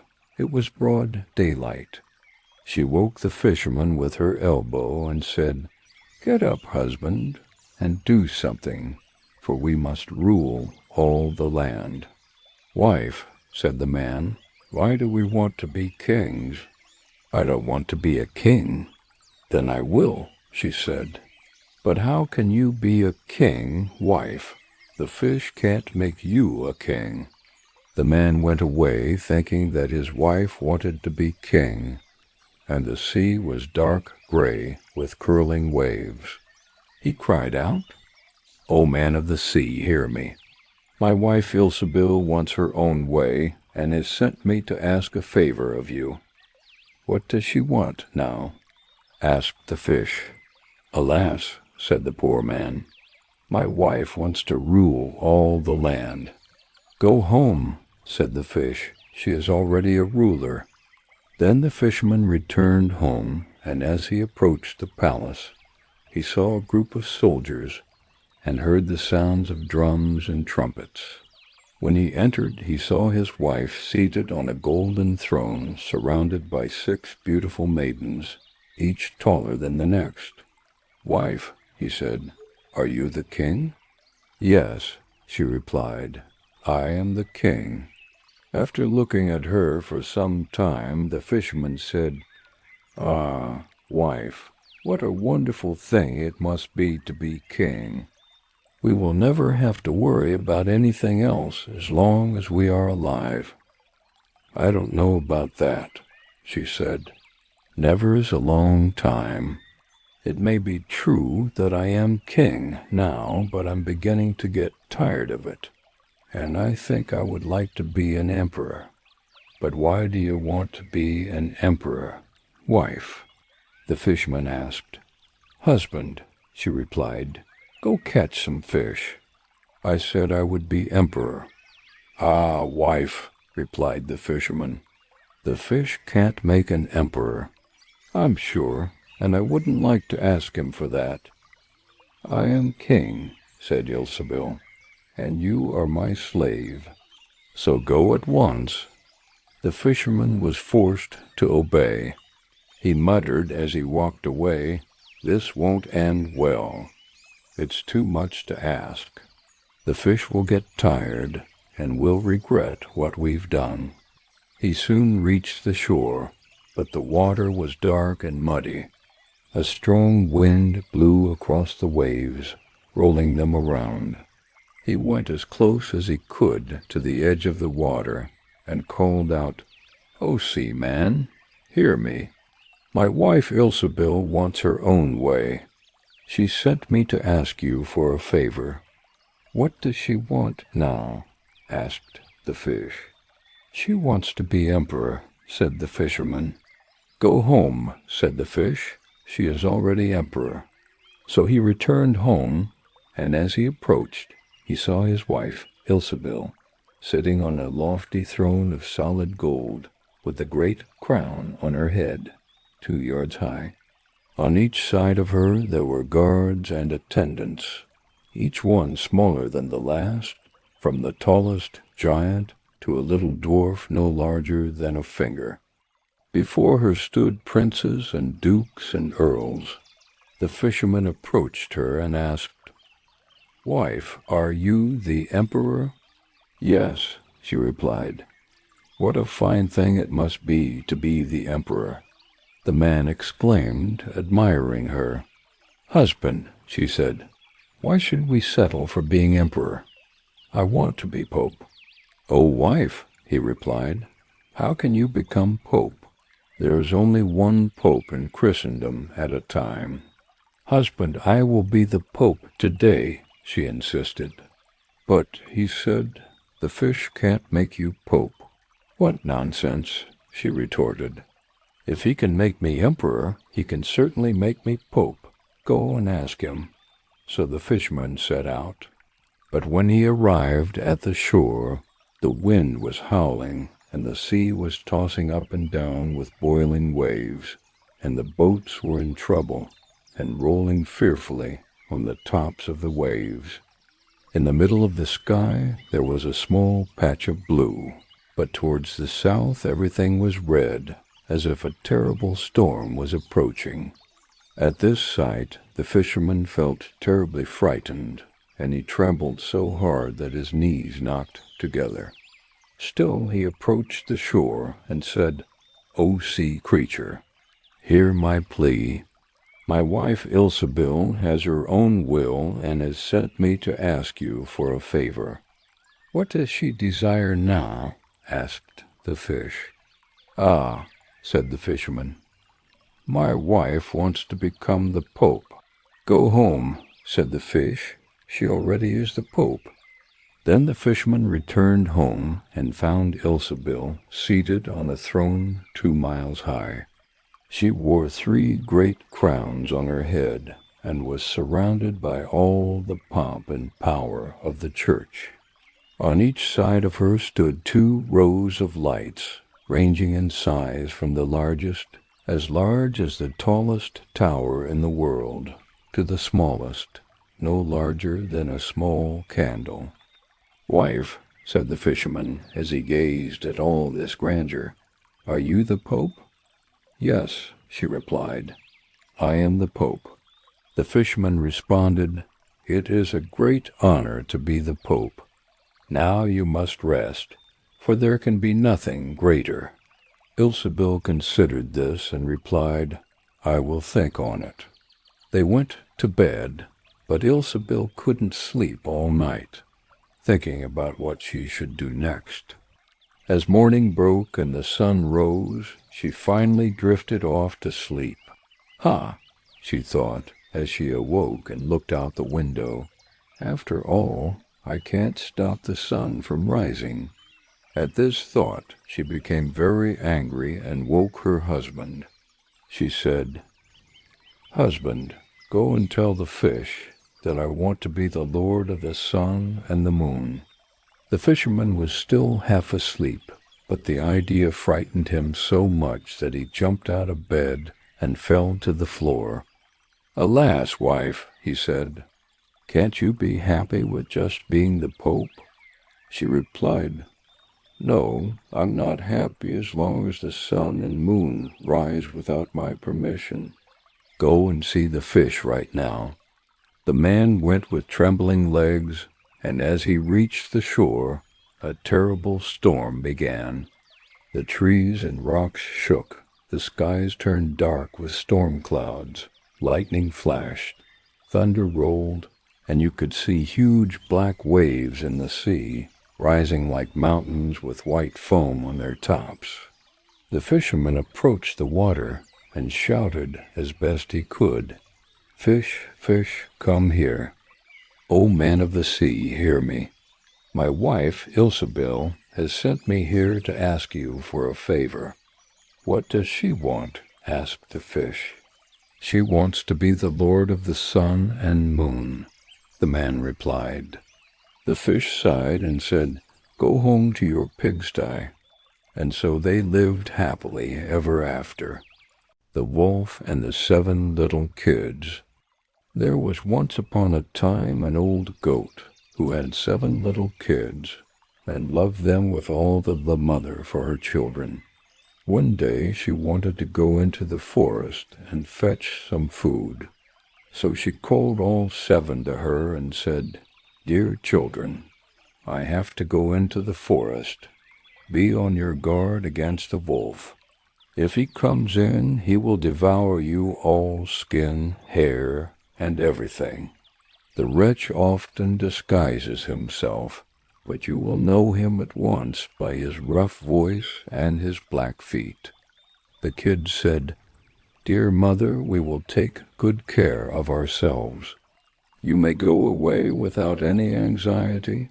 it was broad daylight. She woke the fisherman with her elbow and said, "Get up, husband, and do something, for we must rule all the land." "Wife," said the man, "why do we want to be kings?" "I don't want to be a king." "Then I will," she said. "But how can you be a king, wife? The fish can't make you a king." The man went away thinking that his wife wanted to be king, and the sea was dark gray with curling waves. He cried out, "O man of the sea, hear me. My wife Ilsabil wants her own way, and has sent me to ask a favor of you." "What does she want now?" asked the fish. "Alas," said the poor man, "my wife wants to rule all the land." "Go home," said the fish, "she is already a ruler." Then the fisherman returned home, and as he approached the palace, he saw a group of soldiers and heard the sounds of drums and trumpets. When he entered, he saw his wife seated on a golden throne, surrounded by 6 beautiful maidens, each taller than the next. "Wife," he said, "are you the king?" "Yes," she replied, "I am the king." After looking at her for some time, the fisherman said, "Ah, wife, what a wonderful thing it must be to be king. We will never have to worry about anything else as long as we are alive." "I don't know about that," she said. "Never is a long time. It may be true that I am king now, but I'm beginning to get tired of it, and I think I would like to be an emperor." "But why do you want to be an emperor, wife?" the fisherman asked. "Husband," she replied, "go catch some fish." "I said I would be emperor." "Ah, wife," replied the fisherman, "the fish can't make an emperor." "I'm sure, and I wouldn't like to ask him for that." "I am king," said Ilsabil, "and you are my slave. So go at once." The fisherman was forced to obey. He muttered as he walked away, "This won't end well. It's too much to ask. The fish will get tired, and will regret what we've done." He soon reached the shore, but the water was dark and muddy. A strong wind blew across the waves, rolling them around. He went as close as he could to the edge of the water, and called out, "O sea man, hear me. My wife Ilsabil wants her own way. She sent me to ask you for a favor." "What does she want now?" asked the fish. "She wants to be emperor," said the fisherman. "Go home," said the fish. "She is already emperor." So he returned home, and as he approached, he saw his wife Ilsabil sitting on a lofty throne of solid gold, with a great crown on her head, 2 yards high. On each side of her there were guards and attendants, each one smaller than the last, from the tallest giant to a little dwarf no larger than a finger. Before her stood princes and dukes and earls. The fisherman approached her and asked, "Wife, are you the emperor?" "Yes," she replied. "What a fine thing it must be to be the emperor." The man exclaimed, admiring her. "Husband," she said, "why should we settle for being emperor? I want to be pope." "Oh, wife," he replied, "how can you become pope? There is only one pope in Christendom at a time." "Husband, I will be the pope today," she insisted. "But," he said, "the fish can't make you pope." "What nonsense," she retorted. "If he can make me emperor, he can certainly make me pope. Go and ask him." So the fisherman set out. But when he arrived at the shore, the wind was howling, and the sea was tossing up and down with boiling waves, and the boats were in trouble and rolling fearfully on the tops of the waves. In the middle of the sky there was a small patch of blue, but towards the south everything was red, as if a terrible storm was approaching. At this sight the fisherman felt terribly frightened, and he trembled so hard that his knees knocked together. Still he approached the shore and said, "O sea creature, hear my plea. My wife Ilsebil has her own will and has sent me to ask you for a favor." "What does she desire now?" asked the fish. "Ah," said the fisherman, "my wife wants to become the pope." "Go home," said the fish, "she already is the pope." Then the fisherman returned home and found Ilsebil seated on a throne 2 miles high. She wore 3 great crowns on her head and was surrounded by all the pomp and power of the church. On each side of her stood 2 rows of lights, ranging in size from the largest, as large as the tallest tower in the world, to the smallest, no larger than a small candle. "Wife," said the fisherman, as he gazed at all this grandeur, "are you the pope?" "Yes," she replied, "I am the pope." The fisherman responded, "It is a great honor to be the pope. Now you must rest, for there can be nothing greater." Ilsebil considered this and replied, "I will think on it." They went to bed, but Ilsebil couldn't sleep all night, thinking about what she should do next. As morning broke and the sun rose, she finally drifted off to sleep. "Ha!" she thought, as she awoke and looked out the window. "After all, I can't stop the sun from rising." At this thought, she became very angry and woke her husband. She said, "Husband, go and tell the fish that I want to be the lord of the sun and the moon." The fisherman was still half asleep, but the idea frightened him so much that he jumped out of bed and fell to the floor. "Alas, wife," he said, "can't you be happy with just being the pope?" She replied, "No, I'm not happy as long as the sun and moon rise without my permission." "Go and see the fish right now." The man went with trembling legs, and as he reached the shore, a terrible storm began. The trees and rocks shook, the skies turned dark with storm clouds, lightning flashed, thunder rolled, and you could see huge black waves in the sea, rising like mountains with white foam on their tops. The fisherman approached the water and shouted as best he could, "Fish, fish, come here. O man of the sea, hear me. My wife, Ilsebil, has sent me here to ask you for a favor." "What does she want?" asked the fish. "She wants to be the lord of the sun and moon," the man replied. The fish sighed and said, "Go home to your pigsty." And so they lived happily ever after. The Wolf and the 7 Little Kids. There was once upon a time an old goat who had 7 little kids, and loved them with all the mother for her children. One day she wanted to go into the forest and fetch some food. So she called all 7 to her and said, "Dear children, I have to go into the forest. Be on your guard against a wolf. If he comes in, he will devour you all, skin, hair, and everything. The wretch often disguises himself, but you will know him at once by his rough voice and his black feet." The kids said, "Dear mother, we will take good care of ourselves. You may go away without any anxiety."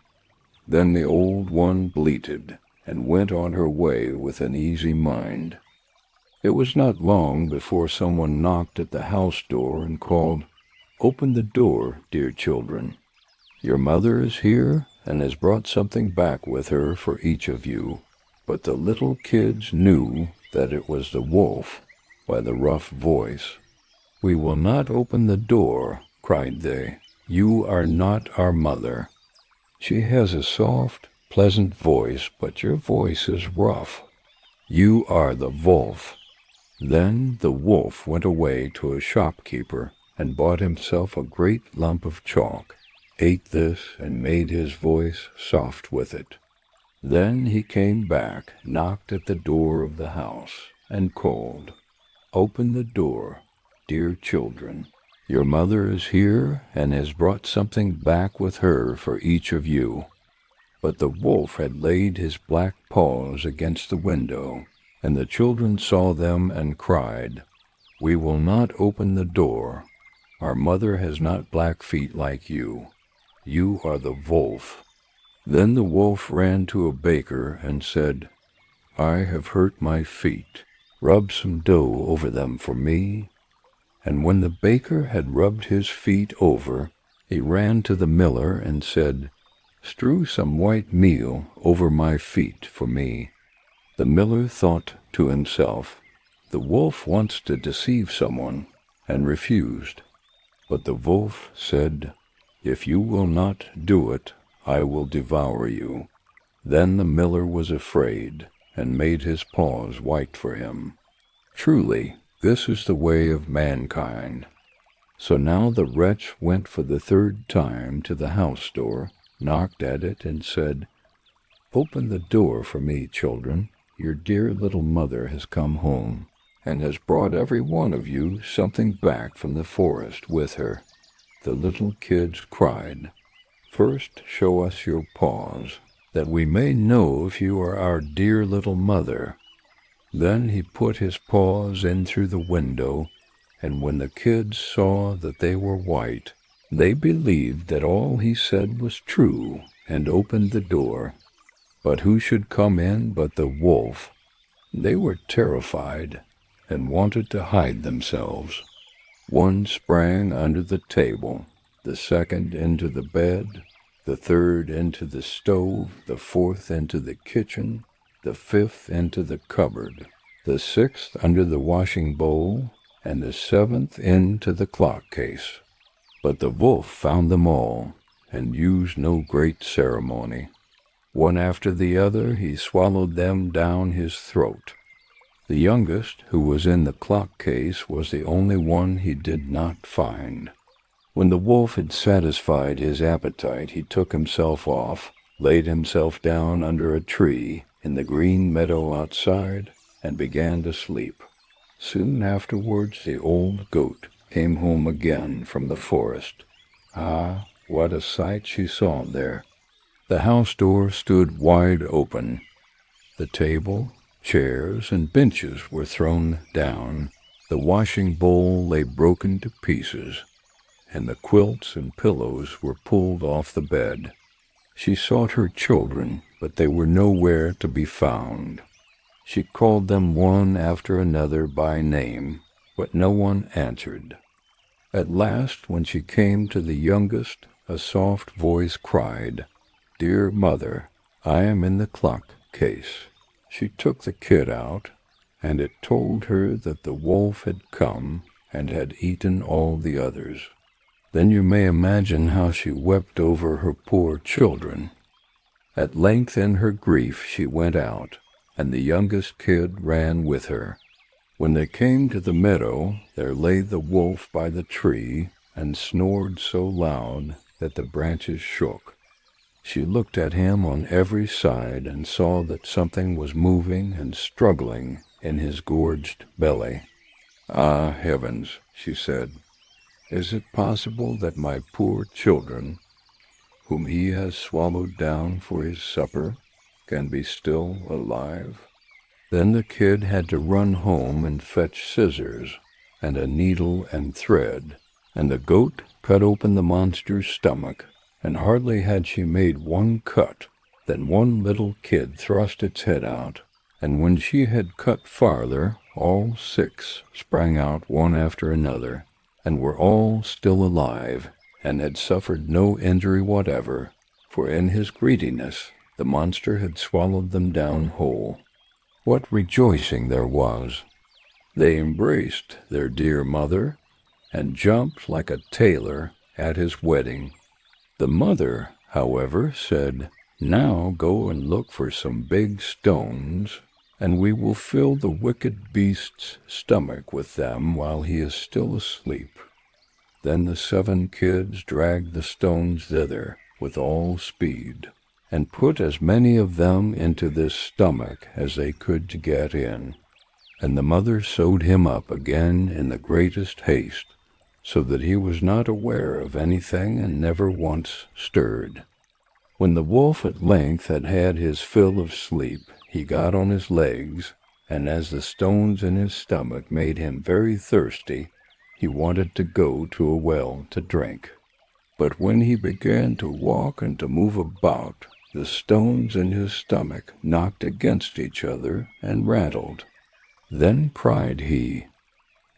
Then the old one bleated and went on her way with an easy mind. It was not long before someone knocked at the house door and called, "Open the door, dear children. Your mother is here and has brought something back with her for each of you." But the little kids knew that it was the wolf by the rough voice. "We will not open the door," cried they. "You are not our mother. She has a soft, pleasant voice, but your voice is rough. You are the wolf." Then the wolf went away to a shopkeeper and bought himself a great lump of chalk, ate this, and made his voice soft with it. Then he came back, knocked at the door of the house, and called, "Open the door, dear children. Your mother is here and has brought something back with her for each of you." But the wolf had laid his black paws against the window, and the children saw them and cried, "We will not open the door. Our mother has not black feet like you. You are the wolf." Then the wolf ran to a baker and said, "I have hurt my feet. Rub some dough over them for me." And when the baker had rubbed his feet over, he ran to the miller and said, "Strew some white meal over my feet for me." The miller thought to himself, "The wolf wants to deceive someone," and refused. But the wolf said, "If you will not do it, I will devour you." Then the miller was afraid, and made his paws white for him. Truly, this is the way of mankind. So now the wretch went for the 3rd time to the house door, knocked at it, and said, "Open the door for me, children. Your dear little mother has come home, and has brought every one of you something back from the forest with her." The little kids cried, "First show us your paws, that we may know if you are our dear little mother." Then he put his paws in through the window, and when the kids saw that they were white, they believed that all he said was true, and opened the door. But who should come in but the wolf? They were terrified, and wanted to hide themselves. One sprang under the table, the second into the bed, the third into the stove, the fourth into the kitchen, the fifth into the cupboard, the sixth under the washing bowl, and the 7th into the clock case. But the wolf found them all, and used no great ceremony. One after the other he swallowed them down his throat. The youngest, who was in the clock case, was the only one he did not find. When the wolf had satisfied his appetite, he took himself off, laid himself down under a tree in the green meadow outside, and began to sleep. Soon afterwards the old goat came home again from the forest. Ah, what a sight she saw there! The house door stood wide open. The table, chairs, and benches were thrown down. The washing bowl lay broken to pieces, and the quilts and pillows were pulled off the bed. She sought her children, but they were nowhere to be found. She called them one after another by name, but no one answered. At last, when she came to the youngest, a soft voice cried, "Dear mother, I am in the clock case." She took the kid out, and it told her that the wolf had come and had eaten all the others. Then you may imagine how she wept over her poor children. At length in her grief she went out, and the youngest kid ran with her. When they came to the meadow, there lay the wolf by the tree, and snored so loud that the branches shook. She looked at him on every side and saw that something was moving and struggling in his gorged belly. "Ah, heavens," she said, "is it possible that my poor children, whom he has swallowed down for his supper, can be still alive?" Then the kid had to run home and fetch scissors and a needle and thread, and the goat cut open the monster's stomach, and hardly had she made one cut than one little kid thrust its head out, and when she had cut farther, all 6 sprang out one after another, and were all still alive, and had suffered no injury whatever, for in his greediness the monster had swallowed them down whole. What rejoicing there was! They embraced their dear mother, and jumped like a tailor at his wedding. The mother, however, said, "Now go and look for some big stones, and we will fill the wicked beast's stomach with them while he is still asleep." Then the 7 kids dragged the stones thither with all speed, and put as many of them into this stomach as they could to get in. And the mother sewed him up again in the greatest haste, so that he was not aware of anything and never once stirred. When the wolf at length had had his fill of sleep, he got on his legs, and as the stones in his stomach made him very thirsty, he wanted to go to a well to drink. But when he began to walk and to move about, the stones in his stomach knocked against each other and rattled. Then cried he,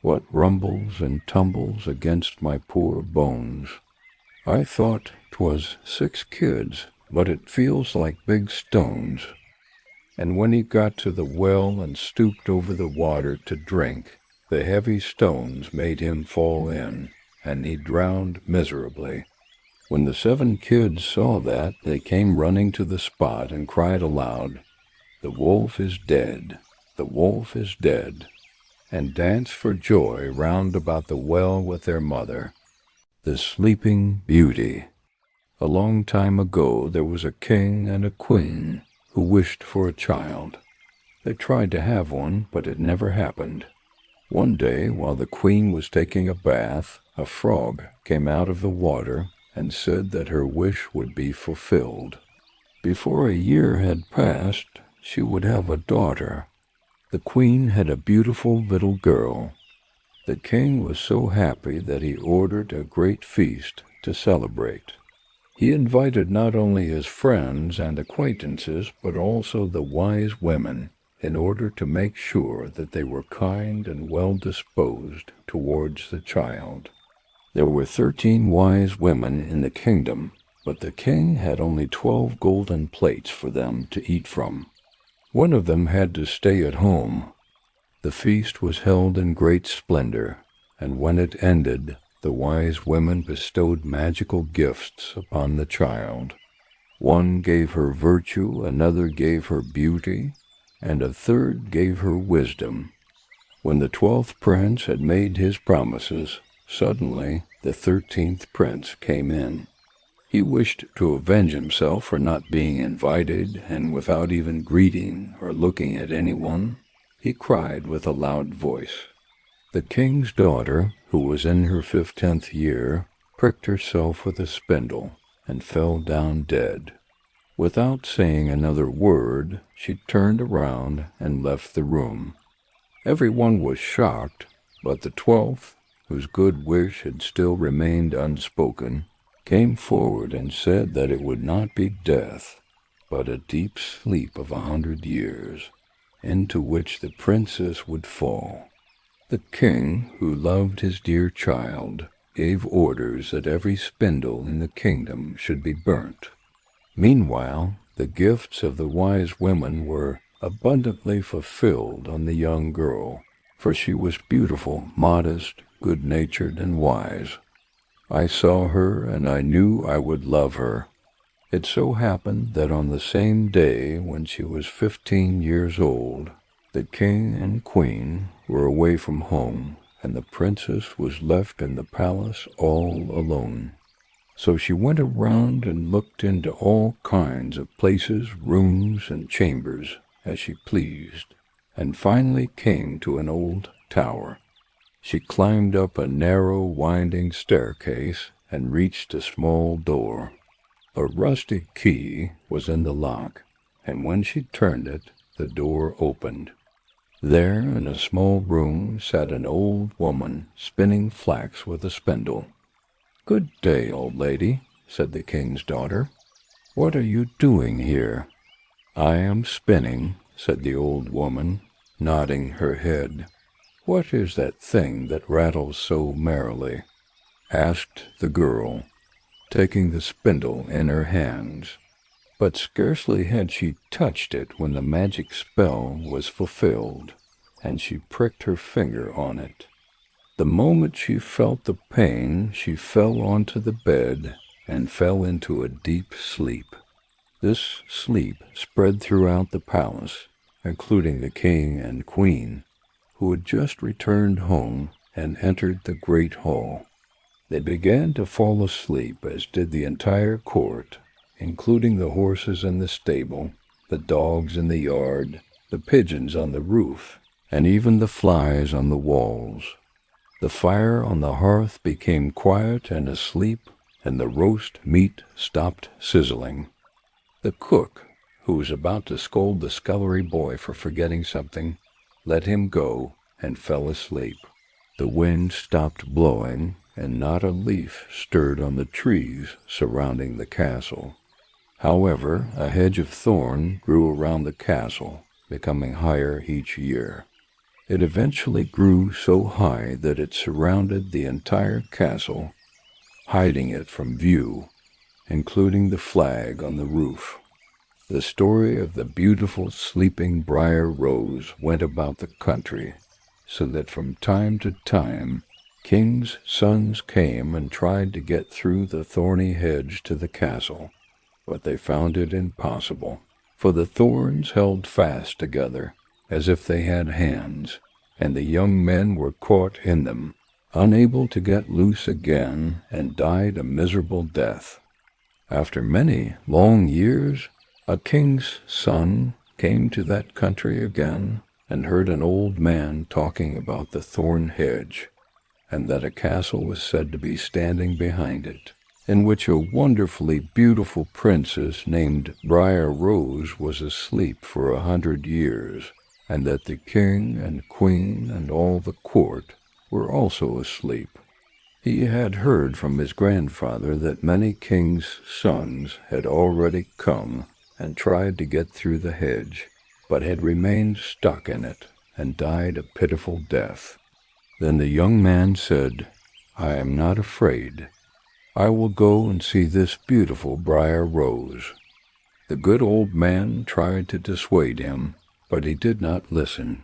"What rumbles and tumbles against my poor bones? I thought 'twas 6 kids, but it feels like big stones." And when he got to the well and stooped over the water to drink, the heavy stones made him fall in, and he drowned miserably. When the 7 kids saw that, they came running to the spot and cried aloud, "The wolf is dead! The wolf is dead!" and danced for joy round about the well with their mother. The Sleeping Beauty. A long time ago there was a king and a queen who wished for a child. They tried to have one, but it never happened. One day, while the queen was taking a bath, a frog came out of the water and said that her wish would be fulfilled. Before a year had passed, she would have a daughter. The queen had a beautiful little girl. The king was so happy that he ordered a great feast to celebrate. He invited not only his friends and acquaintances, but also the wise women, in order to make sure that they were kind and well disposed towards the child. There were 13 wise women in the kingdom, but the king had only 12 golden plates for them to eat from. One of them had to stay at home. The feast was held in great splendor, and when it ended, the wise women bestowed magical gifts upon the child. One gave her virtue, another gave her beauty, and a third gave her wisdom. When the 12th prince had made his promises, suddenly the 13th prince came in. He wished to avenge himself for not being invited, and without even greeting or looking at anyone, he cried with a loud voice. The king's daughter, who was in her 15th year, pricked herself with a spindle and fell down dead. Without saying another word, she turned around and left the room. Everyone was shocked, but the 12th, whose good wish had still remained unspoken, came forward and said that it would not be death, but a deep sleep of 100 years, into which the princess would fall. The king, who loved his dear child, gave orders that every spindle in the kingdom should be burnt. Meanwhile, the gifts of the wise women were abundantly fulfilled on the young girl, for she was beautiful, modest, good-natured, and wise. I saw her, and I knew I would love her, It so happened that on the same day when she was 15 years old, the king and queen were away from home, and the princess was left in the palace all alone. So she went around and looked into all kinds of places, rooms, and chambers as she pleased, and finally came to an old tower. She climbed up a narrow, winding staircase and reached a small door. A rusty key was in the lock, and when she turned it, the door opened. There, in a small room, sat an old woman spinning flax with a spindle. "Good day, old lady," said the king's daughter. "What are you doing here?" "I am spinning," said the old woman, nodding her head. "What is that thing that rattles so merrily?" asked the girl, taking the spindle in her hands. But scarcely had she touched it when the magic spell was fulfilled, and she pricked her finger on it. The moment she felt the pain, she fell onto the bed and fell into a deep sleep. This sleep spread throughout the palace, including the king and queen, who had just returned home and entered the great hall. They began to fall asleep, as did the entire court, including the horses in the stable, the dogs in the yard, the pigeons on the roof, and even the flies on the walls. The fire on the hearth became quiet and asleep, and the roast meat stopped sizzling. The cook, who was about to scold the scullery boy for forgetting something, let him go and fell asleep. The wind stopped blowing, and not a leaf stirred on the trees surrounding the castle. However, a hedge of thorn grew around the castle, becoming higher each year. It eventually grew so high that it surrounded the entire castle, hiding it from view, including the flag on the roof. The story of the beautiful sleeping briar rose went about the country, so that from time to time kings' sons came and tried to get through the thorny hedge to the castle, but they found it impossible, for the thorns held fast together, as if they had hands, and the young men were caught in them, unable to get loose again, and died a miserable death. After many long years, a king's son came to that country again, and heard an old man talking about the thorn hedge, and that a castle was said to be standing behind it, in which a wonderfully beautiful princess named Briar Rose was asleep for 100 years, and that the king and queen and all the court were also asleep. He had heard from his grandfather that many kings' sons had already come and tried to get through the hedge, but had remained stuck in it and died a pitiful death. Then the young man said, "I am not afraid. I will go and see this beautiful Briar Rose." The good old man tried to dissuade him, but he did not listen.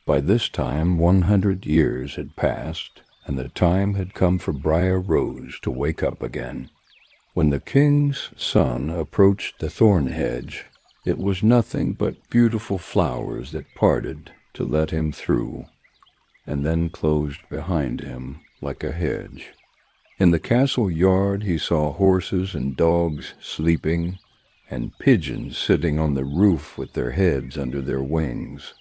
By this time 100 years had passed, and the time had come for Briar Rose to wake up again. When the king's son approached the thorn hedge, it was nothing but beautiful flowers that parted to let him through, and then closed behind him like a hedge. In the castle yard he saw horses and dogs sleeping, and pigeons sitting on the roof with their heads under their wings.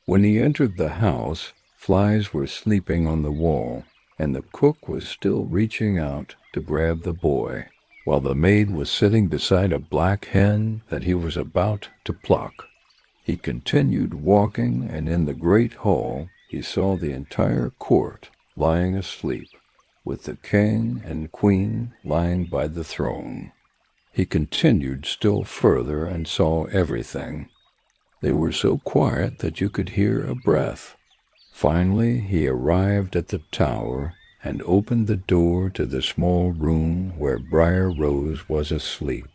When he entered the house, flies were sleeping on the wall, and the cook was still reaching out to grab the boy, while the maid was sitting beside a black hen that he was about to pluck. He continued walking, and in the great hall he saw the entire court lying asleep, with the king and queen lying by the throne. He continued still further and saw everything. They were so quiet that you could hear a breath. Finally, he arrived at the tower and opened the door to the small room where Briar Rose was asleep.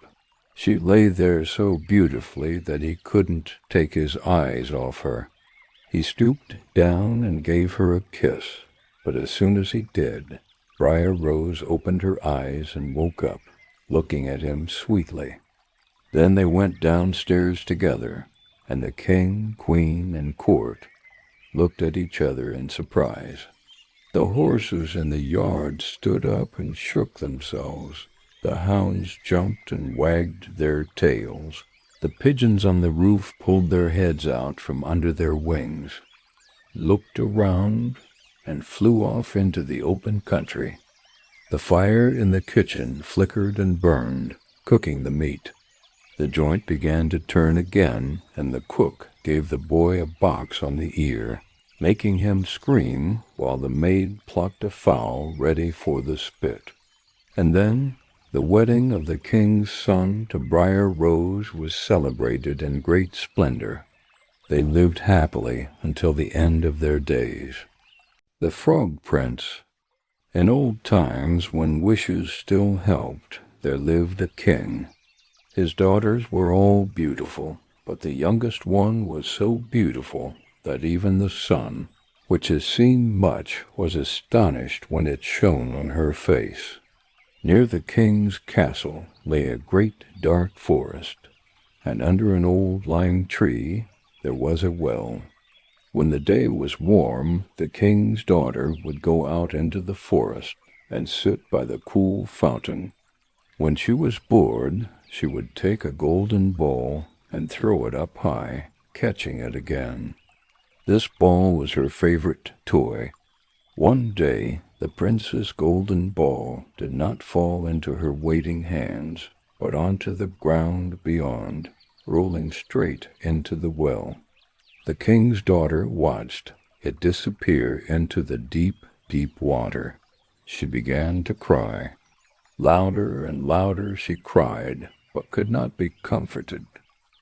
She lay there so beautifully that he couldn't take his eyes off her. He stooped down and gave her a kiss, but as soon as he did, Briar Rose opened her eyes and woke up, looking at him sweetly. Then they went downstairs together, and the king, queen, and court looked at each other in surprise. The horses in the yard stood up and shook themselves. The hounds jumped and wagged their tails. The pigeons on the roof pulled their heads out from under their wings, looked around, and flew off into the open country. The fire in the kitchen flickered and burned, cooking the meat. The joint began to turn again, and the cook gave the boy a box on the ear, making him scream while the maid plucked a fowl ready for the spit. And then the wedding of the king's son to Briar Rose was celebrated in great splendor. They lived happily until the end of their days. The Frog Prince. In old times, when wishes still helped, there lived a king. His daughters were all beautiful, but the youngest one was so beautiful that even the sun, which has seen much, was astonished when it shone on her face. Near the king's castle lay a great dark forest, and under an old lime tree there was a well. When the day was warm, the king's daughter would go out into the forest and sit by the cool fountain. When she was bored, she would take a golden ball and throw it up high, catching it again. This ball was her favorite toy. One day, the prince's golden ball did not fall into her waiting hands, but onto the ground beyond, rolling straight into the well. The king's daughter watched it disappear into the deep, deep water. She began to cry. Louder and louder she cried, but could not be comforted.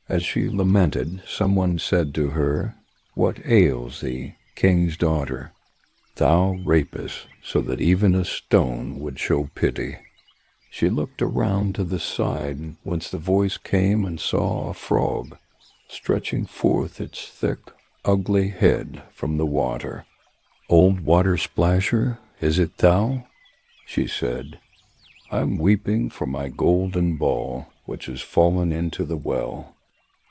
As she lamented, someone said to her, "What ails thee, king's daughter? Thou rapest, so that even a stone would show pity." She looked around to the side whence the voice came and saw a frog, stretching forth its thick, ugly head from the water. "Old Water Splasher, is it thou?" she said. "I'm weeping for my golden ball, which has fallen into the well."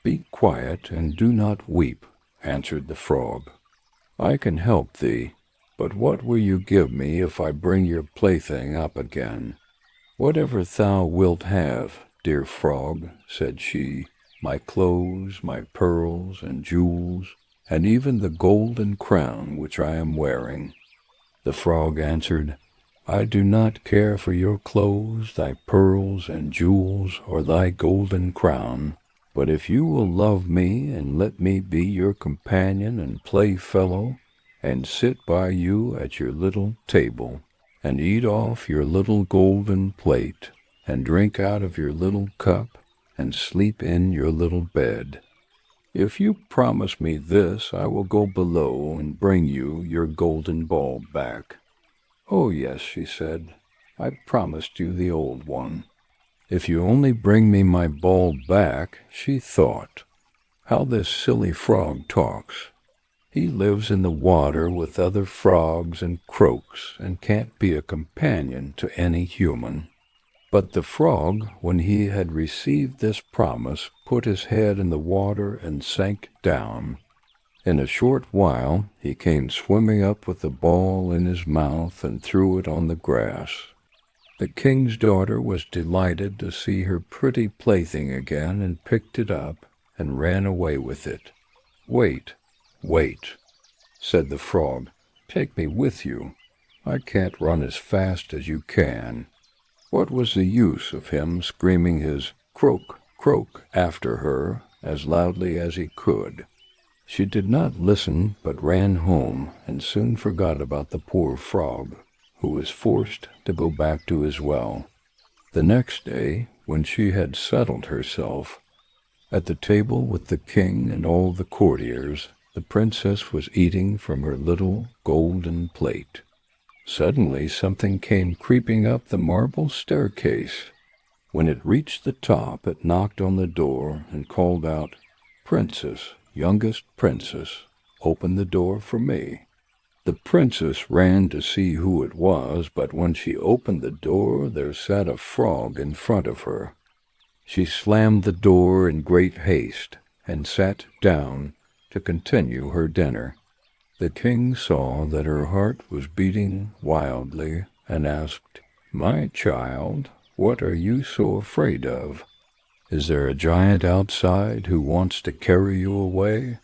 "Be quiet and do not weep," answered the frog. "I can help thee, but what will you give me if I bring your plaything up again?" "Whatever thou wilt have, dear frog," said she, "my clothes, my pearls and jewels, and even the golden crown which I am wearing." The frog answered, "I do not care for your clothes, thy pearls and jewels, or thy golden crown, but if you will love me and let me be your companion and playfellow, and sit by you at your little table, and eat off your little golden plate, and drink out of your little cup, and sleep in your little bed. If you promise me this, I will go below and bring you your golden ball back." "Oh, yes," she said, "I promised you the old one." "If you only bring me my ball back," she thought, "how this silly frog talks. He lives in the water with other frogs and croaks, and can't be a companion to any human." But the frog, when he had received this promise, put his head in the water and sank down. In a short while he came swimming up with the ball in his mouth and threw it on the grass. The king's daughter was delighted to see her pretty plaything again, and picked it up and ran away with it. "Wait, wait," said the frog. "Take me with you. I can't run as fast as you can." What was the use of him screaming his "croak, croak" after her as loudly as he could? She did not listen, but ran home, and soon forgot about the poor frog, who was forced to go back to his well. The next day, when she had settled herself at the table with the king and all the courtiers, the princess was eating from her little golden plate. Suddenly something came creeping up the marble staircase. When it reached the top, it knocked on the door and called out, "Princess, youngest princess, open the door for me." The princess ran to see who it was, but when she opened the door, there sat a frog in front of her. She slammed the door in great haste and sat down to continue her dinner. The king saw that her heart was beating wildly and asked, "My child, what are you so afraid of? Is there a giant outside who wants to carry you away?"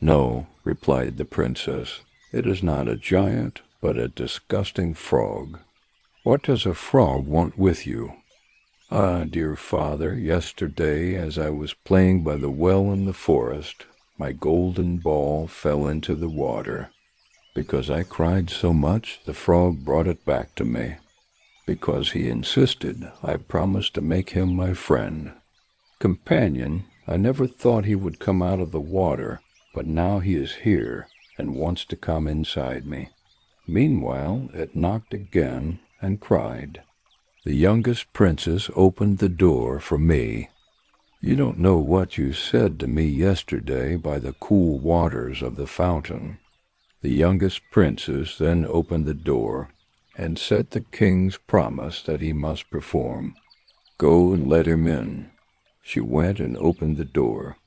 "No," replied the princess. "It is not a giant, but a disgusting frog." "What does a frog want with you?" "Ah, dear father, yesterday, as I was playing by the well in the forest, my golden ball fell into the water. Because I cried so much, the frog brought it back to me. Because he insisted, I promised to make him my friend. Companion, I never thought he would come out of the water, but now he is here and wants to come inside me." Meanwhile, it knocked again and cried. The youngest princess opened the door for me. "You don't know what you said to me yesterday by the cool waters of the fountain." The youngest princess then opened the door and said the king's promise that he must perform. "Go and let him in." She went and opened the door.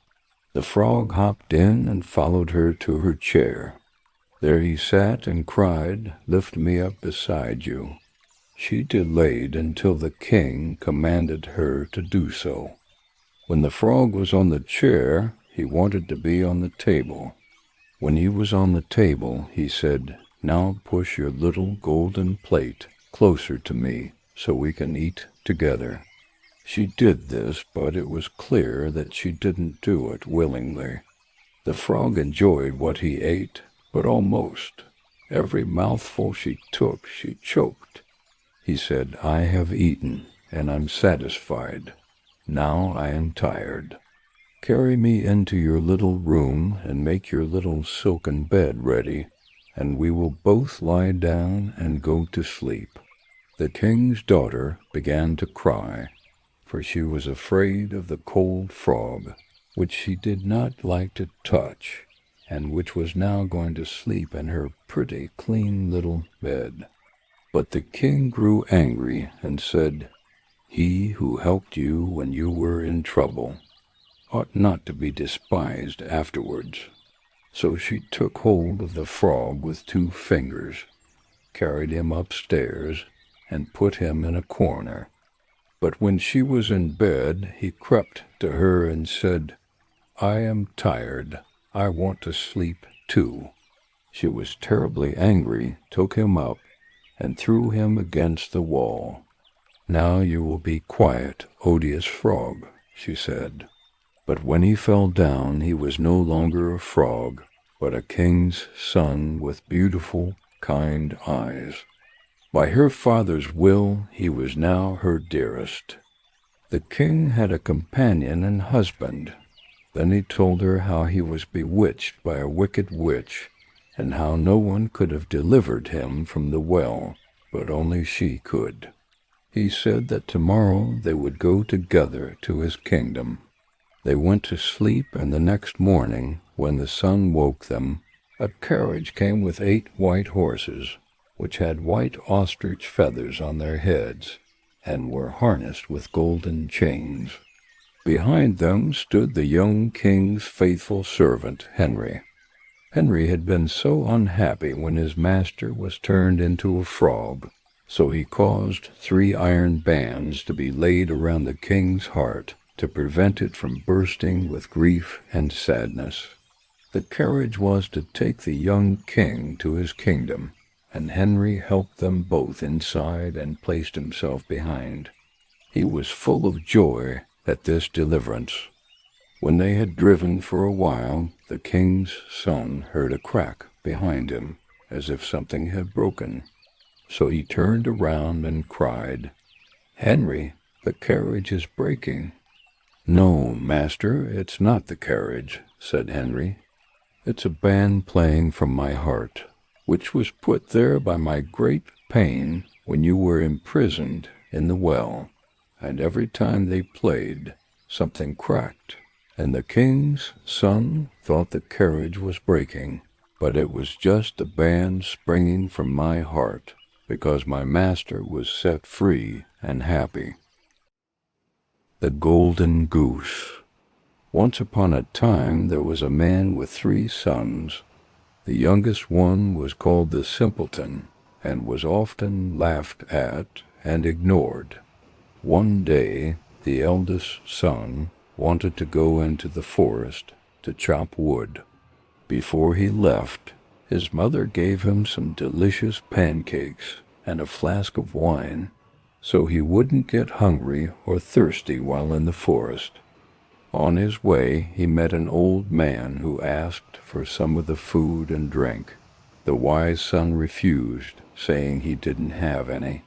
The frog hopped in and followed her to her chair. There he sat and cried, "Lift me up beside you." She delayed until the king commanded her to do so. When the frog was on the chair, he wanted to be on the table. When he was on the table, he said, "Now push your little golden plate closer to me so we can eat together." She did this, but it was clear that she didn't do it willingly. The frog enjoyed what he ate, but almost. Every mouthful she took, she choked. He said, "I have eaten, and I'm satisfied. Now I am tired. Carry me into your little room and make your little silken bed ready, and we will both lie down and go to sleep." The king's daughter began to cry, for she was afraid of the cold frog, which she did not like to touch, and which was now going to sleep in her pretty, clean little bed. But the king grew angry and said, "He who helped you when you were in trouble ought not to be despised afterwards." So she took hold of the frog with 2 fingers, carried him upstairs, and put him in a corner. But when she was in bed, he crept to her and said, "I am tired. I want to sleep too." She was terribly angry, took him up, and threw him against the wall. "Now you will be quiet, odious frog," she said. But when he fell down, he was no longer a frog, but a king's son with beautiful, kind eyes. By her father's will, he was now her dearest. The king had a companion and husband. Then he told her how he was bewitched by a wicked witch, and how no one could have delivered him from the well, but only she could. He said that tomorrow they would go together to his kingdom. They went to sleep, and the next morning, when the sun woke them, a carriage came with 8 white horses, which had white ostrich feathers on their heads, and were harnessed with golden chains. Behind them stood the young king's faithful servant, Henry. Henry had been so unhappy when his master was turned into a frog, so he caused 3 iron bands to be laid around the king's heart to prevent it from bursting with grief and sadness. The carriage was to take the young king to his kingdom, and Henry helped them both inside and placed himself behind. He was full of joy at this deliverance. When they had driven for a while, the king's son heard a crack behind him, as if something had broken. So he turned around and cried, "Henry, the carriage is breaking." "No, master, it's not the carriage," said Henry. "It's a band playing from my heart, which was put there by my great pain when you were imprisoned in the well, and every time they played, something cracked, and the king's son thought the carriage was breaking. but it was just a band springing from my heart, because my master was set free and happy. The Golden Goose. Once upon a time there was a man with 3 sons. The youngest one was called the Simpleton, and was often laughed at and ignored. One day the eldest son wanted to go into the forest to chop wood. Before he left, his mother gave him some delicious pancakes and a flask of wine, so he wouldn't get hungry or thirsty while in the forest. On his way, he met an old man who asked for some of the food and drink. The wise son refused, saying he didn't have any.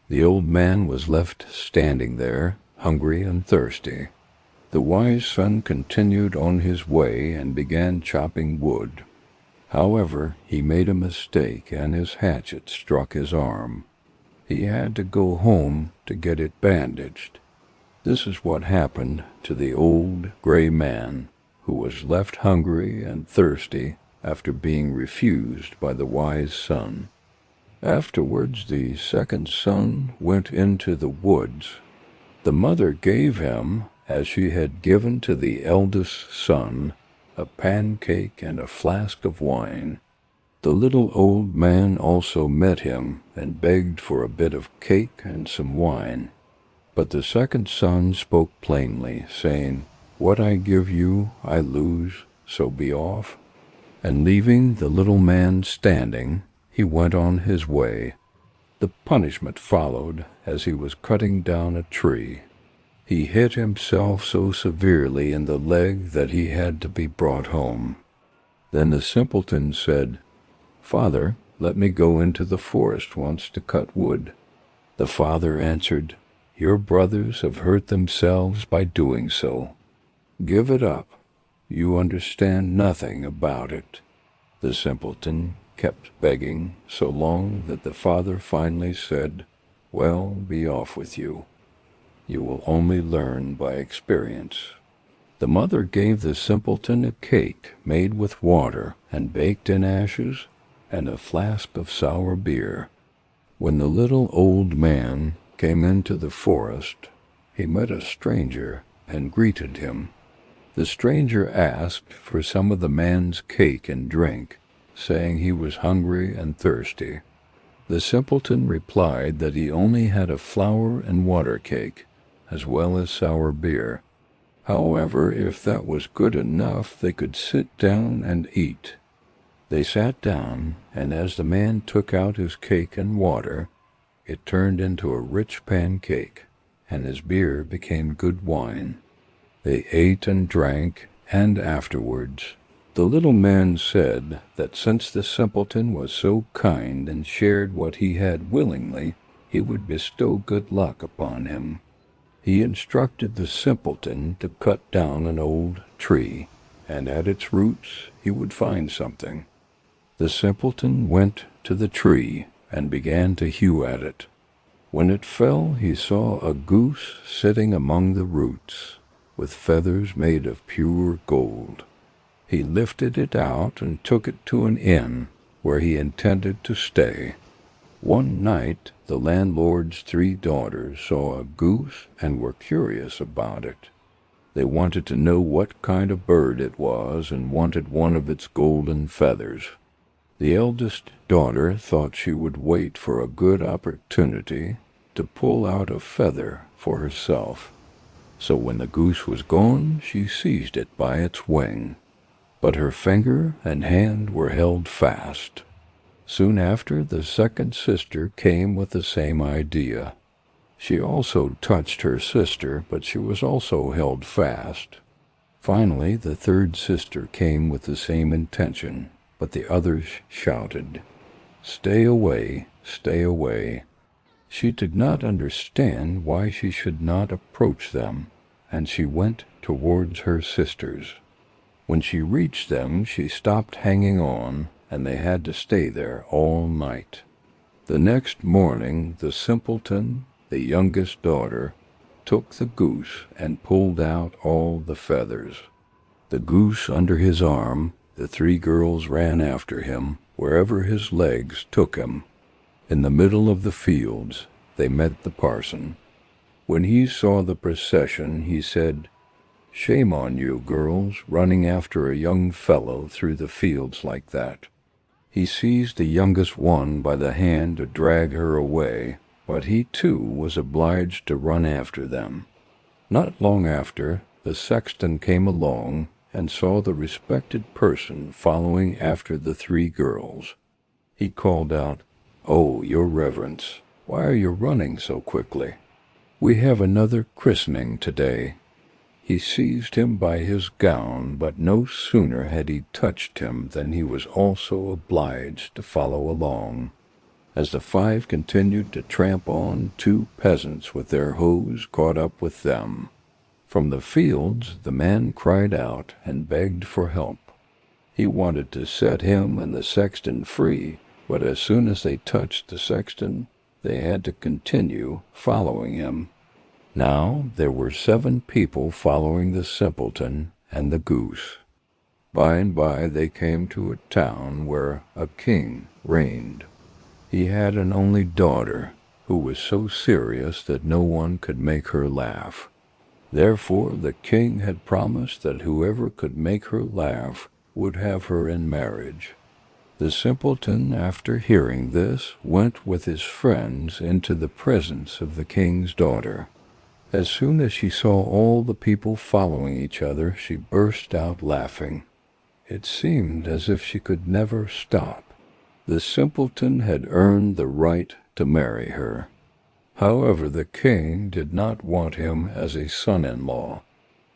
The old man was left standing there, hungry and thirsty. The wise son continued on his way and began chopping wood. However, he made a mistake and his hatchet struck his arm. He had to go home to get it bandaged. This is what happened to the old gray man, who was left hungry and thirsty after being refused by the wise son. Afterwards, the second son went into the woods. The mother gave him, as she had given to the eldest son, a pancake and a flask of wine. The little old man also met him and begged for a bit of cake and some wine. But the second son spoke plainly, saying, "What I give you I lose, so be off." And leaving the little man standing, he went on his way. The punishment followed as he was cutting down a tree. He hit himself so severely in the leg that he had to be brought home. Then the simpleton said, "Father, let me go into the forest once to cut wood." The father answered, "Your brothers have hurt themselves by doing so. Give it up. You understand nothing about it." The simpleton kept begging so long that the father finally said, "Well, be off with you. You will only learn by experience." The mother gave the simpleton a cake made with water and baked in ashes, and a flask of sour beer. When the little old man came into the forest, he met a stranger and greeted him. The stranger asked for some of the man's cake and drink, saying he was hungry and thirsty. The simpleton replied that he only had a flour and water cake, as well as sour beer. However, if that was good enough, they could sit down and eat. They sat down, and as the man took out his cake and water, it turned into a rich pancake, and his beer became good wine. They ate and drank, and afterwards, the little man said that since the simpleton was so kind and shared what he had willingly, he would bestow good luck upon him. He instructed the simpleton to cut down an old tree, and at its roots he would find something. The simpleton went to the tree and began to hew at it. When it fell, he saw a goose sitting among the roots, with feathers made of pure gold. He lifted it out and took it to an inn, where he intended to stay. One night the landlord's 3 daughters saw a goose and were curious about it. They wanted to know what kind of bird it was and wanted one of its golden feathers. The eldest daughter thought she would wait for a good opportunity to pull out a feather for herself. So when the goose was gone, she seized it by its wing. But her finger and hand were held fast. Soon after, the second sister came with the same idea. She also touched her sister, but she was also held fast. Finally, the third sister came with the same intention, but the others shouted, "Stay away, stay away." She did not understand why she should not approach them, and she went towards her sisters. When she reached them, she stopped hanging on, and they had to stay there all night. The next morning, the simpleton, the youngest daughter, took the goose and pulled out all the feathers. The goose under his arm, The three girls ran after him wherever his legs took him. In the middle of the fields they met the parson. When he saw the procession, he said, "Shame on you, girls, running after a young fellow through the fields like that." He seized the youngest one by the hand to drag her away, but he too was obliged to run after them. Not long after, the sexton came along and saw the respected person following after the three girls. He called out, "Oh, your reverence, why are you running so quickly? We have another christening today." He seized him by his gown, but no sooner had he touched him than he was also obliged to follow along. As the five continued to tramp on, two peasants with their hoes caught up with them. From the fields the man cried out and begged for help. He wanted to set him and the sexton free, but as soon as they touched the sexton, they had to continue following him. Now there were 7 people following the simpleton and the goose. By and by they came to a town where a king reigned. He had an only daughter, who was so serious that no one could make her laugh. Therefore the king had promised that whoever could make her laugh would have her in marriage. The simpleton, after hearing this, went with his friends into the presence of the king's daughter. As soon as she saw all the people following each other, she burst out laughing. It seemed as if she could never stop. The simpleton had earned the right to marry her. However, the king did not want him as a son-in-law.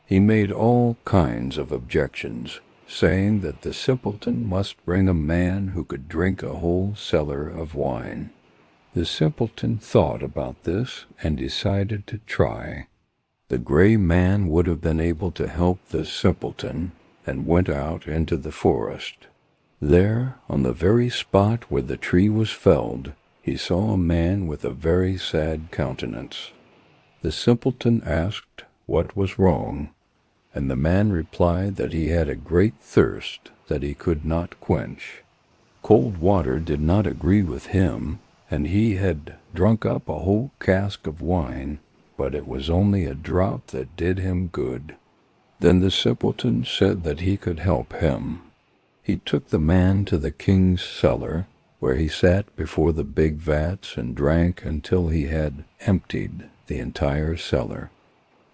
He made all kinds of objections, saying that the simpleton must bring a man who could drink a whole cellar of wine. The simpleton thought about this and decided to try. The gray man would have been able to help the simpleton, and went out into the forest. There, on the very spot where the tree was felled, he saw a man with a very sad countenance. The simpleton asked what was wrong, and the man replied that he had a great thirst that he could not quench. Cold water did not agree with him, and he had drunk up a whole cask of wine, but it was only a drop that did him good. Then the simpleton said that he could help him. He took the man to the king's cellar, where he sat before the big vats and drank until he had emptied the entire cellar.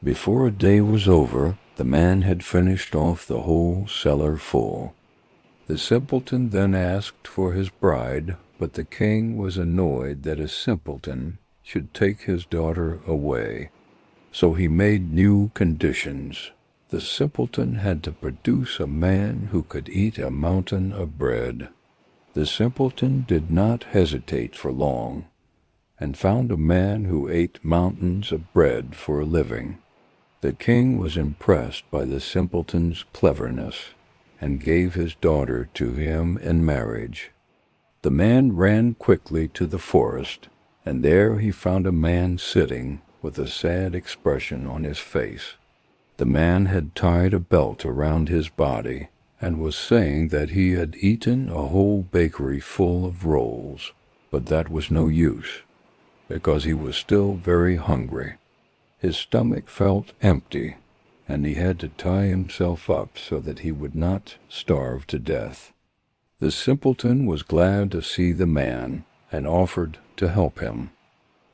Before a day was over, the man had finished off the whole cellar full. The simpleton then asked for his bride, but the king was annoyed that a simpleton should take his daughter away. So he made new conditions. The simpleton had to produce a man who could eat a mountain of bread. The simpleton did not hesitate for long, and found a man who ate mountains of bread for a living. The king was impressed by the simpleton's cleverness, and gave his daughter to him in marriage. The man ran quickly to the forest, and there he found a man sitting with a sad expression on his face. The man had tied a belt around his body, and was saying that he had eaten a whole bakery full of rolls, but that was no use, because he was still very hungry. His stomach felt empty, and he had to tie himself up so that he would not starve to death. The simpleton was glad to see the man, and offered to help him.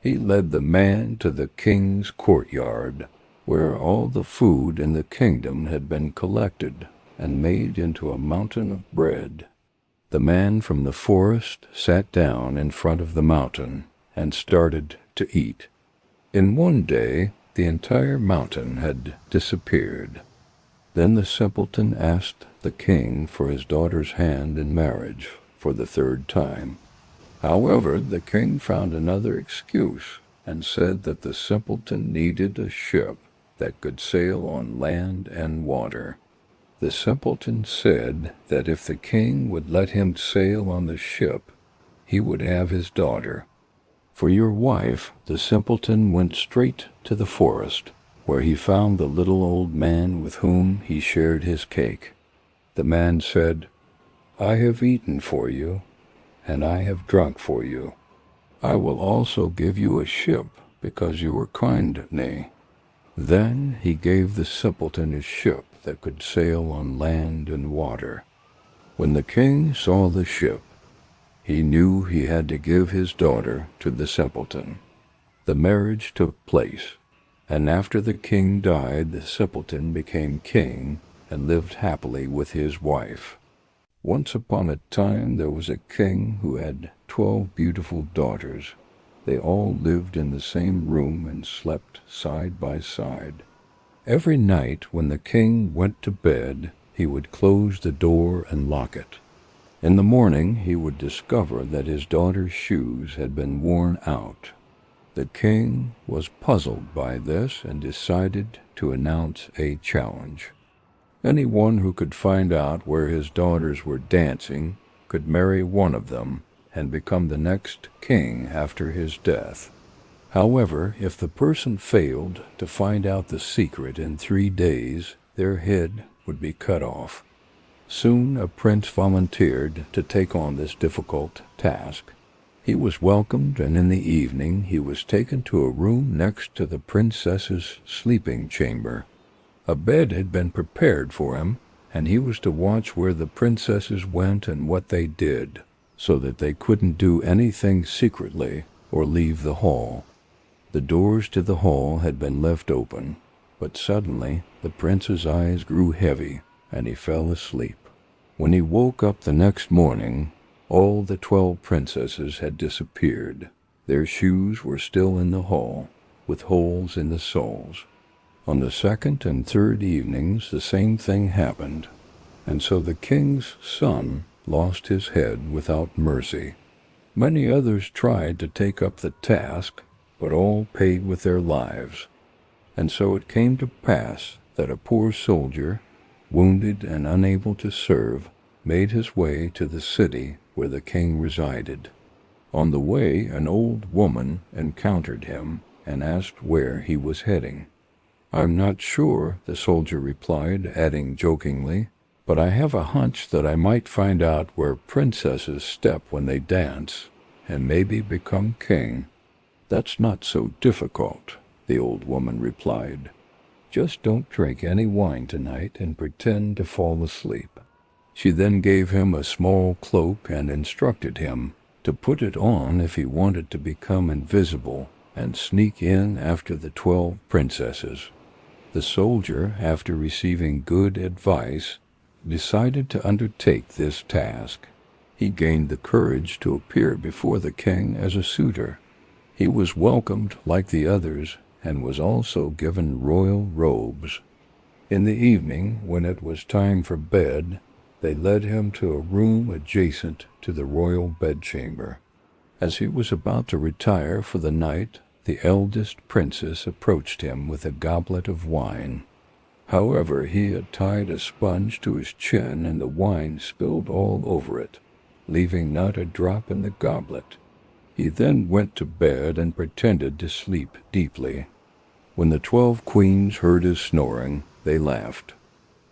He led the man to the king's courtyard, where all the food in the kingdom had been collected and made into a mountain of bread. The man from the forest sat down in front of the mountain and started to eat. In one day, the entire mountain had disappeared. Then the simpleton asked the king for his daughter's hand in marriage for the 3rd time. However, the king found another excuse and said that the simpleton needed a ship that could sail on land and water. The simpleton said that if the king would let him sail on the ship, he would have his daughter. For your wife, the simpleton went straight to the forest, where he found the little old man with whom he shared his cake. The man said, "I have eaten for you, and I have drunk for you. I will also give you a ship, because you were kind to me." Then he gave the simpleton a ship that could sail on land and water. When the king saw the ship, he knew he had to give his daughter to the simpleton. The marriage took place, and after the king died, the simpleton became king and lived happily with his wife. Once upon a time there was a king who had 12 beautiful daughters. They all lived in the same room and slept side by side. Every night when the king went to bed, he would close the door and lock it. In the morning he would discover that his daughters' shoes had been worn out. The king was puzzled by this and decided to announce a challenge. Anyone who could find out where his daughters were dancing could marry one of them and become the next king after his death. However, if the person failed to find out the secret in 3 days, their head would be cut off. Soon a prince volunteered to take on this difficult task. He was welcomed, and in the evening he was taken to a room next to the princess's sleeping chamber. A bed had been prepared for him, and he was to watch where the princesses went and what they did, so that they couldn't do anything secretly or leave the hall. The doors to the hall had been left open, but suddenly the prince's eyes grew heavy, and he fell asleep. When he woke up the next morning, all the 12 princesses had disappeared. Their shoes were still in the hall, with holes in the soles. On the second and third evenings the same thing happened, and so the king's son lost his head without mercy. Many others tried to take up the task, but all paid with their lives. And so it came to pass that a poor soldier, wounded and unable to serve, made his way to the city where the king resided. On the way, an old woman encountered him and asked where he was heading. "I'm not sure," the soldier replied, adding jokingly, "but I have a hunch that I might find out where princesses step when they dance, and maybe become king." "That's not so difficult," the old woman replied. "Just don't drink any wine tonight and pretend to fall asleep." She then gave him a small cloak and instructed him to put it on if he wanted to become invisible and sneak in after the 12 princesses. The soldier, after receiving good advice, decided to undertake this task. He gained the courage to appear before the king as a suitor. He was welcomed like the others and was also given royal robes. In the evening, when it was time for bed, they led him to a room adjacent to the royal bedchamber. As he was about to retire for the night, the eldest princess approached him with a goblet of wine. However, he had tied a sponge to his chin, and the wine spilled all over it, leaving not a drop in the goblet. He then went to bed and pretended to sleep deeply. When the 12 queens heard his snoring, they laughed.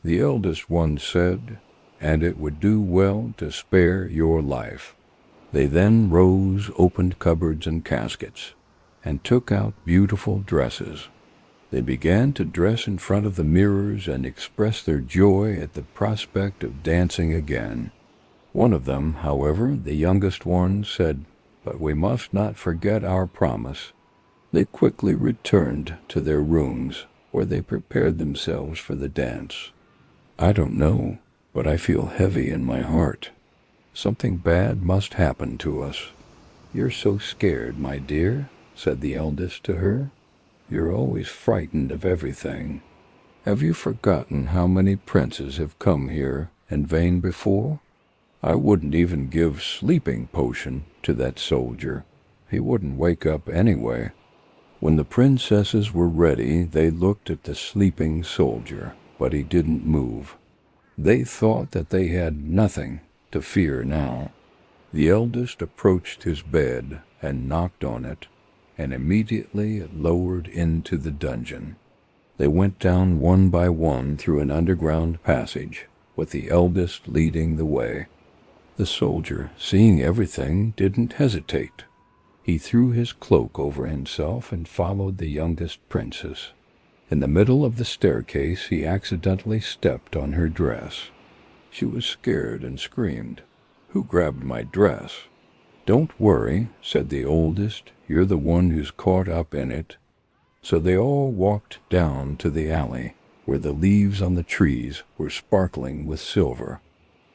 The eldest one said, "And it would do well to spare your life." They then rose, opened cupboards and caskets, and took out beautiful dresses. They began to dress in front of the mirrors and express their joy at the prospect of dancing again. One of them, however, the youngest one, said, "But we must not forget our promise." They quickly returned to their rooms, where they prepared themselves for the dance. "I don't know, but I feel heavy in my heart. Something bad must happen to us." "You're so scared, my dear," said the eldest to her. "You're always frightened of everything. Have you forgotten how many princes have come here in vain before? I wouldn't even give sleeping potion to that soldier. He wouldn't wake up anyway." When the princesses were ready, they looked at the sleeping soldier, but he didn't move. They thought that they had nothing to fear now. The eldest approached his bed and knocked on it, and immediately it lowered into the dungeon. They went down one by one through an underground passage, with the eldest leading the way. The soldier, seeing everything, didn't hesitate. He threw his cloak over himself and followed the youngest princess. In the middle of the staircase, he accidentally stepped on her dress. She was scared and screamed, "Who grabbed my dress?" "Don't worry," said the oldest. "You're the one who's caught up in it." So they all walked down to the alley, where the leaves on the trees were sparkling with silver.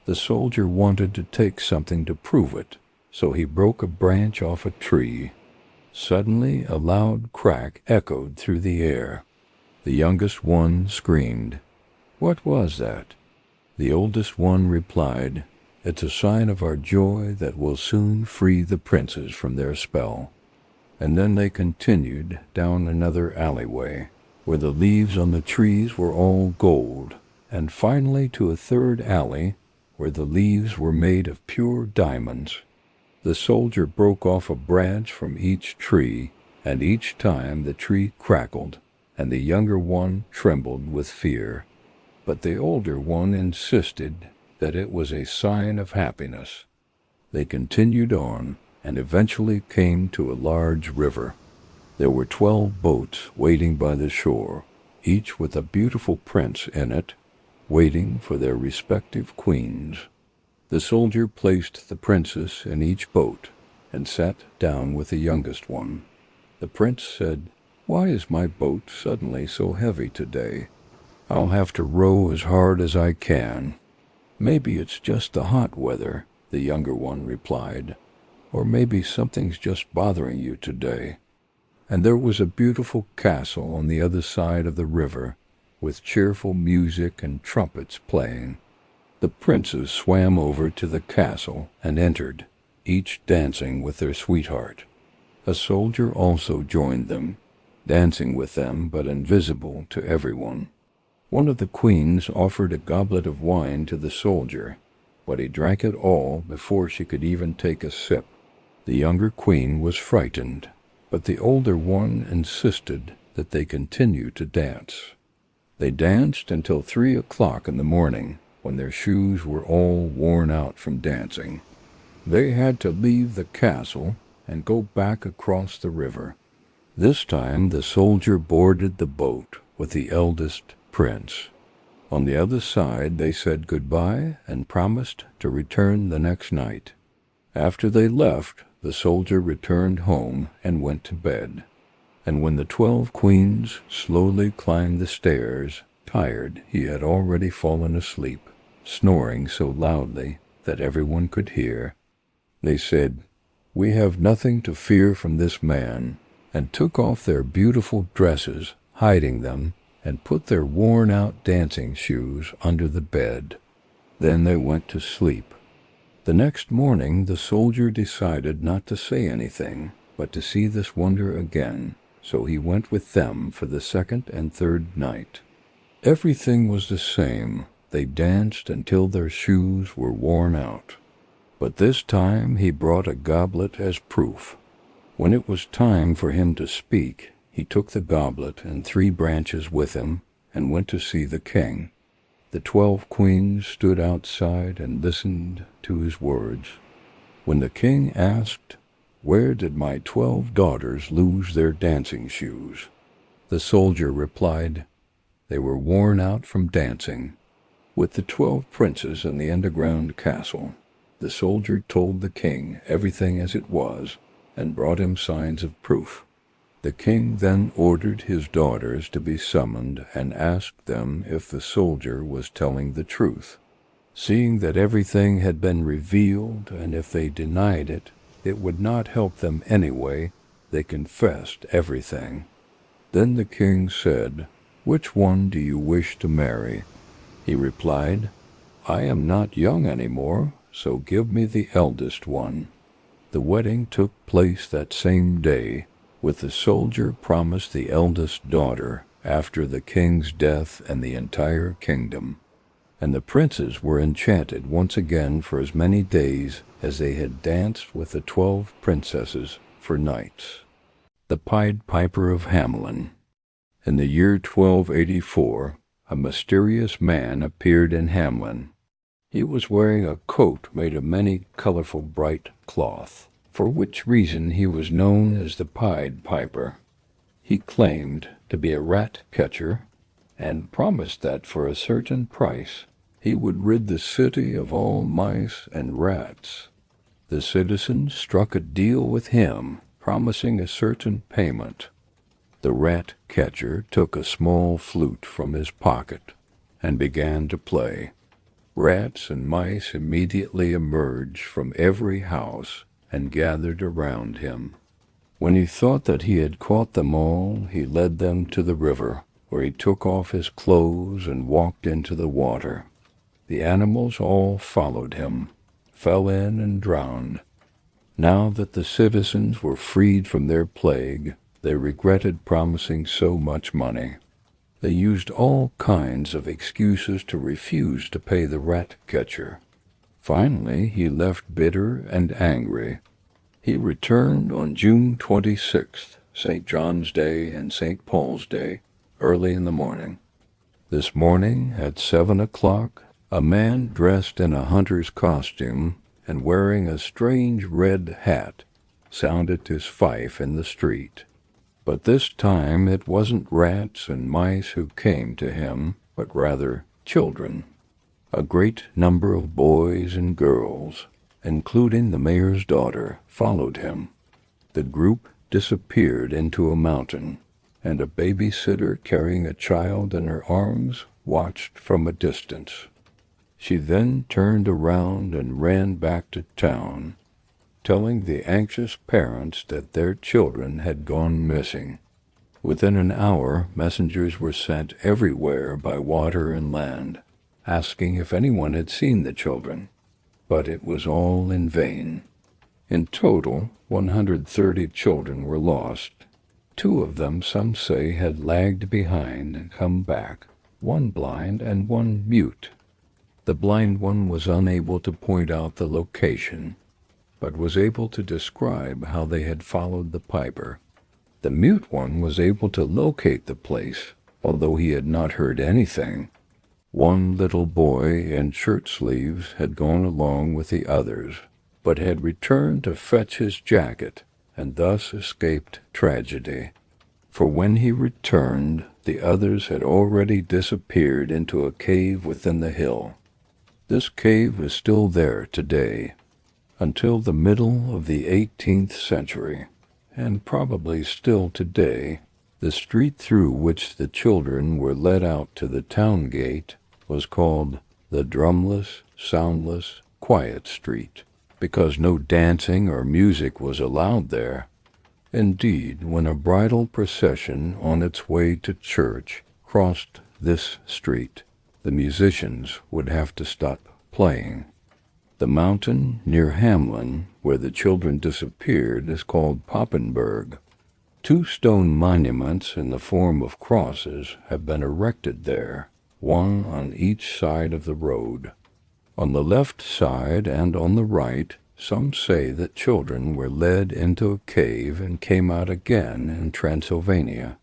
The soldier wanted to take something to prove it, so he broke a branch off a tree. Suddenly a loud crack echoed through the air. The youngest one screamed. "What was that?" The oldest one replied, "It's a sign of our joy that will soon free the princes from their spell." And then they continued down another alleyway, where the leaves on the trees were all gold, and finally to a third alley, where the leaves were made of pure diamonds. The soldier broke off a branch from each tree, and each time the tree crackled, and the younger one trembled with fear. But the older one insisted that it was a sign of happiness. They continued on, and eventually came to a large river. There were 12 boats waiting by the shore, each with a beautiful prince in it, waiting for their respective queens. The soldier placed the princess in each boat, and sat down with the youngest one. The prince said, "Why is my boat suddenly so heavy today? I'll have to row as hard as I can." "Maybe it's just the hot weather," the younger one replied. "Or maybe something's just bothering you today." And there was a beautiful castle on the other side of the river, with cheerful music and trumpets playing. The princes swam over to the castle and entered, each dancing with their sweetheart. A soldier also joined them, dancing with them but invisible to everyone. One of the queens offered a goblet of wine to the soldier, but he drank it all before she could even take a sip. The younger queen was frightened, but the older one insisted that they continue to dance. They danced until 3 o'clock in the morning, when their shoes were all worn out from dancing. They had to leave the castle and go back across the river. This time the soldier boarded the boat with the eldest prince. On the other side they said goodbye and promised to return the next night. After they left, the soldier returned home and went to bed. And when the 12 queens slowly climbed the stairs, tired, he had already fallen asleep, snoring so loudly that everyone could hear. They said, "We have nothing to fear from this man," and took off their beautiful dresses, hiding them, and put their worn-out dancing shoes under the bed. Then they went to sleep. The next morning the soldier decided not to say anything, but to see this wonder again, so he went with them for the second and third night. Everything was the same. They danced until their shoes were worn out. But this time he brought a goblet as proof. When it was time for him to speak, he took the goblet and 3 branches with him, and went to see the king. The 12 queens stood outside and listened to his words. When the king asked, "Where did my 12 daughters lose their dancing shoes?" the soldier replied, "They were worn out from dancing." With the 12 princes in the underground castle, the soldier told the king everything as it was, and brought him signs of proof. The king then ordered his daughters to be summoned and asked them if the soldier was telling the truth. Seeing that everything had been revealed, and if they denied it, it would not help them anyway, they confessed everything. Then the king said, "Which one do you wish to marry?" He replied, "I am not young anymore, so give me the eldest one." The wedding took place that same day, with the soldier promised the eldest daughter after the king's death and the entire kingdom. And the princes were enchanted once again for as many days as they had danced with the 12 princesses for nights. The Pied Piper of Hamelin. In the year 1284, a mysterious man appeared in Hamelin. He was wearing a coat made of many colorful bright cloth, for which reason he was known as the Pied Piper. He claimed to be a rat catcher, and promised that for a certain price he would rid the city of all mice and rats. The citizens struck a deal with him, promising a certain payment. The rat catcher took a small flute from his pocket and began to play. Rats and mice immediately emerged from every house and gathered around him. When he thought that he had caught them all, he led them to the river, where he took off his clothes and walked into the water. The animals all followed him, fell in and drowned. Now that the citizens were freed from their plague, they regretted promising so much money. They used all kinds of excuses to refuse to pay the rat catcher. Finally, he left bitter and angry. He returned on June 26th, St. John's Day and St. Paul's Day, early in the morning. This morning, at 7 o'clock, a man dressed in a hunter's costume and wearing a strange red hat sounded his fife in the street. But this time it wasn't rats and mice who came to him, but rather children. A great number of boys and girls, including the mayor's daughter, followed him. The group disappeared into a mountain, and a babysitter carrying a child in her arms watched from a distance. She then turned around and ran back to town, telling the anxious parents that their children had gone missing. Within an hour, messengers were sent everywhere by water and land, asking if anyone had seen the children, but it was all in vain. In total, 130 children were lost. 2 of them, some say, had lagged behind and come back, one blind and one mute. The blind one was unable to point out the location, but was able to describe how they had followed the piper. The mute one was able to locate the place, although he had not heard anything. One little boy in shirt sleeves had gone along with the others, but had returned to fetch his jacket, and thus escaped tragedy. For when he returned, the others had already disappeared into a cave within the hill. This cave is still there today, until the middle of the 18th century, and probably still today. The street through which the children were led out to the town gate was called the Drumless, Soundless, Quiet Street, because no dancing or music was allowed there. Indeed, when a bridal procession on its way to church crossed this street, the musicians would have to stop playing. The mountain near Hamelin, where the children disappeared, is called Poppenberg. 2 stone monuments in the form of crosses have been erected there, one on each side of the road. On the left side and on the right, some say that children were led into a cave and came out again in Transylvania.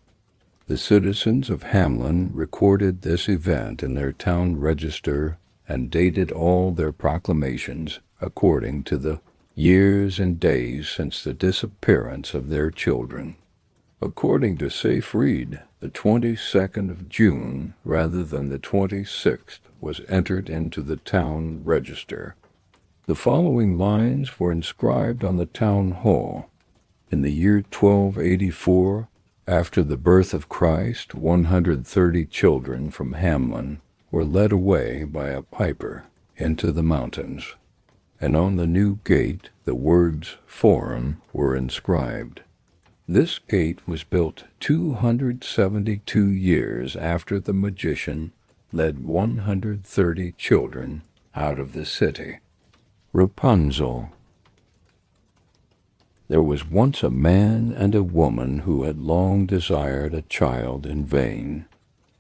The citizens of Hamelin recorded this event in their town register and dated all their proclamations according to the years and days since the disappearance of their children. According to Safe Read, the 22nd of June rather than the 26th was entered into the town register. The following lines were inscribed on the town hall. In the year 1284, after the birth of Christ, 130 children from Hamelin were led away by a piper into the mountains, and on the new gate the words "Forum" were inscribed. This gate was built 272 years after the magician led 130 children out of the city. Rapunzel. There was once a man and a woman who had long desired a child in vain.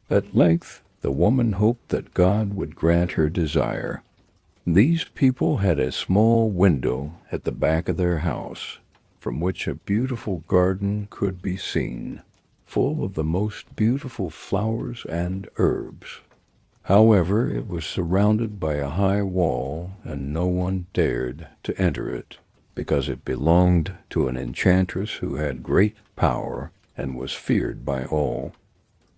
At length the woman hoped that God would grant her desire. These people had a small window at the back of their house, from which a beautiful garden could be seen. full of the most beautiful flowers and herbs. However, it was surrounded by a high wall, and no one dared to enter it, because it belonged to an enchantress who had great power and was feared by all.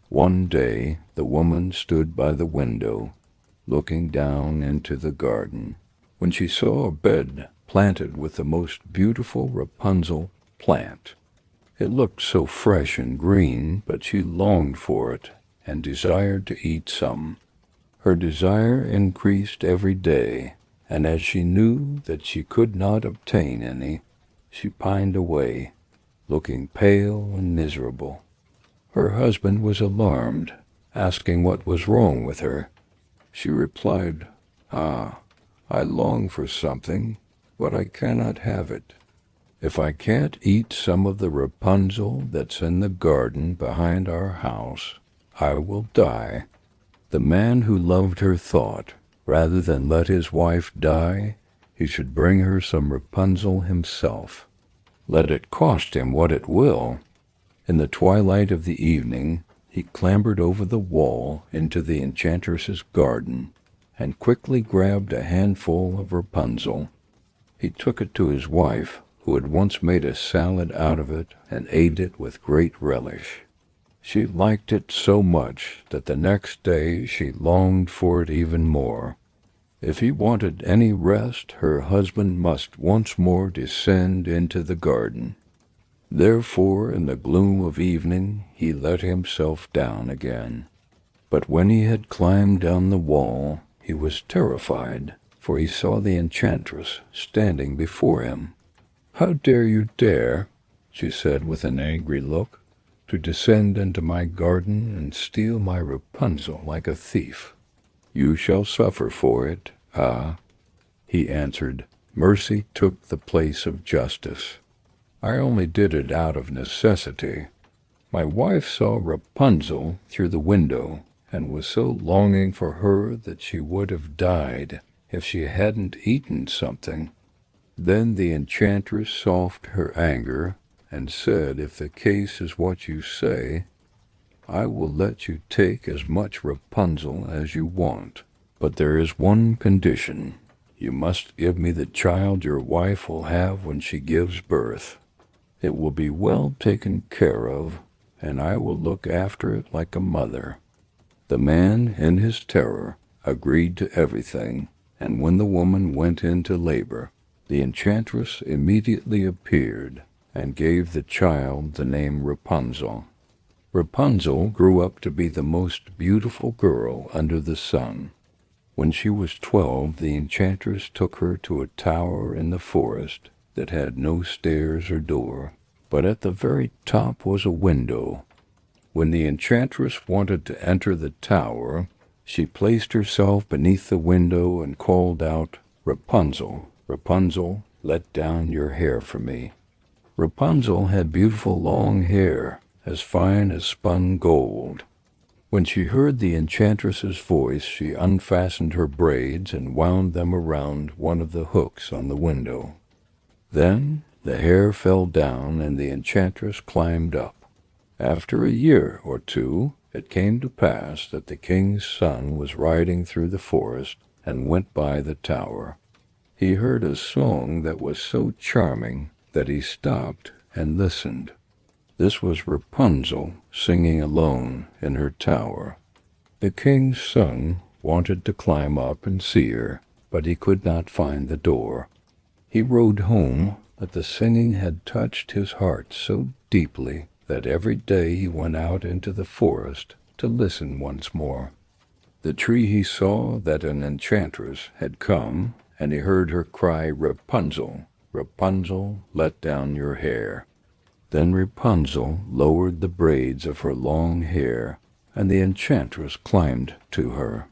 One day the woman stood by the window, looking down into the garden, when she saw a bed planted with the most beautiful Rapunzel plant. It looked so fresh and green, but she longed for it and desired to eat some. Her desire increased every day, and as she knew that she could not obtain any, she pined away, looking pale and miserable. Her husband was alarmed, asking what was wrong with her. She replied, "Ah, I long for something, but I cannot have it. If I can't eat some of the Rapunzel that's in the garden behind our house, I will die." The man who loved her thought, rather than let his wife die, he should bring her some Rapunzel himself, let it cost him what it will. In the twilight of the evening, he clambered over the wall into the enchantress's garden, and quickly grabbed a handful of Rapunzel. He took it to his wife, who had once made a salad out of it, and ate it with great relish. She liked it so much that the next day she longed for it even more. If he wanted any rest, her husband must once more descend into the garden. Therefore, in the gloom of evening, he let himself down again. But when he had climbed down the wall, he was terrified, for he saw the enchantress standing before him. "How dare you dare," she said with an angry look, "to descend into my garden and steal my Rapunzel like a thief? You shall suffer for it." "Ah," he answered, "mercy took the place of justice. I only did it out of necessity. My wife saw Rapunzel through the window, and was so longing for her that she would have died if she hadn't eaten something. Then the enchantress softened her anger, and said, 'If the case is what you say, I will let you take as much Rapunzel as you want. But there is one condition. You must give me the child your wife will have when she gives birth. It will be well taken care of, and I will look after it like a mother.' The man, in his terror, agreed to everything, and when the woman went into labor, the enchantress immediately appeared and gave the child the name Rapunzel. Rapunzel grew up to be the most beautiful girl under the sun. When she was 12, the enchantress took her to a tower in the forest that had no stairs or door, but at the very top was a window. When the enchantress wanted to enter the tower, she placed herself beneath the window and called out, "Rapunzel, Rapunzel, let down your hair for me." Rapunzel had beautiful long hair, as fine as spun gold. When she heard the enchantress's voice, she unfastened her braids and wound them around one of the hooks on the window. Then the hair fell down, and the enchantress climbed up. After a year or two, it came to pass that the king's son was riding through the forest and went by the tower. He heard a song that was so charming that he stopped and listened. This was Rapunzel singing alone in her tower. The king's son wanted to climb up and see her, but he could not find the door. He rode home, but the singing had touched his heart so deeply that every day he went out into the forest to listen once more. The tree he saw that an enchantress had come, and he heard her cry, "Rapunzel, Rapunzel, let down your hair." Then Rapunzel lowered the braids of her long hair, and the enchantress climbed to her.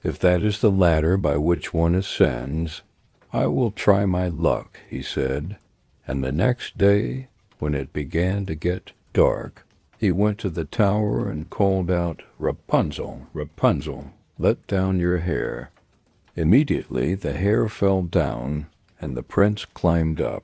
"If that is the ladder by which one ascends, I will try my luck," he said, and the next day, when it began to get dark, he went to the tower and called out, "Rapunzel, Rapunzel, let down your hair." Immediately the hair fell down, and the prince climbed up.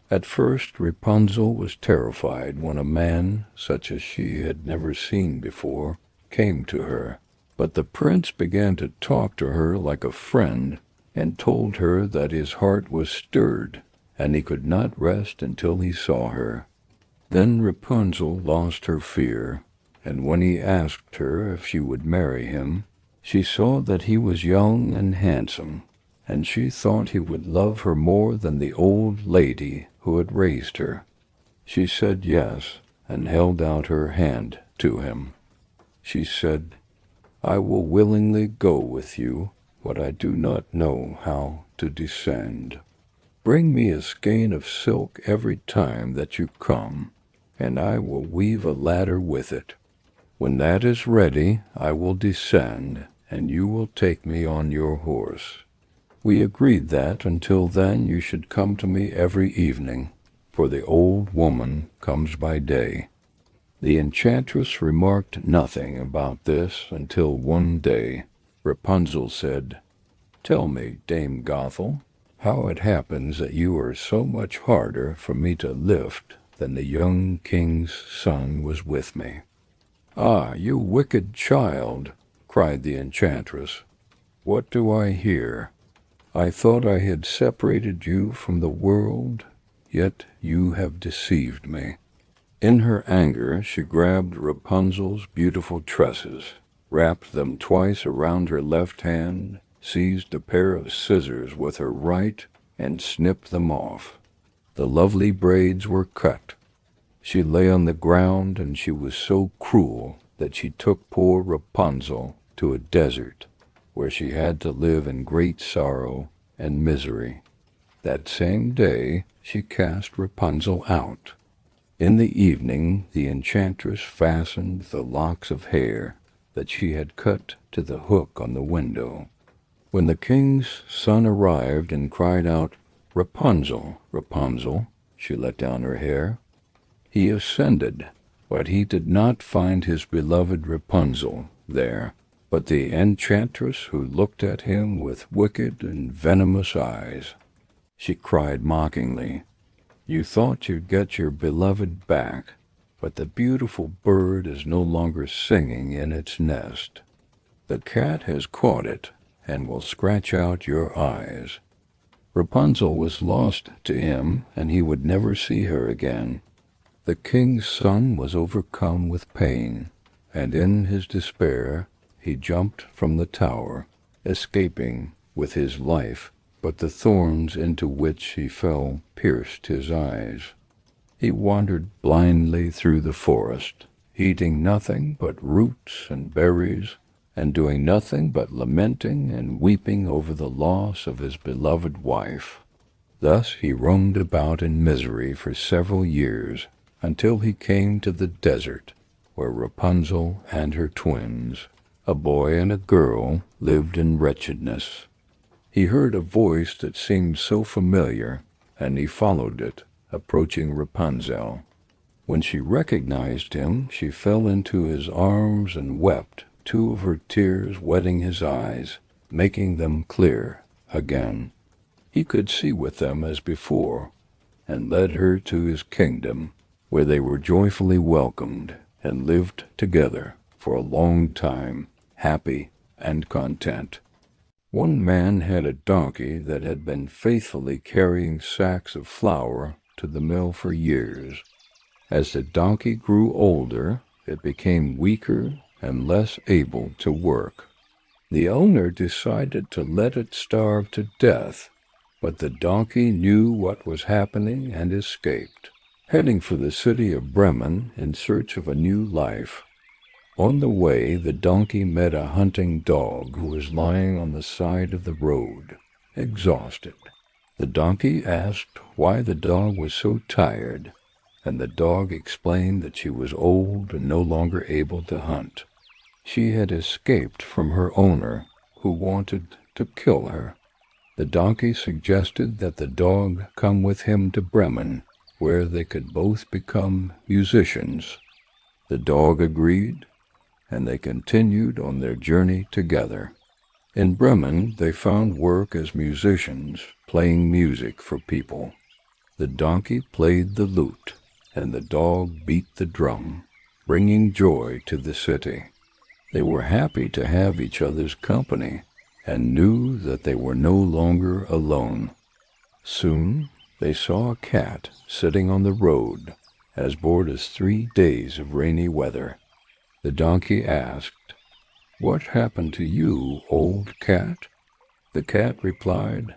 At first Rapunzel was terrified when a man, such as she had never seen before, came to her. But the prince began to talk to her like a friend, and told her that his heart was stirred, and he could not rest until he saw her. Then Rapunzel lost her fear, and when he asked her if she would marry him, she saw that he was young and handsome, and she thought he would love her more than the old lady who had raised her. She said yes, and held out her hand to him. She said, "I will willingly go with you, but I do not know how to descend. Bring me a skein of silk every time that you come, and I will weave a ladder with it. When that is ready, I will descend, and you will take me on your horse. We agreed that until then you should come to me every evening, for the old woman comes by day." The enchantress remarked nothing about this until one day Rapunzel said, "Tell me, Dame Gothel, how it happens that you are so much harder for me to lift than the young king's son was with me." "Ah, you wicked child!" cried the enchantress. "What do I hear? I thought I had separated you from the world, yet you have deceived me." In her anger, she grabbed Rapunzel's beautiful tresses, wrapped them twice around her left hand, seized a pair of scissors with her right, and snipped them off. The lovely braids were cut. She lay on the ground, and she was so cruel that she took poor Rapunzel to a desert, where she had to live in great sorrow and misery. That same day she cast Rapunzel out. In the evening the enchantress fastened the locks of hair that she had cut to the hook on the window. When the king's son arrived and cried out, "Rapunzel, Rapunzel," she let down her hair. He ascended, but he did not find his beloved Rapunzel there, but the enchantress who looked at him with wicked and venomous eyes. She cried mockingly, "You thought you'd get your beloved back, but the beautiful bird is no longer singing in its nest. The cat has caught it and will scratch out your eyes." Rapunzel was lost to him, and he would never see her again. The king's son was overcome with pain, and in his despair he jumped from the tower, escaping with his life, but the thorns into which he fell pierced his eyes. He wandered blindly through the forest, eating nothing but roots and berries, and doing nothing but lamenting and weeping over the loss of his beloved wife. Thus he roamed about in misery for several years, until he came to the desert, where Rapunzel and her twins, a boy and a girl, lived in wretchedness. He heard a voice that seemed so familiar, and he followed it, approaching Rapunzel. When she recognized him, she fell into his arms and wept, 2 of her tears wetting his eyes, making them clear again. He could see with them as before, and led her to his kingdom, where they were joyfully welcomed and lived together for a long time, happy and content. One man had a donkey that had been faithfully carrying sacks of flour to the mill for years. As the donkey grew older, it became weaker and less able to work. The owner decided to let it starve to death, but the donkey knew what was happening and escaped, heading for the city of Bremen in search of a new life. On the way, the donkey met a hunting dog who was lying on the side of the road, exhausted. The donkey asked why the dog was so tired, and the dog explained that she was old and no longer able to hunt. She had escaped from her owner, who wanted to kill her. The donkey suggested that the dog come with him to Bremen, where they could both become musicians. The dog agreed, and they continued on their journey together. In Bremen, they found work as musicians, playing music for people. The donkey played the lute, and the dog beat the drum, bringing joy to the city. They were happy to have each other's company, and knew that they were no longer alone. Soon they saw a cat sitting on the road, as bored as 3 days of rainy weather. The donkey asked, "What happened to you, old cat?" The cat replied,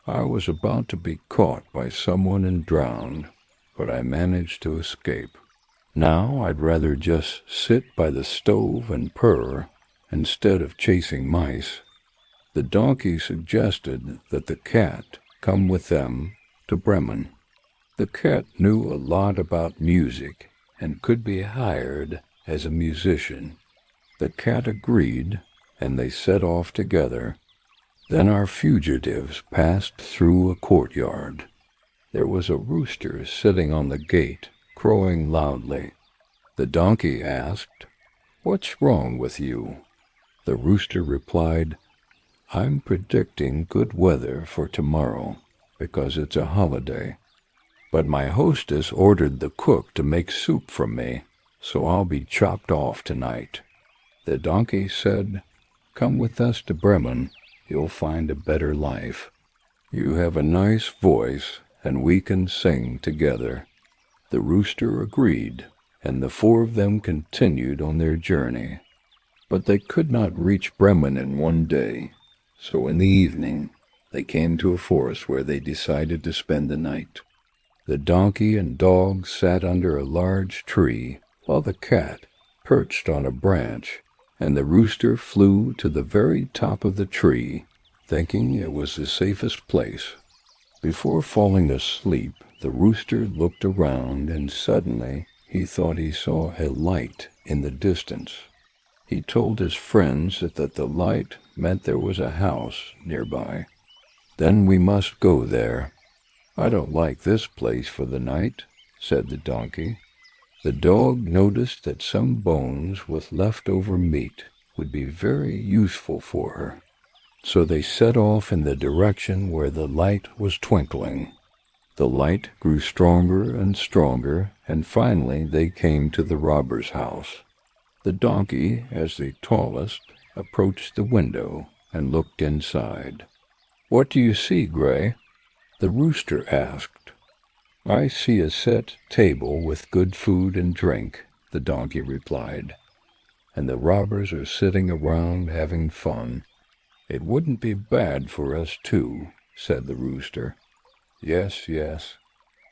"I was about to be caught by someone and drowned, but I managed to escape. Now I'd rather just sit by the stove and purr instead of chasing mice." The donkey suggested that the cat come with them to Bremen. The cat knew a lot about music and could be hired as a musician. The cat agreed, and they set off together. Then our fugitives passed through a courtyard. There was a rooster sitting on the gate, crowing loudly. The donkey asked, "What's wrong with you?" The rooster replied, "I'm predicting good weather for tomorrow, because it's a holiday. But my hostess ordered the cook to make soup for me, so I'll be chopped off tonight." The donkey said, "Come with us to Bremen. You'll find a better life. You have a nice voice, and we can sing together." The rooster agreed, and the 4 of them continued on their journey. But they could not reach Bremen in one day, so in the evening they came to a forest where they decided to spend the night. The donkey and dog sat under a large tree, while the cat perched on a branch, and the rooster flew to the very top of the tree, thinking it was the safest place. Before falling asleep, the rooster looked around, and suddenly he thought he saw a light in the distance. He told his friends that the light meant there was a house nearby. "Then we must go there." "I don't like this place for the night," said the donkey. The dog noticed that some bones with leftover meat would be very useful for her. So they set off in the direction where the light was twinkling. The light grew stronger and stronger, and finally they came to the robber's house. The donkey, as the tallest, approached the window and looked inside. "What do you see, Gray?" the rooster asked. "I see a set table with good food and drink," the donkey replied, "and the robbers are sitting around having fun." "It wouldn't be bad for us, too," said the rooster. "Yes, yes.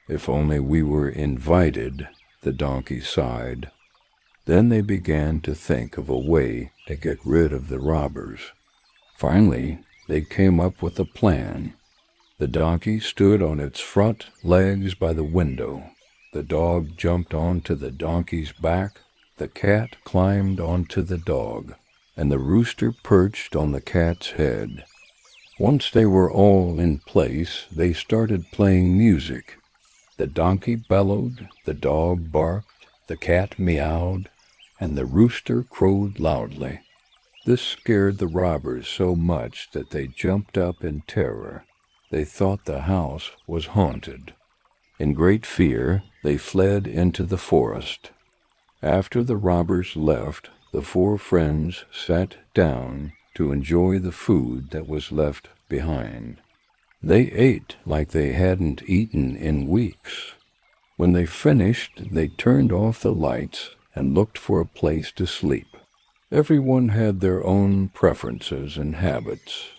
If only we were invited," the donkey sighed. Then they began to think of a way to get rid of the robbers. Finally, they came up with a plan. The donkey stood on its front legs by the window. The dog jumped onto the donkey's back. The cat climbed onto the dog, and the rooster perched on the cat's head. Once they were all in place, they started playing music. The donkey bellowed, the dog barked, the cat meowed, and the rooster crowed loudly. This scared the robbers so much that they jumped up in terror. They thought the house was haunted. In great fear, they fled into the forest. After the robbers left, the 4 friends sat down to enjoy the food that was left behind. They ate like they hadn't eaten in weeks. When they finished, they turned off the lights and looked for a place to sleep. Everyone had their own preferences and habits.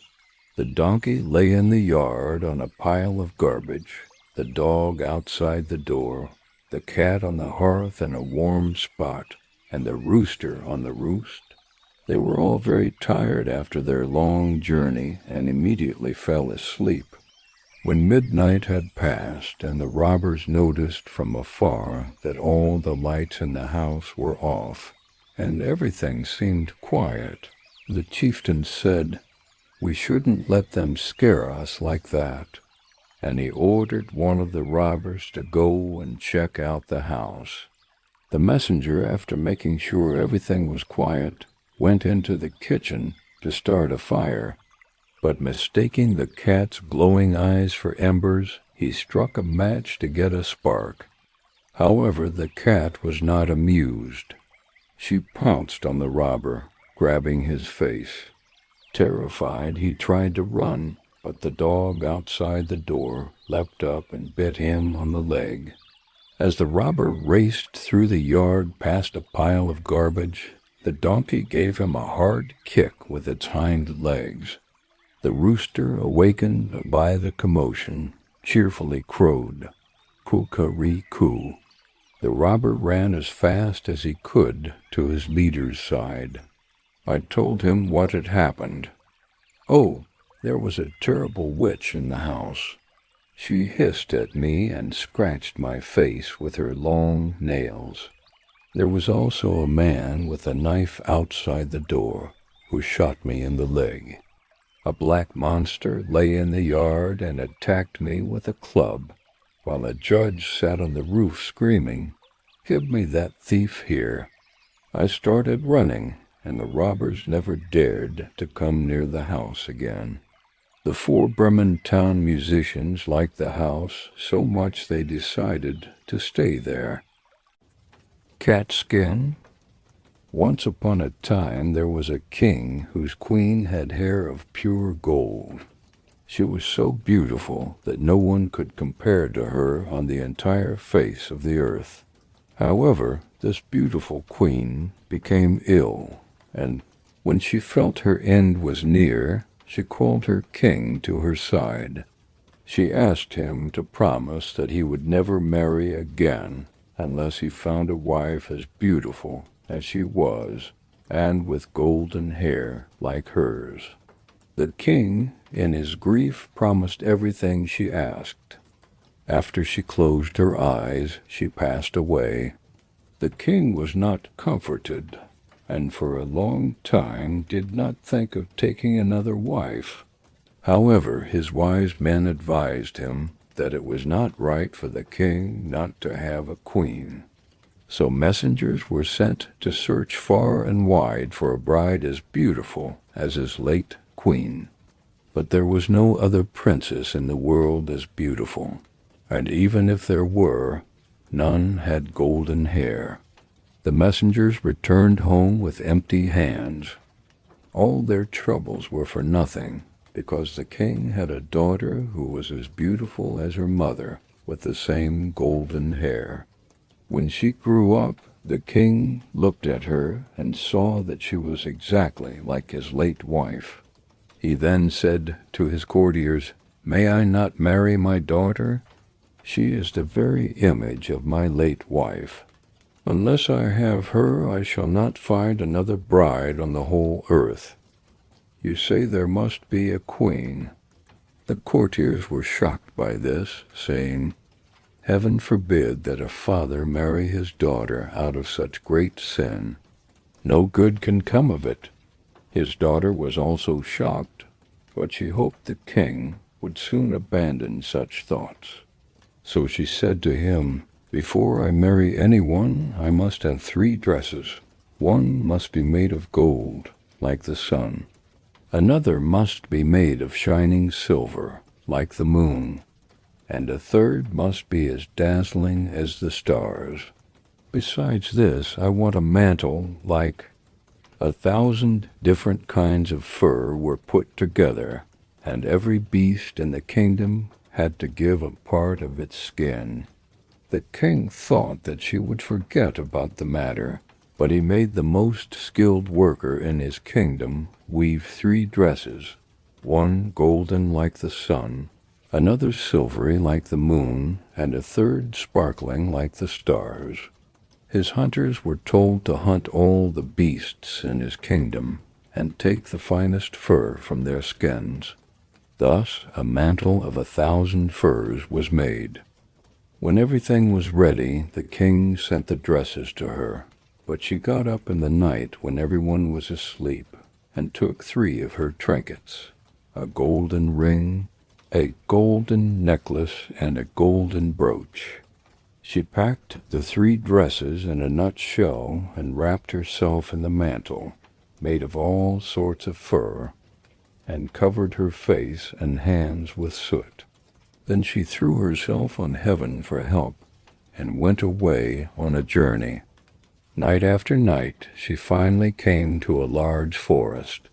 The donkey lay in the yard on a pile of garbage, the dog outside the door, the cat on the hearth in a warm spot, and the rooster on the roost. They were all very tired after their long journey and immediately fell asleep. When midnight had passed and the robbers noticed from afar that all the lights in the house were off and everything seemed quiet, the chieftain said, "We shouldn't let them scare us like that," and he ordered one of the robbers to go and check out the house. The messenger, after making sure everything was quiet, went into the kitchen to start a fire, but mistaking the cat's glowing eyes for embers, He struck a match to get a spark. However, the cat was not amused. She pounced on the robber, grabbing his face. Terrified, he tried to run, but the dog outside the door leapt up and bit him on the leg. As the robber raced through the yard past a pile of garbage, the donkey gave him a hard kick with its hind legs. The rooster, awakened by the commotion, cheerfully crowed, "Coo-ca-ree-coo." The robber ran as fast as he could to his leader's side. I told him what had happened. Oh, there was a terrible witch in the house. She hissed at me and scratched my face with her long nails. There was also a man with a knife outside the door who shot me in the leg. A black monster lay in the yard and attacked me with a club, while a judge sat on the roof screaming, "Give me that thief here." I started running, and the robbers never dared to come near the house again. The 4 Bremen town musicians liked the house so much they decided to stay there. Catskin. Once upon a time there was a king whose queen had hair of pure gold. She was so beautiful that no one could compare to her on the entire face of the earth. However, this beautiful queen became ill, and when she felt her end was near, she called her king to her side. She asked him to promise that he would never marry again unless he found a wife as beautiful as she was, and with golden hair like hers. The king, in his grief, promised everything she asked. After she closed her eyes, she passed away. The king was not comforted, and for a long time did not think of taking another wife. However, his wise men advised him that it was not right for the king not to have a queen. So messengers were sent to search far and wide for a bride as beautiful as his late queen. But there was no other princess in the world as beautiful, and even if there were, none had golden hair. The messengers returned home with empty hands. All their troubles were for nothing, because the king had a daughter who was as beautiful as her mother, with the same golden hair. When she grew up, the king looked at her and saw that she was exactly like his late wife. He then said to his courtiers, "May I not marry my daughter? She is the very image of my late wife. Unless I have her, I shall not find another bride on the whole earth. You say there must be a queen." The courtiers were shocked by this, saying, "Heaven forbid that a father marry his daughter out of such great sin. No good can come of it." His daughter was also shocked, but she hoped the king would soon abandon such thoughts. So she said to him, "Before I marry anyone, I must have 3 dresses. One must be made of gold, like the sun. Another must be made of shining silver, like the moon. And a third must be as dazzling as the stars. Besides this, I want a mantle like 1,000 different kinds of fur were put together, and every beast in the kingdom had to give a part of its skin." The king thought that she would forget about the matter, but he made the most skilled worker in his kingdom weave 3 dresses, one golden like the sun, another silvery like the moon, and a third sparkling like the stars. His hunters were told to hunt all the beasts in his kingdom, and take the finest fur from their skins. Thus a mantle of 1,000 furs was made. When everything was ready, the king sent the dresses to her, but she got up in the night when everyone was asleep, and took 3 of her trinkets, a golden ring, a golden necklace, and a golden brooch. She packed the 3 dresses in a nutshell and wrapped herself in the mantle, made of all sorts of fur, and covered her face and hands with soot. Then she threw herself on heaven for help and went away on a journey. Night after night, she finally came to a large forest.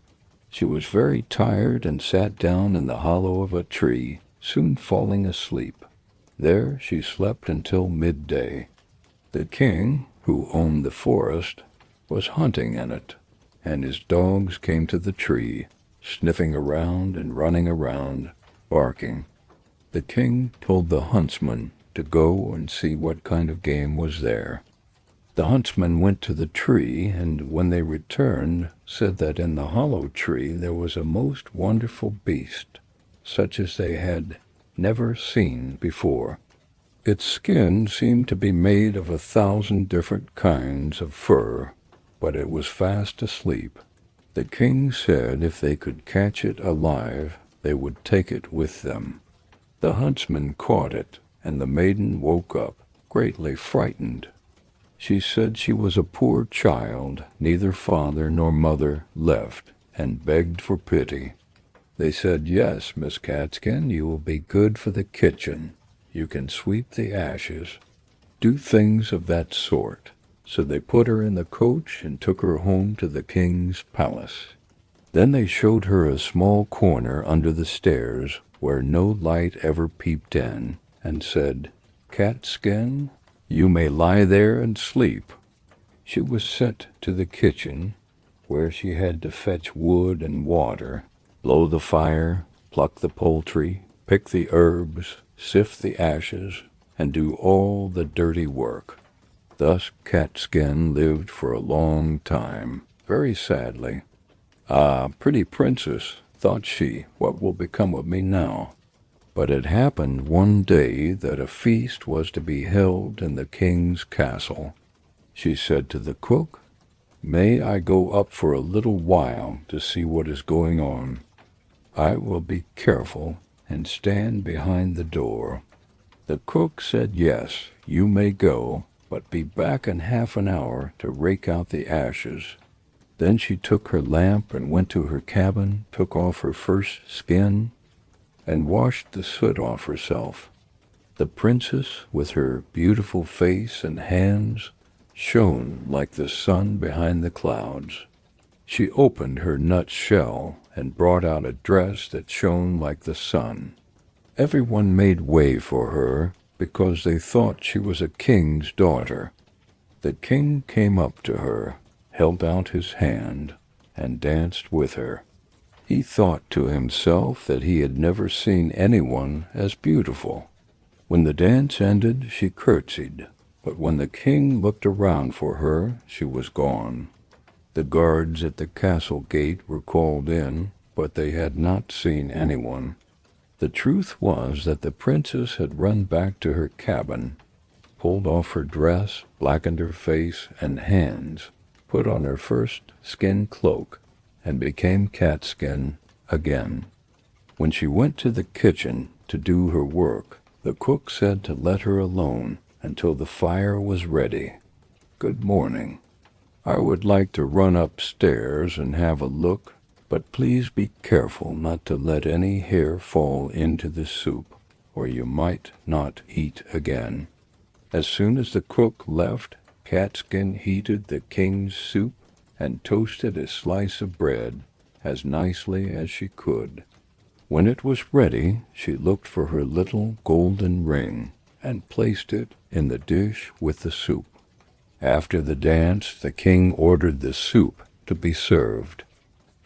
She was very tired and sat down in the hollow of a tree, soon falling asleep. There she slept until midday. The king, who owned the forest, was hunting in it, and his dogs came to the tree, sniffing around and running around, barking. The king told the huntsman to go and see what kind of game was there. The huntsman went to the tree, and when they returned, said that in the hollow tree there was a most wonderful beast, such as they had never seen before. Its skin seemed to be made of 1,000 different kinds of fur, but it was fast asleep. The king said if they could catch it alive, they would take it with them. The huntsman caught it, and the maiden woke up, greatly frightened. She said she was a poor child, neither father nor mother left, and begged for pity. They said, "Yes, Miss Catskin, you will be good for the kitchen. You can sweep the ashes, do things of that sort." So they put her in the coach and took her home to the king's palace. Then they showed her a small corner under the stairs where no light ever peeped in, and said, "Catskin, you may lie there and sleep." She was sent to the kitchen, where she had to fetch wood and water, blow the fire, pluck the poultry, pick the herbs, sift the ashes, and do all the dirty work. Thus Catskin lived for a long time, very sadly. "Ah, pretty princess," thought she, "what will become of me now?" But it happened one day that a feast was to be held in the king's castle. She said to the cook, "May I go up for a little while to see what is going on? I will be careful and stand behind the door." The cook said, "Yes, you may go, but be back in half an hour to rake out the ashes." Then she took her lamp and went to her cabin, took off her first skin, and washed the soot off herself. The princess, with her beautiful face and hands, shone like the sun behind the clouds. She opened her nut shell and brought out a dress that shone like the sun. Everyone made way for her because they thought she was a king's daughter. The king came up to her, held out his hand, and danced with her. He thought to himself that he had never seen anyone as beautiful. When the dance ended, she curtsied, but when the king looked around for her, she was gone. The guards at the castle gate were called in, but they had not seen anyone. The truth was that the princess had run back to her cabin, pulled off her dress, blackened her face and hands, put on her first skin cloak, and became Catskin again. When she went to the kitchen to do her work, the cook said to let her alone until the fire was ready. "Good morning. I would like to run upstairs and have a look, but please be careful not to let any hair fall into the soup, or you might not eat again." As soon as the cook left, Catskin heated the king's soup and toasted a slice of bread as nicely as she could. When it was ready, she looked for her little golden ring and placed it in the dish with the soup. After the dance, the king ordered the soup to be served.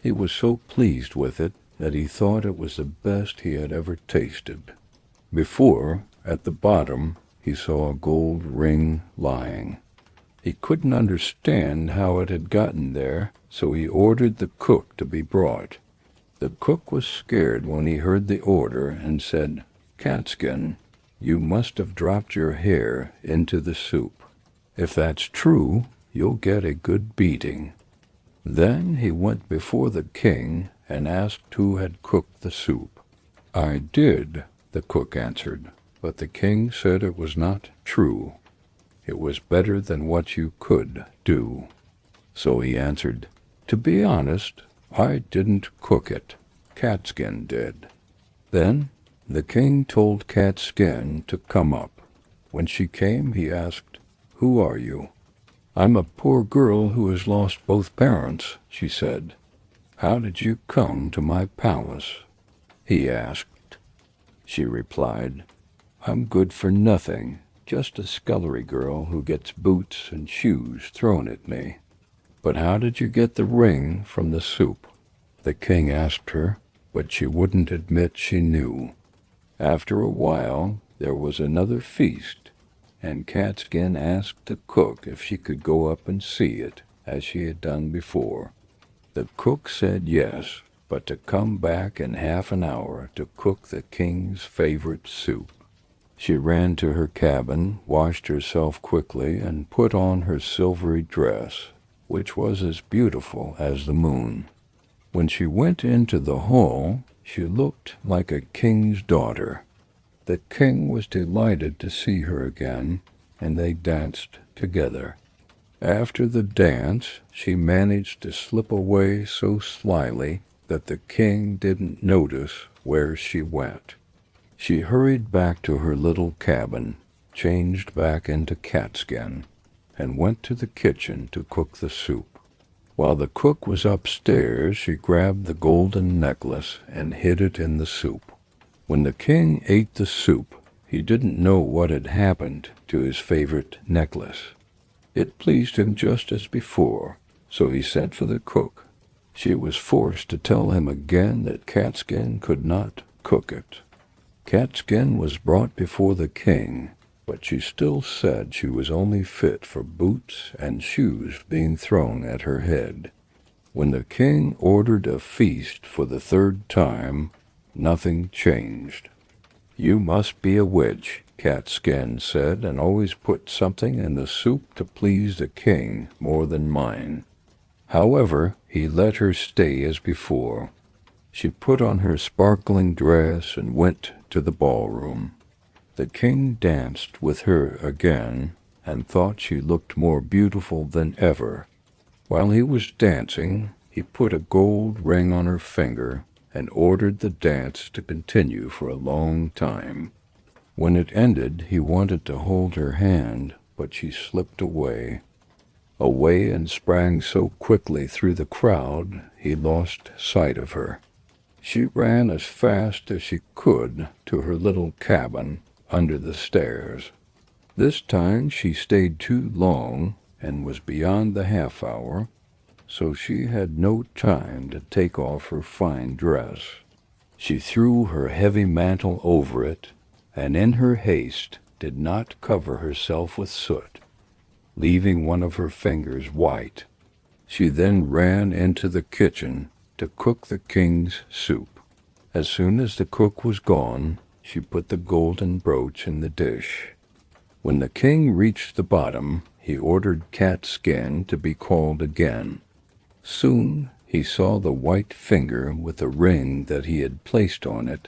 He was so pleased with it that he thought it was the best he had ever tasted. Before, at the bottom, he saw a gold ring lying. He couldn't understand how it had gotten there, so he ordered the cook to be brought. The cook was scared when he heard the order and said, "Catskin, you must have dropped your hair into the soup. If that's true, you'll get a good beating." Then he went before the king and asked who had cooked the soup. "I did," the cook answered, but the king said it was not true. It was better than what you could do. So he answered, "To be honest, I didn't cook it. Catskin did." Then The king told Cat Skin to come up. When she came, he asked, "Who are you?" "I'm a poor girl who has lost both parents," she said. "How did you come to my palace?" he asked. She replied, "I'm good for nothing, just a scullery girl who gets boots and shoes thrown at me." "But how did you get the ring from the soup?" the king asked her, but she wouldn't admit she knew. After a while, there was another feast, and Cat Skin asked the cook if she could go up and see it, as she had done before. The cook said yes, but to come back in half an hour to cook the king's favorite soup. She ran to her cabin, washed herself quickly, and put on her silvery dress, which was as beautiful as the moon. When she went into the hall, she looked like a king's daughter. The king was delighted to see her again, and they danced together. After the dance, she managed to slip away so slyly that the king didn't notice where she went. She hurried back to her little cabin, changed back into Catskin, and went to the kitchen to cook the soup. While the cook was upstairs, she grabbed the golden necklace and hid it in the soup. When the king ate the soup, he didn't know what had happened to his favorite necklace. It pleased him just as before, so he sent for the cook. She was forced to tell him again that Catskin could not cook it. Catskin was brought before the king, but she still said she was only fit for boots and shoes being thrown at her head. When the king ordered a feast for the third time, nothing changed. "You must be a witch," Catskin said, "and always put something in the soup to please the king more than mine." However, he let her stay as before. She put on her sparkling dress and went to the ballroom. The king danced with her again and thought she looked more beautiful than ever. While he was dancing, he put a gold ring on her finger and ordered the dance to continue for a long time. When it ended, he wanted to hold her hand, but she slipped away and sprang so quickly through the crowd he lost sight of her. She ran as fast as she could to her little cabin under the stairs. This time she stayed too long and was beyond the half hour, so she had no time to take off her fine dress. She threw her heavy mantle over it, and in her haste did not cover herself with soot, leaving one of her fingers white. She then ran into the kitchen to cook the king's soup. As soon as the cook was gone, she put the golden brooch in the dish. When the king reached the bottom, he ordered Cat Skin to be called again. Soon he saw the white finger with the ring that he had placed on it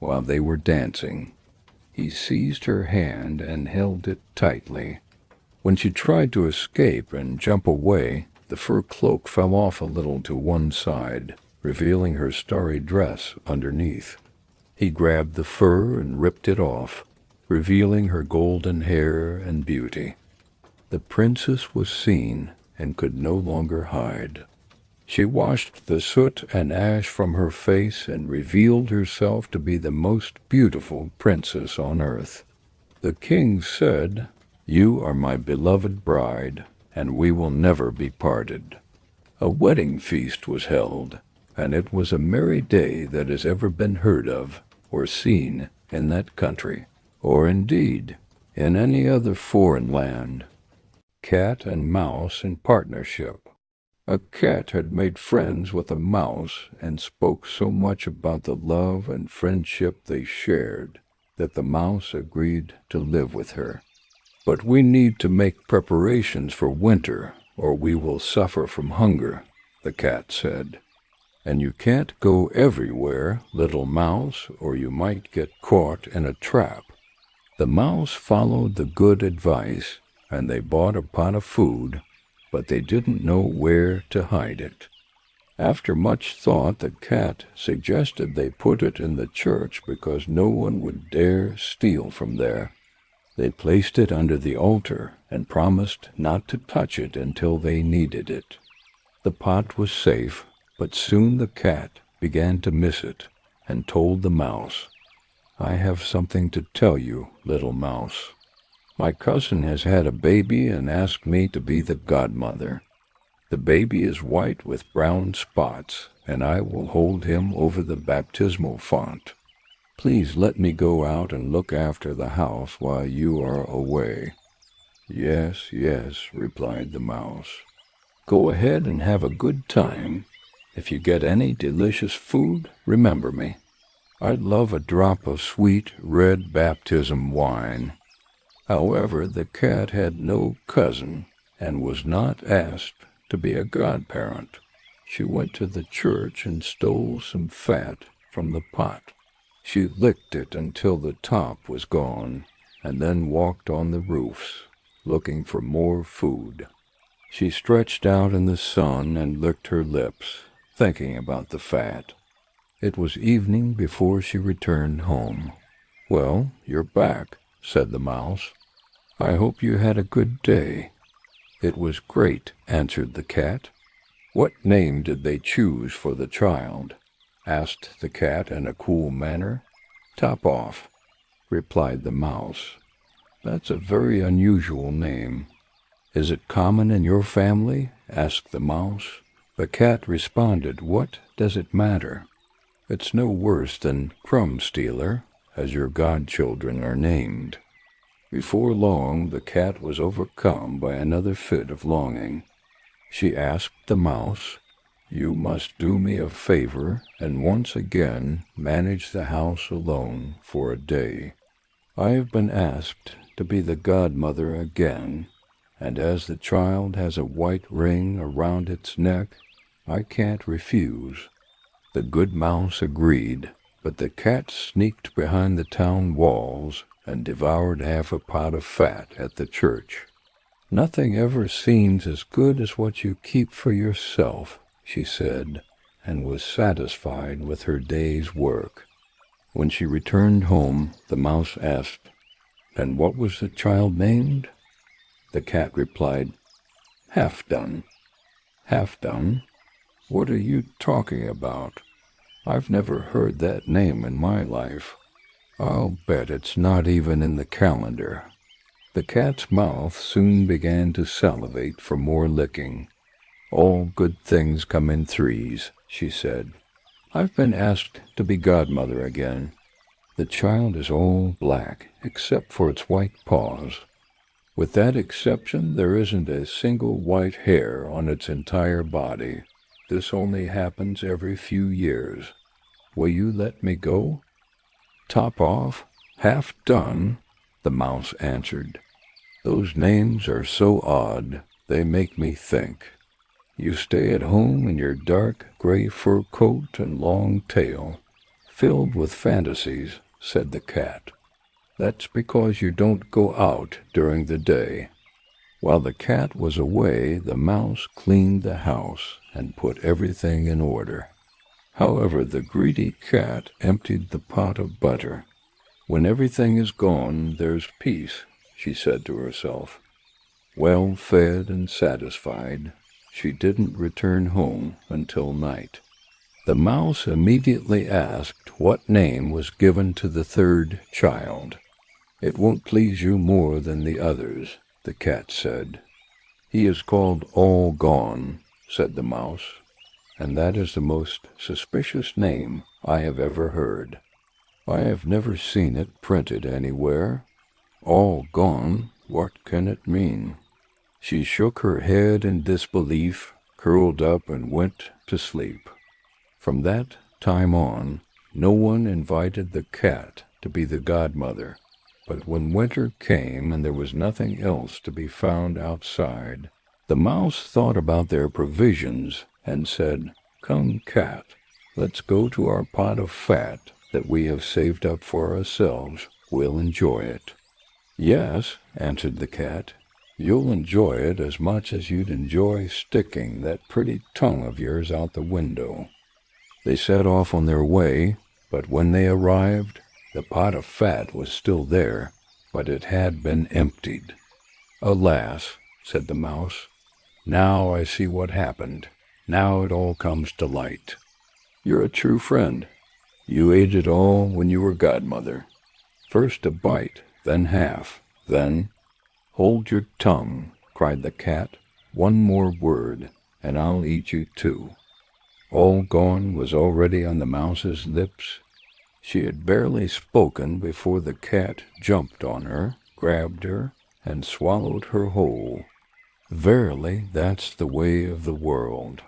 while they were dancing. He seized her hand and held it tightly. When she tried to escape and jump away, the fur cloak fell off a little to one side, revealing her starry dress underneath. He grabbed the fur and ripped it off, revealing her golden hair and beauty. The princess was seen and could no longer hide. She washed the soot and ash from her face and revealed herself to be the most beautiful princess on earth. The king said, "You are my beloved bride, and we will never be parted." A wedding feast was held, and it was a merry day that has ever been heard of or seen in that country, or indeed in any other foreign land. Cat and Mouse in partnership. A cat had made friends with a mouse and spoke so much about the love and friendship they shared that the mouse agreed to live with her. "But we need to make preparations for winter, or we will suffer from hunger," the cat said. "And you can't go everywhere, little mouse, or you might get caught in a trap." The mouse followed the good advice, and they bought a pot of food, but they didn't know where to hide it. After much thought, the cat suggested they put it in the church because no one would dare steal from there. They placed it under the altar and promised not to touch it until they needed it. The pot was safe, but soon the cat began to miss it and told the mouse, "I have something to tell you, little mouse. My cousin has had a baby and asked me to be the godmother. The baby is white with brown spots, and I will hold him over the baptismal font. Please let me go out and look after the house while you are away." "Yes, yes," replied the mouse. "Go ahead and have a good time. If you get any delicious food, remember me. I'd love a drop of sweet red baptism wine." However, the cat had no cousin and was not asked to be a godparent. She went to the church and stole some fat from the pot. She licked it until the top was gone, and then walked on the roofs, looking for more food. She stretched out in the sun and licked her lips, thinking about the fat. It was evening before she returned home. "Well, you're back," said the mouse. "I hope you had a good day." "It was great," answered the cat. "What name did they choose for the child?" asked the cat in a cool manner. "Top Off," replied the mouse. "That's a very unusual name." "Is it common in your family?" asked the mouse. The cat responded, "What does it matter? It's no worse than Crumb Stealer, as your godchildren are named." Before long, the cat was overcome by another fit of longing. She asked the mouse, "You must do me a favor and once again manage the house alone for a day. I have been asked to be the godmother again, and as the child has a white ring around its neck, I can't refuse." The good mouse agreed, but the cat sneaked behind the town walls and devoured half a pot of fat at the church. "Nothing ever seems as good as what you keep for yourself," she said, and was satisfied with her day's work. When she returned home, the mouse asked, "And what was the child named?" The cat replied, "Half Done." "Half Done? What are you talking about? I've never heard that name in my life. I'll bet it's not even in the calendar." The cat's mouth soon began to salivate for more licking. "All good things come in threes," she said. "I've been asked to be godmother again. The child is all black, except for its white paws. With that exception, there isn't a single white hair on its entire body. This only happens every few years. Will you let me go?" "Top Off, Half Done," the mouse answered. "Those names are so odd, they make me think. You stay at home in your dark gray fur coat and long tail, filled with fantasies," said the cat. "That's because you don't go out during the day." While the cat was away, the mouse cleaned the house and put everything in order. However, the greedy cat emptied the pot of butter. "When everything is gone, there's peace," she said to herself. Well fed and satisfied, she didn't return home until night. The mouse immediately asked what name was given to the third child. "It won't please you more than the others," the cat said. "He is called All Gone," said the mouse, "and that is the most suspicious name I have ever heard. I have never seen it printed anywhere. All gone, what can it mean?" She shook her head in disbelief, curled up, and went to sleep. From that time on, no one invited the cat to be the godmother. But when winter came and there was nothing else to be found outside, the mouse thought about their provisions and said, "Come, cat, let's go to our pot of fat that we have saved up for ourselves. We'll enjoy it." "Yes," answered the cat, You'll enjoy it as much as you'd enjoy sticking that pretty tongue of yours out the window." They set off on their way, but when they arrived, the pot of fat was still there, but it had been emptied. "Alas," said the mouse, "now I see what happened. Now it all comes to light. You're a true friend. You ate it all when you were godmother. First a bite, then half, then—" "Hold your tongue," cried the cat. "One more word, and I'll eat you too." All gone was already on the mouse's lips. She had barely spoken before the cat jumped on her, grabbed her, and swallowed her whole. Verily, that's the way of the world.